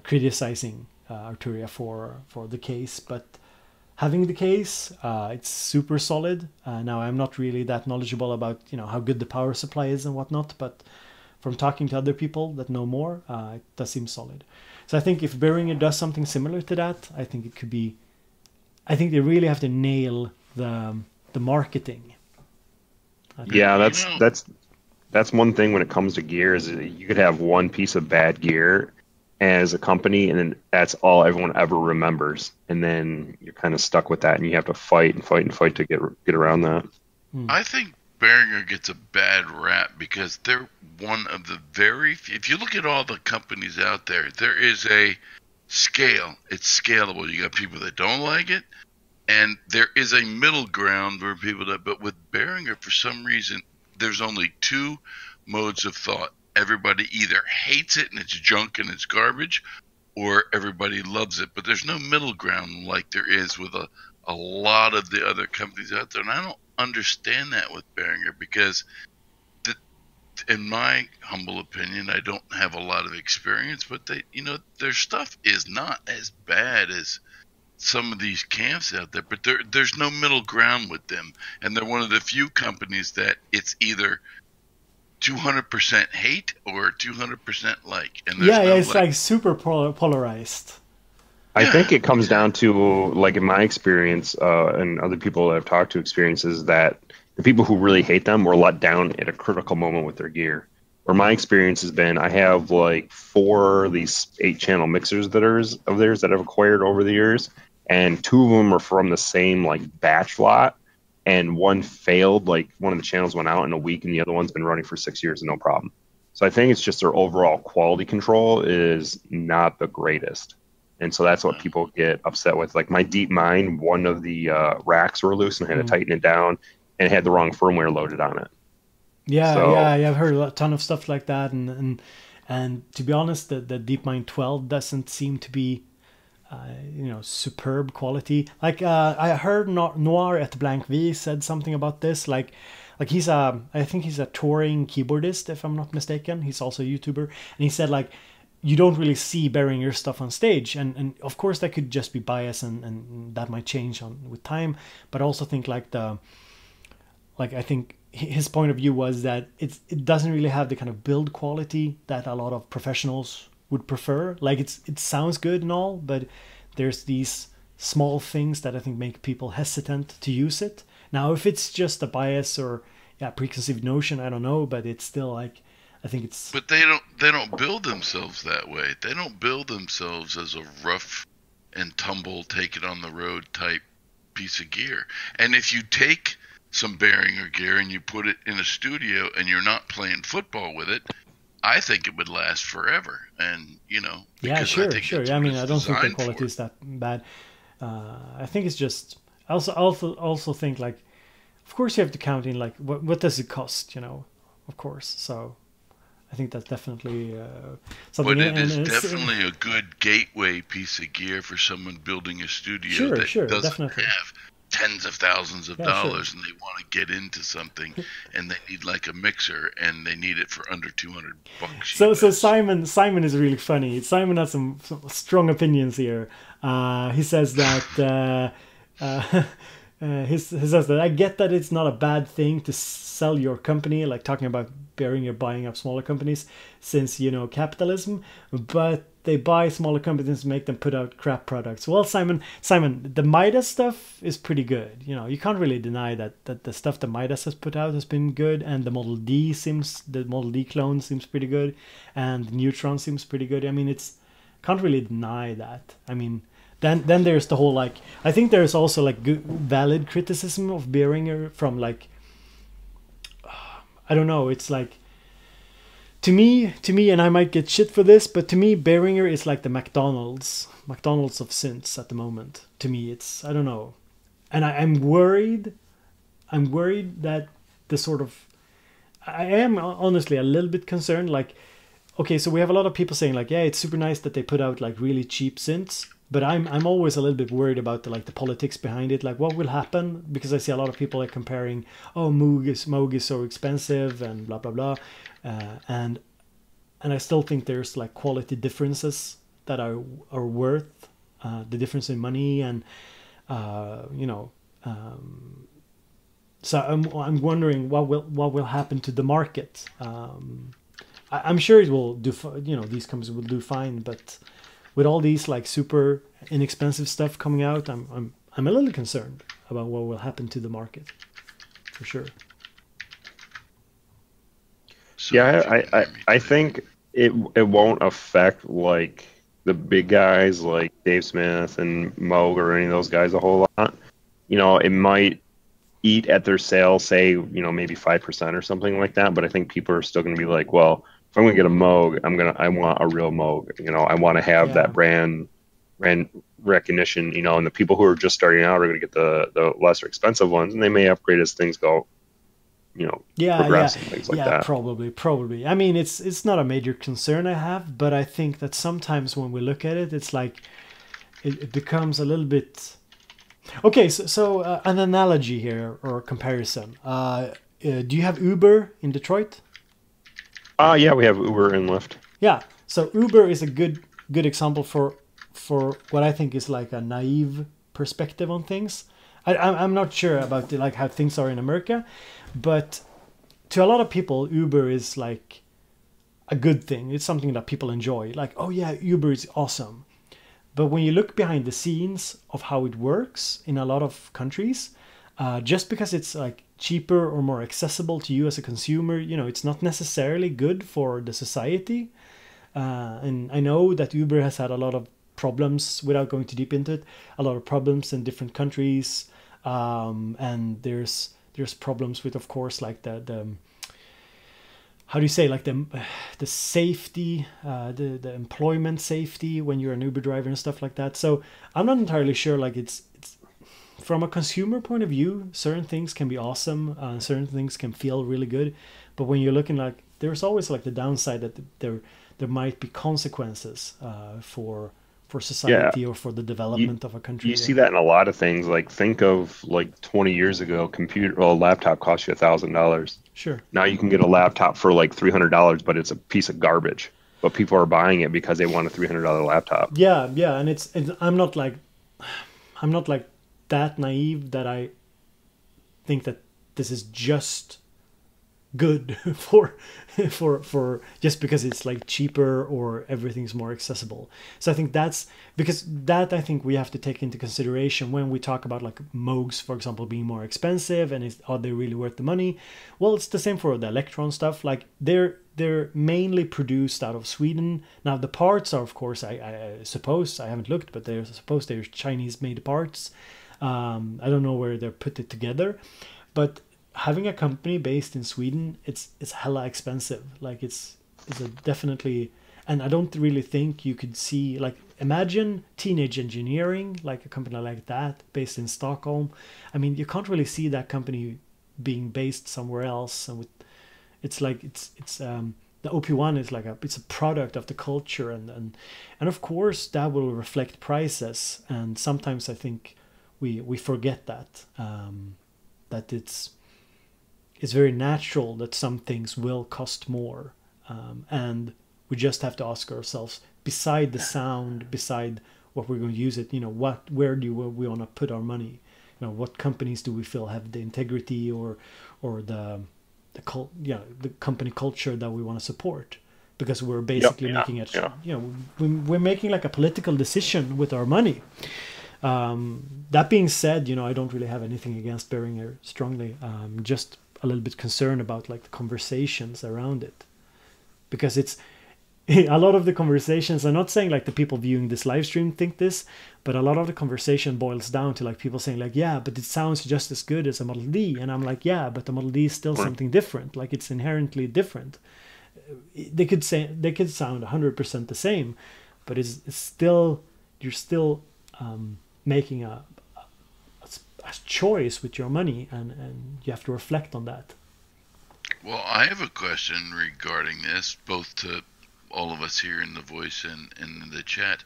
criticizing Arturia for the case, but having the case, it's super solid. Now, I'm not really that knowledgeable about how good the power supply is and whatnot, but from talking to other people that know more, it does seem solid. So I think if Behringer does something similar to that, I think it could be. I think they really have to nail the marketing. Yeah, that's one thing when it comes to gear, is you could have one piece of bad gear as a company, and then that's all everyone ever remembers, and then you're kind of stuck with that, and you have to fight to get around that. I think Behringer gets a bad rap because they're one of the if you look at all the companies out there, there is a scale. It's scalable. You got people that don't like it, and there is a middle ground where but with Behringer, for some reason, there's only two modes of thought. Everybody either hates it and it's junk and it's garbage, or everybody loves it. But there's no middle ground like there is with a lot of the other companies out there. And I don't understand that with Behringer, because in my humble opinion, I don't have a lot of experience, but their stuff is not as bad as some of these camps out there. But there's no middle ground with them. And they're one of the few companies that it's either 200% hate or 200% like, and it's like super polarized. I think it comes down to, like, in my experience, and other people that I've talked to, experiences that the people who really hate them were let down at a critical moment with their gear. Where my experience has been, I have like 4 of these 8-channel mixers of theirs that I've acquired over the years, and 2 of them are from the same like batch lot. And one failed, like one of the channels went out in a week, and the other one's been running for 6 years and no problem. So I think it's just their overall quality control is not the greatest. And so that's what people get upset with. Like my Deep Mine, one of the racks were loose and I had to tighten it down, and it had the wrong firmware loaded on it. Yeah, So- yeah, I've heard a ton of stuff like that, and to be honest, the DeepMind 12 doesn't seem to be, superb quality. Like I heard Noir at Blank V said something about this. Like I think he's a touring keyboardist, if I'm not mistaken. He's also a YouTuber, and he said like you don't really see Behringer stuff on stage, and of course that could just be bias, and that might change with time. But I also think I think his point of view was that it doesn't really have the kind of build quality that a lot of professionals would prefer. Like it sounds good and all, but there's these small things that I think make people hesitant to use it. Now, if it's just a bias or preconceived notion, I don't know, but it's still like I think it's. But they don't build themselves that way. They don't build themselves as a rough and tumble, take it on the road type piece of gear. And if you take some Behringer gear and you put it in a studio and you're not playing football with it, I think it would last forever. And Yeah, sure. I mean, I don't think the designed quality for. is that bad. I think it's just. I also think like, of course you have to count in like what does it cost, of course. So I think that's definitely something. But it is and it's- definitely a good gateway piece of gear for someone building a studio that Sure, doesn't definitely. have tens of thousands of Yeah, dollars and they want to get into something and they need like a mixer and they need it for under $200. So US. Simon is really funny. Simon has some strong opinions here. He says that he says that I get that it's not a bad thing to sell your company, like talking about Behringer buying up smaller companies, since capitalism, but they buy smaller companies and make them put out crap products. Well, Simon, the Midas stuff is pretty good. You can't really deny that the stuff that Midas has put out has been good, and the Model D clone seems pretty good, and the Neutron seems pretty good. I mean, can't really deny that. I mean, then there's the whole like. I think there's also like valid criticism of Behringer from like. I don't know. It's like. To me, and I might get shit for this, but to me, Behringer is like the McDonald's of synths at the moment. To me, it's, I don't know. And I'm worried that the sort of, I am honestly a little bit concerned. Like, okay, so we have a lot of people saying like, yeah, it's super nice that they put out like really cheap synths, but I'm always a little bit worried about the politics behind it. Like, what will happen? Because I see a lot of people like comparing, oh, Moog is so expensive and blah blah blah. And I still think there's like quality differences that are worth the difference in money, and so I'm wondering what will happen to the market. I'm sure it will do. These companies will do fine, but with all these like super inexpensive stuff coming out, I'm a little concerned about what will happen to the market, for sure. So Yeah, I think it won't affect like the big guys like Dave Smith and Moog or any of those guys a whole lot. It might eat at their sales, say, maybe 5% or something like that. But I think people are still going to be like, well, if I'm going to get a Moog, I want a real Moog. I want to have that brand recognition. And the people who are just starting out are going to get the lesser expensive ones, and they may upgrade as things go. Progress and things like that. Probably. I mean, it's not a major concern I have, but I think that sometimes when we look at it, it's like it becomes a little bit. Okay, so an analogy here or comparison. Do you have Uber in Detroit? Yeah, we have Uber and Lyft. Yeah, so Uber is a good example for what I think is like a naive perspective on things. I'm not sure about like how things are in America, but to a lot of people, Uber is like a good thing. It's something that people enjoy. Like, oh yeah, Uber is awesome. But when you look behind the scenes of how it works in a lot of countries, just because it's like cheaper or more accessible to you as a consumer, it's not necessarily good for the society. And I know that Uber has had a lot of problems, without going too deep into it, a lot of problems in different countries. And there's problems with, of course, like the how do you say, like the safety, the employment safety when you're an Uber driver and stuff like that. So I'm not entirely sure. Like it's from a consumer point of view, certain things can be awesome, certain things can feel really good, but when you're looking, like there's always like the downside that there might be consequences for society or for the development of a country. You see that in a lot of things. Like think of like 20 years ago, a laptop cost you $1,000. Sure. Now you can get a laptop for like $300, but it's a piece of garbage. But people are buying it because they want a $300 laptop. Yeah, and it's I'm not like that naive that I think that this is just good for just because it's like cheaper or everything's more accessible. So I think that's because that I think we have to take into consideration when we talk about like Moogs, for example, being more expensive, and are they really worth the money? Well, it's the same for the Electron stuff. Like they're mainly produced out of Sweden. Now the parts are, of course, I suppose, I haven't looked, but they're Chinese made parts. I don't know where they're put it together, but having a company based in Sweden, it's hella expensive. Like it's a definitely, and I don't really think you could see, like, imagine Teenage Engineering, like a company like that based in Stockholm. I mean, you can't really see that company being based somewhere else. And it's like it's the OP1 is like it's a product of the culture, and of course that will reflect prices. And sometimes I think we forget that that it's very natural that some things will cost more, and we just have to ask ourselves, beside the sound, beside what we're going to use it, where do we want to put our money? What companies do we feel have the integrity or the company culture that we want to support? Because we're basically making it, we're making like a political decision with our money. That being said, I don't really have anything against Behringer strongly. Just a little bit concerned about like the conversations around it, because it's a lot of the conversations. I'm not saying like the people viewing this live stream think this, but a lot of the conversation boils down to like people saying like, yeah, but it sounds just as good as a Model D, and I'm like, yeah, but the Model D is still something different. Like it's inherently different. They could sound 100% the same, but it's still, you're still making a choice with your money, and you have to reflect on that. Well, I have a question regarding this, both to all of us here in the voice and in the chat.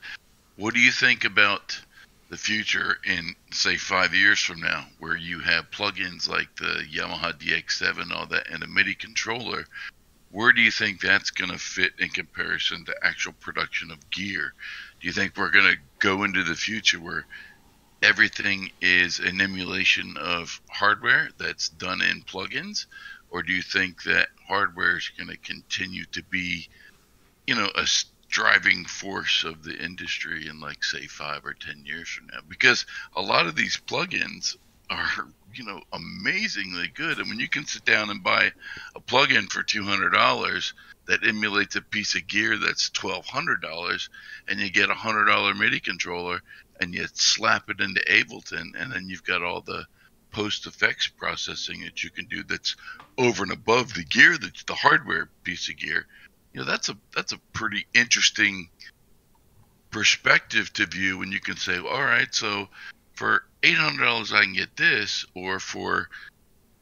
What do you think about the future in, say, 5 years from now, where you have plugins like the Yamaha DX7, all that, and a MIDI controller? Where do you think that's going to fit in comparison to actual production of gear? Do you think we're going to go into the future where everything is an emulation of hardware that's done in plugins? Or do you think that hardware is going to continue to be, a driving force of the industry in, like, say, 5 or 10 years from now? Because a lot of these plugins are, amazingly good. I mean, you can sit down and buy a plugin for $200 that emulates a piece of gear that's $1,200, and you get a $100 MIDI controller, and you slap it into Ableton, and then you've got all the post effects processing that you can do that's over and above the gear, that's the hardware piece of gear. That's a pretty interesting perspective to view when you can say, all right, so for $800 I can get this, or for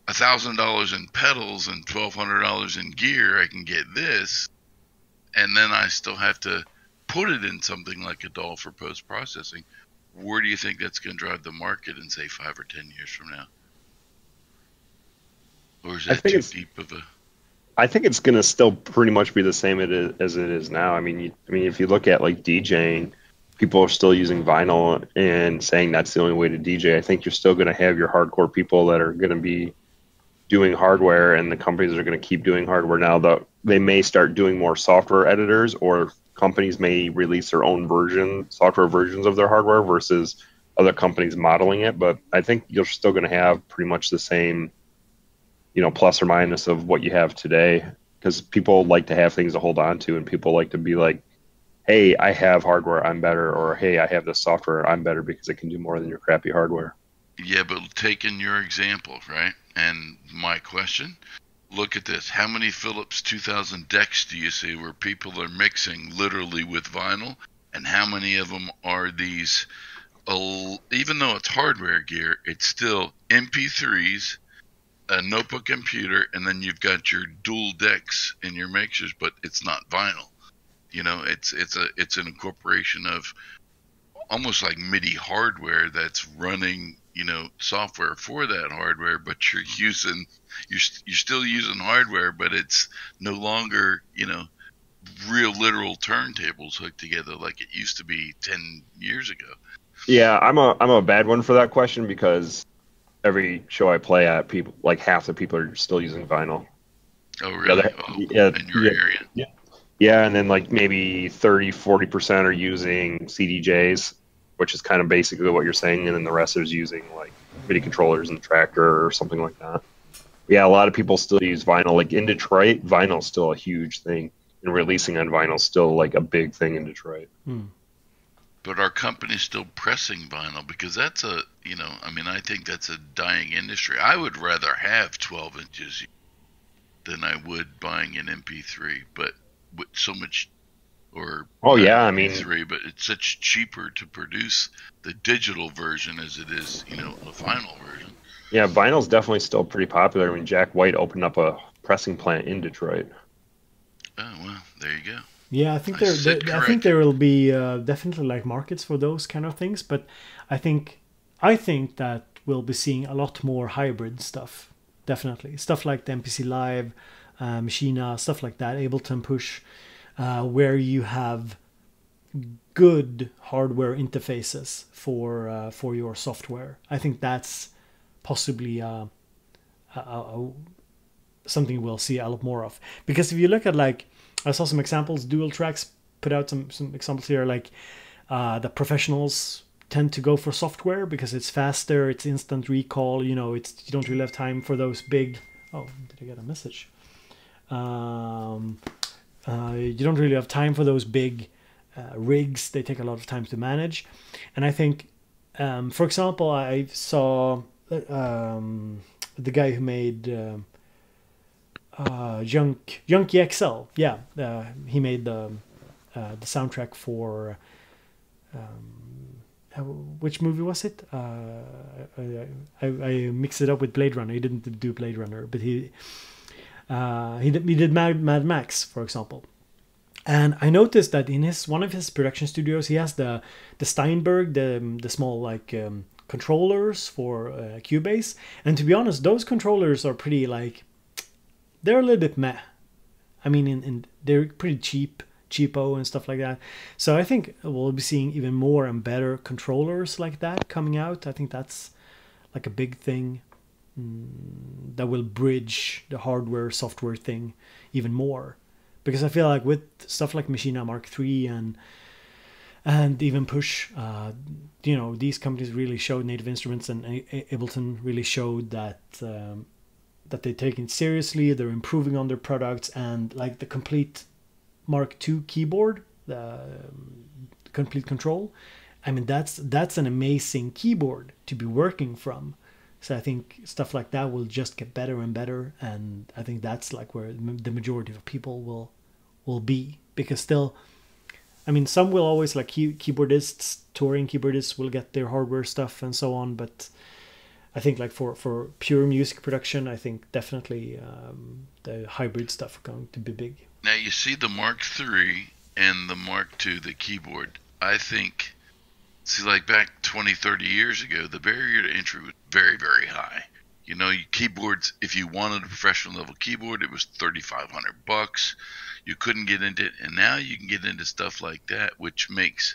$1,000 in pedals and $1,200 in gear I can get this, and then I still have to put it in something like a DAW for post processing. Where do you think that's going to drive the market in, say, 5 or 10 years from now? Or is that too deep of a... I think it's going to still pretty much be the same as it is now. I mean, if you look at like DJing, people are still using vinyl and saying that's the only way to DJ. I think you're still going to have your hardcore people that are going to be doing hardware, and the companies are going to keep doing hardware. Now, they may start doing more software editors, or companies may release their own software versions of their hardware versus other companies modeling it. But I think you're still going to have pretty much the same, plus or minus of what you have today, because people like to have things to hold on to, and people like to be like, hey, I have hardware, I'm better, or hey, I have this software, I'm better because it can do more than your crappy hardware. Yeah, but taking your example, right, and my question, look at this. How many Philips 2000 decks do you see where people are mixing literally with vinyl? And how many of them are these, even though it's hardware gear, it's still MP3s, a notebook computer, and then you've got your dual decks in your mixers, but it's not vinyl. You know, it's an incorporation of almost like MIDI hardware that's running, you know, software for that hardware, but you're still using hardware, but it's no longer, you know, real literal turntables hooked together like it used to be 10 years ago. Yeah, I'm a bad one for that question because every show I play at, people like half the people are still using vinyl. Oh, really? In your area? Yeah. Yeah, and then like maybe 30-40% are using CDJs, which is kind of basically what you're saying, and then the rest is using like MIDI controllers and Tractor or something like that. Yeah, a lot of people still use vinyl. Like in Detroit, vinyl's still a huge thing, and releasing on vinyl is still like a big thing in Detroit. But our company's still pressing vinyl because that's a, you know, I mean, I think that's a dying industry. I would rather have 12 inches than I would buying an MP3, but with so much, or yeah, I mean, MP3, but it's such cheaper to produce the digital version as it is, you know, the vinyl version. Yeah, vinyl's definitely still pretty popular. I mean, Jack White opened up a pressing plant in Detroit. Oh well, there you go. Yeah, I think there will be definitely like markets for those kind of things, but I think that we'll be seeing a lot more hybrid stuff. Definitely stuff like the MPC Live, Machina, stuff like that, Ableton Push, where you have good hardware interfaces for your software. I think that's possibly something we'll see a lot more of, because if you look at, like, I saw some examples, Dual Tracks put out some examples here, like the professionals tend to go for software because it's faster, it's instant recall, you know, you don't really have time for those big, oh, did I get a message? You don't really have time for those big rigs. They take a lot of time to manage. And I think, for example, I saw the guy who made Junkie XL. Yeah, he made the soundtrack for which movie was it? I mixed it up with Blade Runner. He didn't do Blade Runner, but he did Mad Max, for example. And I noticed that in one of his production studios, he has the Steinberg, the small like controllers for Cubase. And to be honest, those controllers are pretty, like, they're a little bit meh. I mean, they're pretty cheapo and stuff like that. So I think we'll be seeing even more and better controllers like that coming out. I think that's like a big thing that will bridge the hardware software thing even more, because I feel like with stuff like Machina Mark III and even Push, you know, these companies really showed, Native Instruments and Ableton really showed that that they're taking it seriously, they're improving on their products, and like the complete Mark II keyboard, the complete control, I mean, that's an amazing keyboard to be working from. So I think stuff like that will just get better and better, and I think that's like where the majority of people will be, because still, I mean, some will always, like keyboardists, touring keyboardists will get their hardware stuff and so on, but I think like for pure music production, I think definitely the hybrid stuff are going to be big. Now you see the Mark III and the Mark II, the keyboard. I think, see, like back 20, 30 years ago, the barrier to entry was very, very high. You know, keyboards, if you wanted a professional level keyboard, it was $3,500. You couldn't get into it, and now you can get into stuff like that, which makes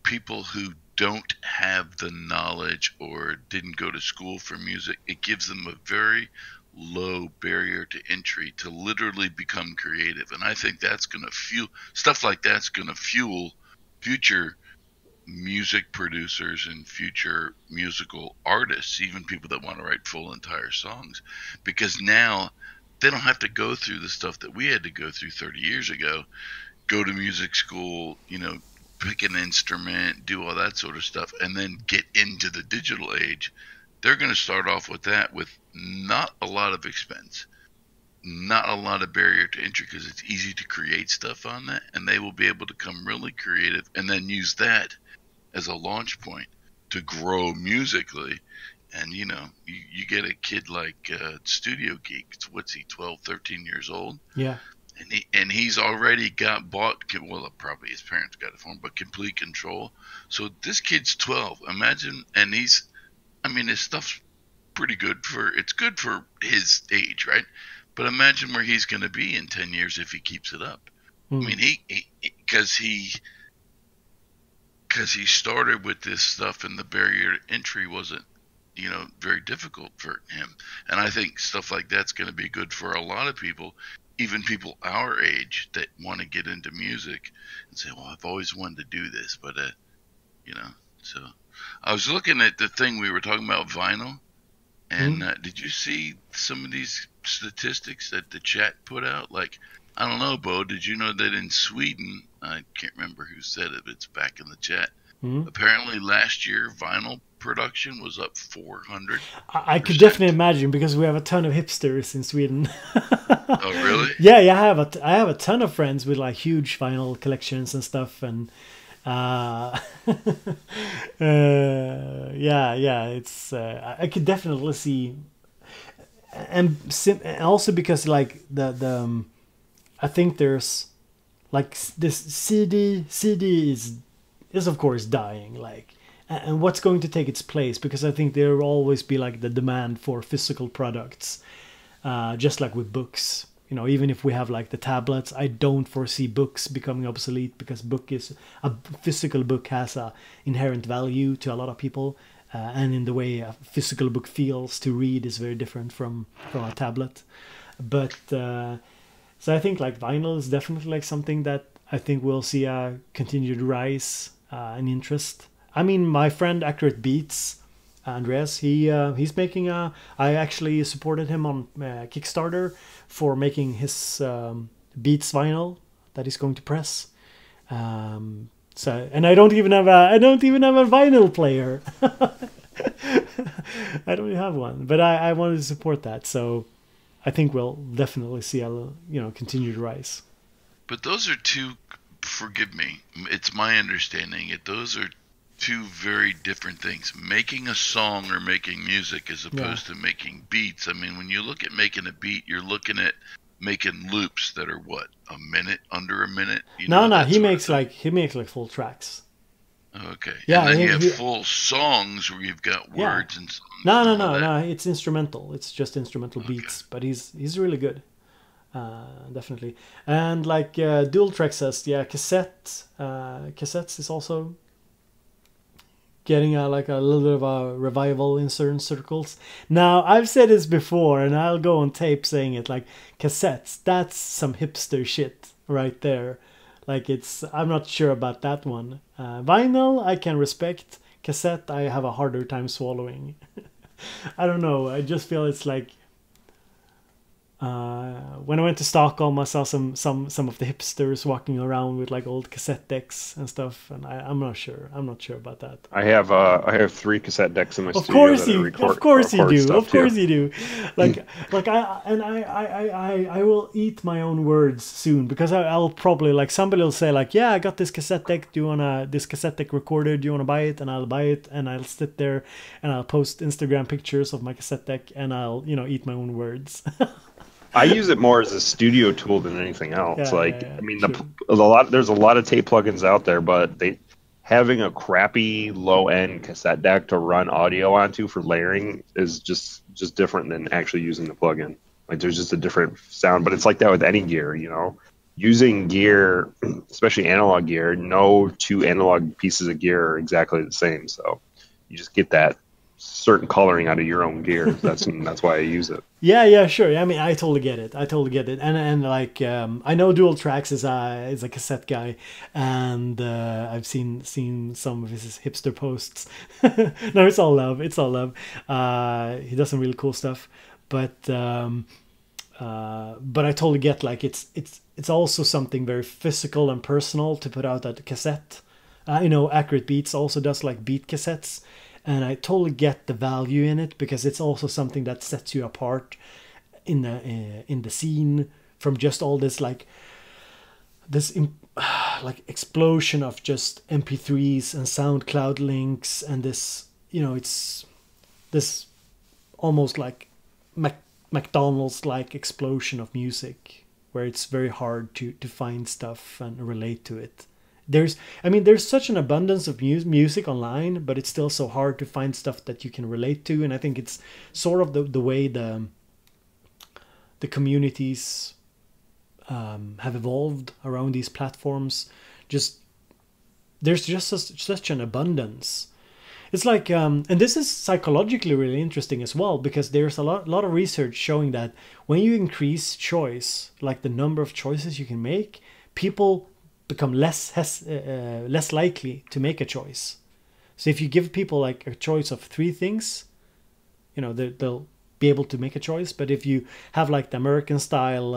people who don't have the knowledge or didn't go to school for music, it gives them a very low barrier to entry to literally become creative. And I think that's going to fuel, stuff like that's going to fuel future music producers and future musical artists, even people that want to write full entire songs, because now they don't have to go through the stuff that we had to go through 30 years ago, go to music school, you know, pick an instrument, do all that sort of stuff, and then get into the digital age. They're going to start off with that with not a lot of expense. not a lot of barrier to entry because it's easy to create stuff on that, and they will be able to come really creative and then use that as a launch point to grow musically. And you get a kid like Studio Geek. What's he, 12, 13 years old? Yeah. And he's already got bought. Well, probably his parents got it for him, but complete control. So this kid's 12. Imagine, and his stuff's pretty good it's good for his age, right? But imagine where he's going to be in 10 years if he keeps it up. I mean, because he started with this stuff, and the barrier to entry wasn't, very difficult for him. And I think stuff like that's going to be good for a lot of people, even people our age that want to get into music and say, well, I've always wanted to do this, but, so I was looking at the thing we were talking about, vinyl. And did you see some of these statistics that the chat put out? Like, I don't know, Bo, did you know that in Sweden, I can't remember who said it, but it's back in the chat. Apparently last year, vinyl production was up 400%. I could definitely imagine, because we have a ton of hipsters in Sweden. Oh, really? Yeah, I have a ton of friends with like huge vinyl collections and stuff, and it's I could definitely see, and also because like the I think there's like this CD is of course dying, like, and what's going to take its place, because I think there will always be like the demand for physical products, just like with books. Even if we have like the tablets, I don't foresee books becoming obsolete, because a physical book has a inherent value to a lot of people, and in the way a physical book feels to read is very different from a tablet. But so I think like vinyl is definitely like something that I think we'll see a continued rise in interest. I mean, my friend Accurate Beats, Andreas, he's making I actually supported him on Kickstarter for making his Beats vinyl that he's going to press. And I don't even have a vinyl player. I don't have one, but I wanted to support that, so I think we'll definitely see a continued rise. But those are two. Forgive me. It's my understanding that those are two very different things. Making a song or making music as opposed to making beats. I mean, when you look at making a beat, you're looking at making loops that are what, a minute, under a minute. He makes like full tracks. Okay. Yeah, and then you have full songs where you've got words and songs. No. It's instrumental. It's just instrumental beats, but he's really good. Definitely. And like Dual Track says, cassettes is also getting a little bit of a revival in certain circles. Now, I've said this before, and I'll go on tape saying it, like, cassettes, that's some hipster shit right there. Like, I'm not sure about that one. Vinyl, I can respect. Cassette, I have a harder time swallowing. I don't know, I just feel it's like, when I went to Stockholm, I saw some of the hipsters walking around with like old cassette decks and stuff, and I'm not sure about that. I have 3 cassette decks in my studio. Of course you do. Like I will eat my own words soon, because I'll probably, like, somebody will say like, yeah, I got this cassette deck. Do you wanna this cassette deck recorder? Do you wanna buy it? And I'll buy it, and I'll sit there and I'll post Instagram pictures of my cassette deck, and I'll eat my own words. I use it more as a studio tool than anything else. I mean, sure. There's a lot of tape plugins out there, but having a crappy low-end cassette deck to run audio onto for layering is just different than actually using the plugin. Like, there's just a different sound, but it's like that with any gear, Using gear, especially analog gear, no 2 analog pieces of gear are exactly the same, so you just get that certain coloring out of your own gear. That's why I use it. Yeah, sure. I mean, I totally get it. And like, I know Dual Tracks is a cassette guy, and I've seen some of his hipster posts. No, it's all love. He does some really cool stuff, but I totally get, like, it's also something very physical and personal to put out at cassette. Accurate Beats also does like beat cassettes. And I totally get the value in it, because it's also something that sets you apart. in the scene from just all this like like explosion of just MP3s and SoundCloud links, and this, you know, it's this almost like McDonald's like explosion of music where it's very hard to find stuff and relate to it. There's such an abundance of music online, but it's still so hard to find stuff that you can relate to. And I think it's sort of the way the communities have evolved around these platforms. There's just such an abundance. It's like, and this is psychologically really interesting as well, because there's a lot of research showing that when you increase choice, like the number of choices you can make, people become less likely to make a choice. So if you give people like a choice of 3 things, you know, they'll be able to make a choice. But if you have like the American style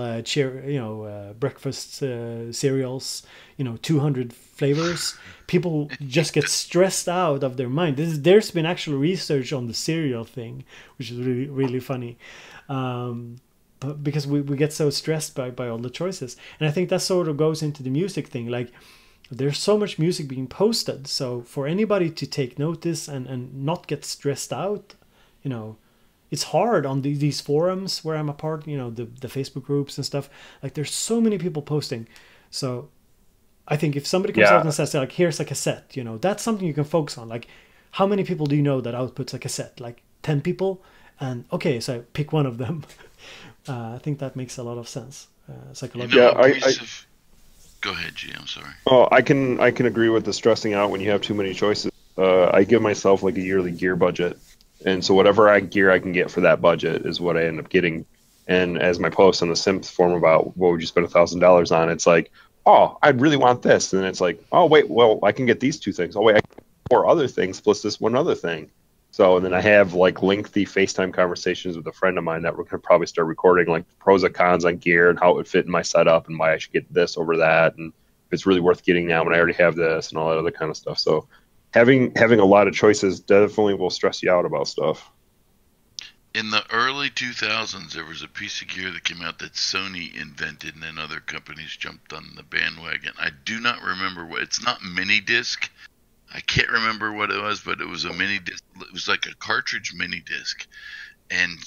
breakfast cereals, you know, 200 flavors, people just get stressed out of their mind. There's been actual research on the cereal thing, which is really, really funny. Because we get so stressed by all the choices. And I think that sort of goes into the music thing. Like, there's so much music being posted, so for anybody to take notice and not get stressed out, you know, it's hard on these forums where I'm a part, you know, the Facebook groups and stuff. Like, there's so many people posting. So I think if somebody comes out and says, like, here's a cassette, you know, that's something you can focus on. Like, how many people do you know that outputs a cassette? Like 10 people? And okay, so pick one of them. I think that makes a lot of sense psychologically. Yeah, Go ahead, G. I'm sorry. Oh, I can agree with the stressing out when you have too many choices. I give myself like a yearly gear budget, and so whatever gear I can get for that budget is what I end up getting. And as my post on the Synth forum about what would you spend $1,000 on, it's like, oh, I'd really want this, and then it's like, oh wait, well I can get these 2 things. Oh wait, I can get 4 other things plus this one other thing. So, and then I have like lengthy FaceTime conversations with a friend of mine that we're going to probably start recording, like pros and cons on gear and how it would fit in my setup and why I should get this over that, and if it's really worth getting now when I already have this and all that other kind of stuff. So having a lot of choices definitely will stress you out about stuff. In the early 2000s, there was a piece of gear that came out that Sony invented, and then other companies jumped on the bandwagon. I do not remember what. It's not mini disc. I can't remember what it was, but it was a mini disc. It was like a cartridge mini disc, and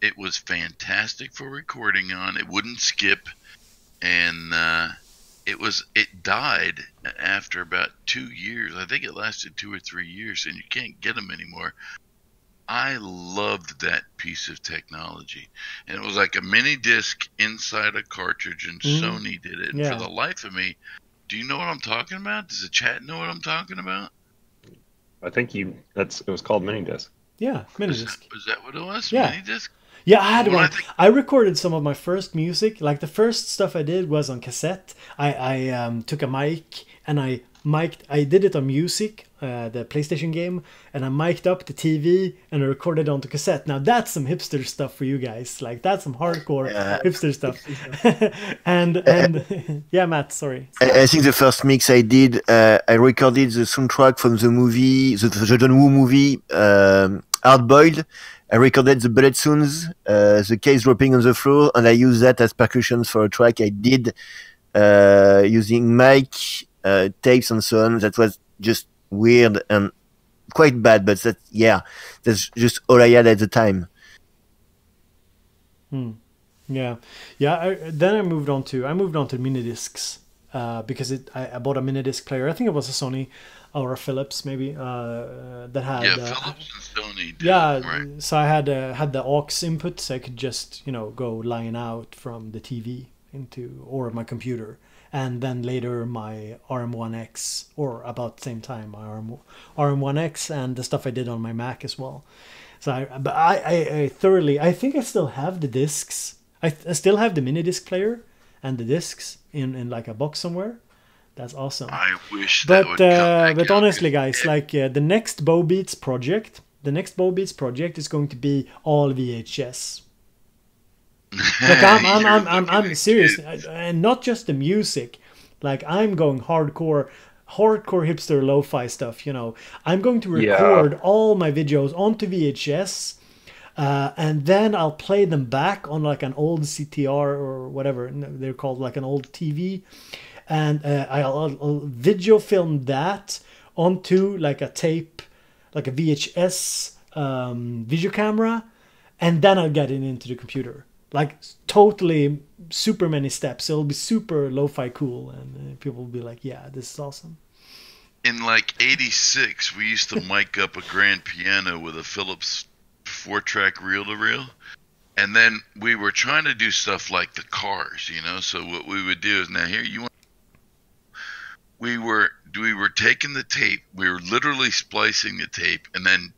it was fantastic for recording on. It wouldn't skip, and it died after about 2 years. I think it lasted 2 or 3 years, and you can't get them anymore. I loved that piece of technology, and it was like a mini disc inside a cartridge, and Sony did it. And for the life of me, do you know what I'm talking about? Does the chat know what I'm talking about? I think it was called mini disc. Yeah, mini disc. Was that what it was? Yeah. Mini disc? Yeah, I had one. I recorded some of my first music. Like, the first stuff I did was on cassette. I took a mic and I did it on music, the PlayStation game, and I mic'd up the TV and I recorded onto cassette. Now that's some hipster stuff for you guys. Like, that's some hardcore hipster stuff. and yeah, Matt, sorry. I think the first mix I did, I recorded the soundtrack from the movie, the John Woo movie, Hard Boiled. I recorded the bullet sounds, the case dropping on the floor, and I used that as percussions for a track I did using mic, tapes and so on. That was just weird and quite bad, but that's just all I had at the time. Yeah. Then I moved on to mini discs because I bought a mini disc player. I think it was a Sony or a Philips maybe that had Philips and Sony did, right. So I had the aux input, so I could just go line out from the TV or my computer. And then later my RM1X, or about the same time, my RM1X, and the stuff I did on my Mac as well. So I thoroughly, I think I still have the discs. I still have the mini disc player and the discs in like a box somewhere. That's awesome. I wish that would come back. But honestly, guys, like the next Bow Beats project is going to be all VHS. Like I'm serious, and not just the music. Like, I'm going hardcore hipster lo-fi stuff. I'm going to record all my videos onto VHS, and then I'll play them back on like an old CTR or whatever they're called, like an old TV, and I'll video film that onto like a tape, like a VHS video camera, and then I'll get it into the computer. Like totally super many steps. It'll be super lo-fi cool, and people will be like, yeah, this is awesome. In like 86, we used to mic up a grand piano with a Philips 4-track reel-to-reel. And then we were trying to do stuff like the Cars, you know. So what we would do is, now here you want. We were taking the tape. We were literally splicing the tape and then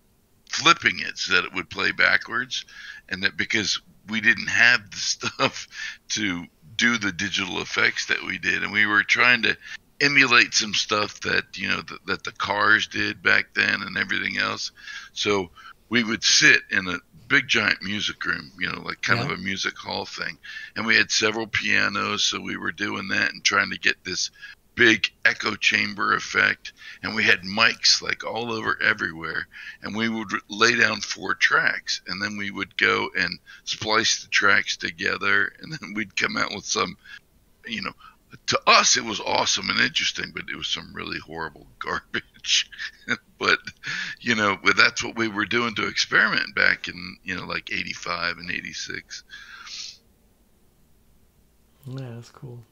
flipping it so that it would play backwards, and that because we didn't have the stuff to do the digital effects that we did, and we were trying to emulate some stuff that, you know, that the Cars did back then and everything else. So we would sit in a big giant music room, you know, like kind of a music hall thing, and we had several pianos, so we were doing that and trying to get this big echo chamber effect, and we had mics like all over everywhere, and we would lay down 4 tracks, and then we would go and splice the tracks together, and then we'd come out with some, you know, to us it was awesome and interesting, but it was some really horrible garbage. But, you know, but that's what we were doing to experiment back in, you know, like 85 and 86. Yeah, that's cool.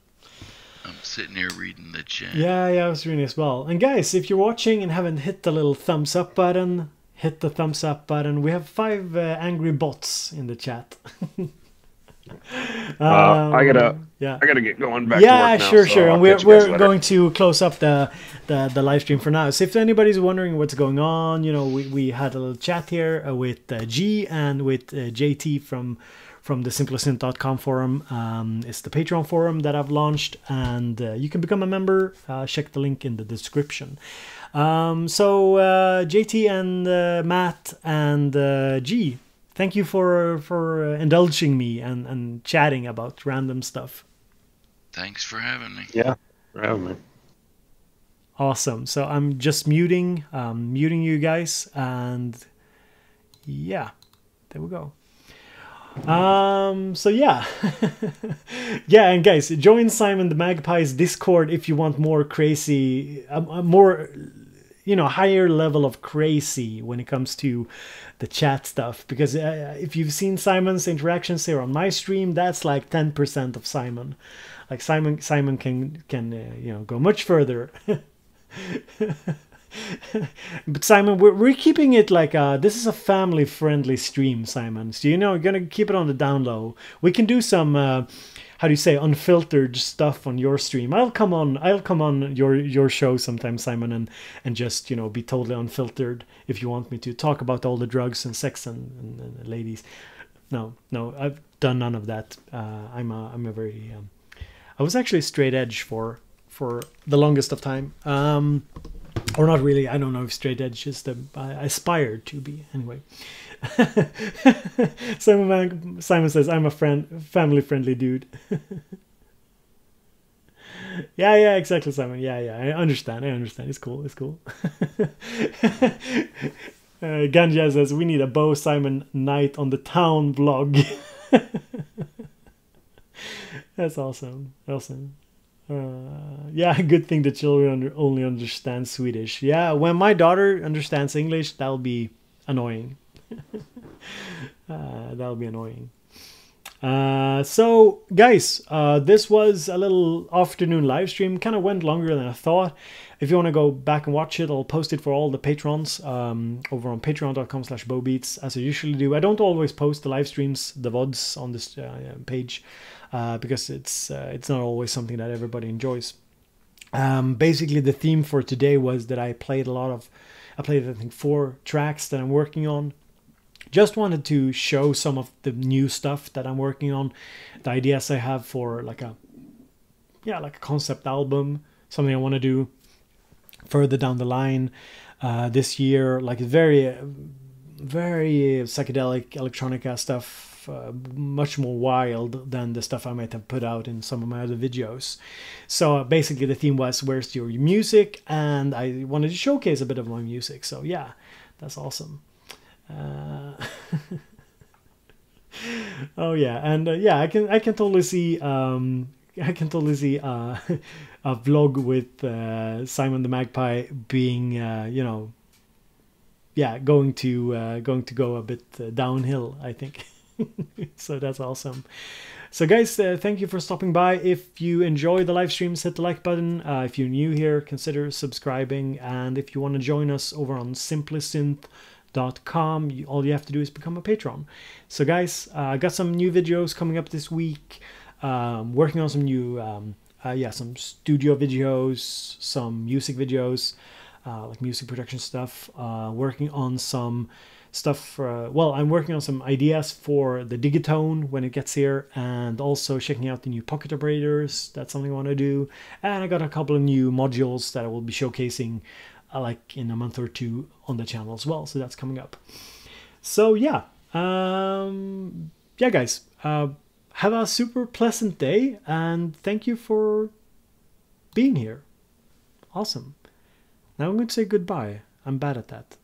I'm sitting here reading the chat. Yeah, I was reading as well. And guys, if you're watching and haven't hit the little thumbs up button, hit the thumbs up button. We have 5 angry bots in the chat. I gotta get going back. Yeah, to work now, sure, so sure. And I'll catch you guys we're later. going to close up the live stream for now. So if anybody's wondering what's going on, you know, we had a little chat here with G and with JT from the simplesynth.com forum. It's the Patreon forum that I've launched, and you can become a member. Check the link in the description. So JT and Matt and G, thank you for indulging me and chatting about random stuff. Thanks for having me. Yeah, for having me. Awesome. So I'm just muting you guys, and yeah, there we go. So yeah. Yeah, and guys, join Simon the Magpie's Discord if you want more crazy, more, you know, higher level of crazy when it comes to the chat stuff, because if you've seen Simon's interactions here on my stream, that's like 10% of Simon. Like Simon can you know, go much further. But Simon, we're keeping it like this is a family friendly stream, Simon. So, you know, we're gonna keep it on the down low. We can do some how do you say, unfiltered stuff on your stream. I'll come on your show sometime, Simon, and just, you know, be totally unfiltered if you want me to talk about all the drugs and sex and ladies. No, I've done none of that. I'm a very I was actually straight edge for the longest of time. Or not really. I don't know if straight edge is I aspired to be anyway. Simon says, I'm a family friendly dude. yeah, exactly, Simon. Yeah, I understand. It's cool. Ganja says, we need a Bo Simon night on the town vlog. That's awesome. Yeah, good thing the children only understand Swedish. Yeah, when my daughter understands English, that'll be annoying. That'll be annoying. So, guys, this was a little afternoon live stream. Kind of went longer than I thought. If you want to go back and watch it, I'll post it for all the patrons over on patreon.com/bowbeats, as I usually do. I don't always post the live streams, the VODs on this page. Because it's not always something that everybody enjoys. Basically, the theme for today was that I played I think 4 tracks that I'm working on. Just wanted to show some of the new stuff that I'm working on, the ideas I have for like a concept album, something I want to do further down the line this year, like very, very psychedelic electronica stuff. Much more wild than the stuff I might have put out in some of my other videos. So basically the theme was, where's your music? And I wanted to showcase a bit of my music. So yeah, that's awesome. Oh yeah, and yeah, I can totally see I can totally see a vlog with Simon the Magpie being yeah, going to go a bit downhill, I think. So that's awesome. So guys, thank you for stopping by. If you enjoy the live streams, hit the like button. If you're new here, consider subscribing. And if you want to join us over on simplysynth.com, all you have to do is become a patron. So guys, I got some new videos coming up this week. Working on some new, some studio videos, some music videos, like music production stuff. Working on some stuff. I'm working on some ideas for the Digitone when it gets here, and also checking out the new pocket operators. That's something I want to do. And I got a couple of new modules that I will be showcasing like in a month or two on the channel as well. So that's coming up. So yeah, guys, have a super pleasant day, and thank you for being here. Awesome. Now I'm going to say goodbye. I'm bad at that.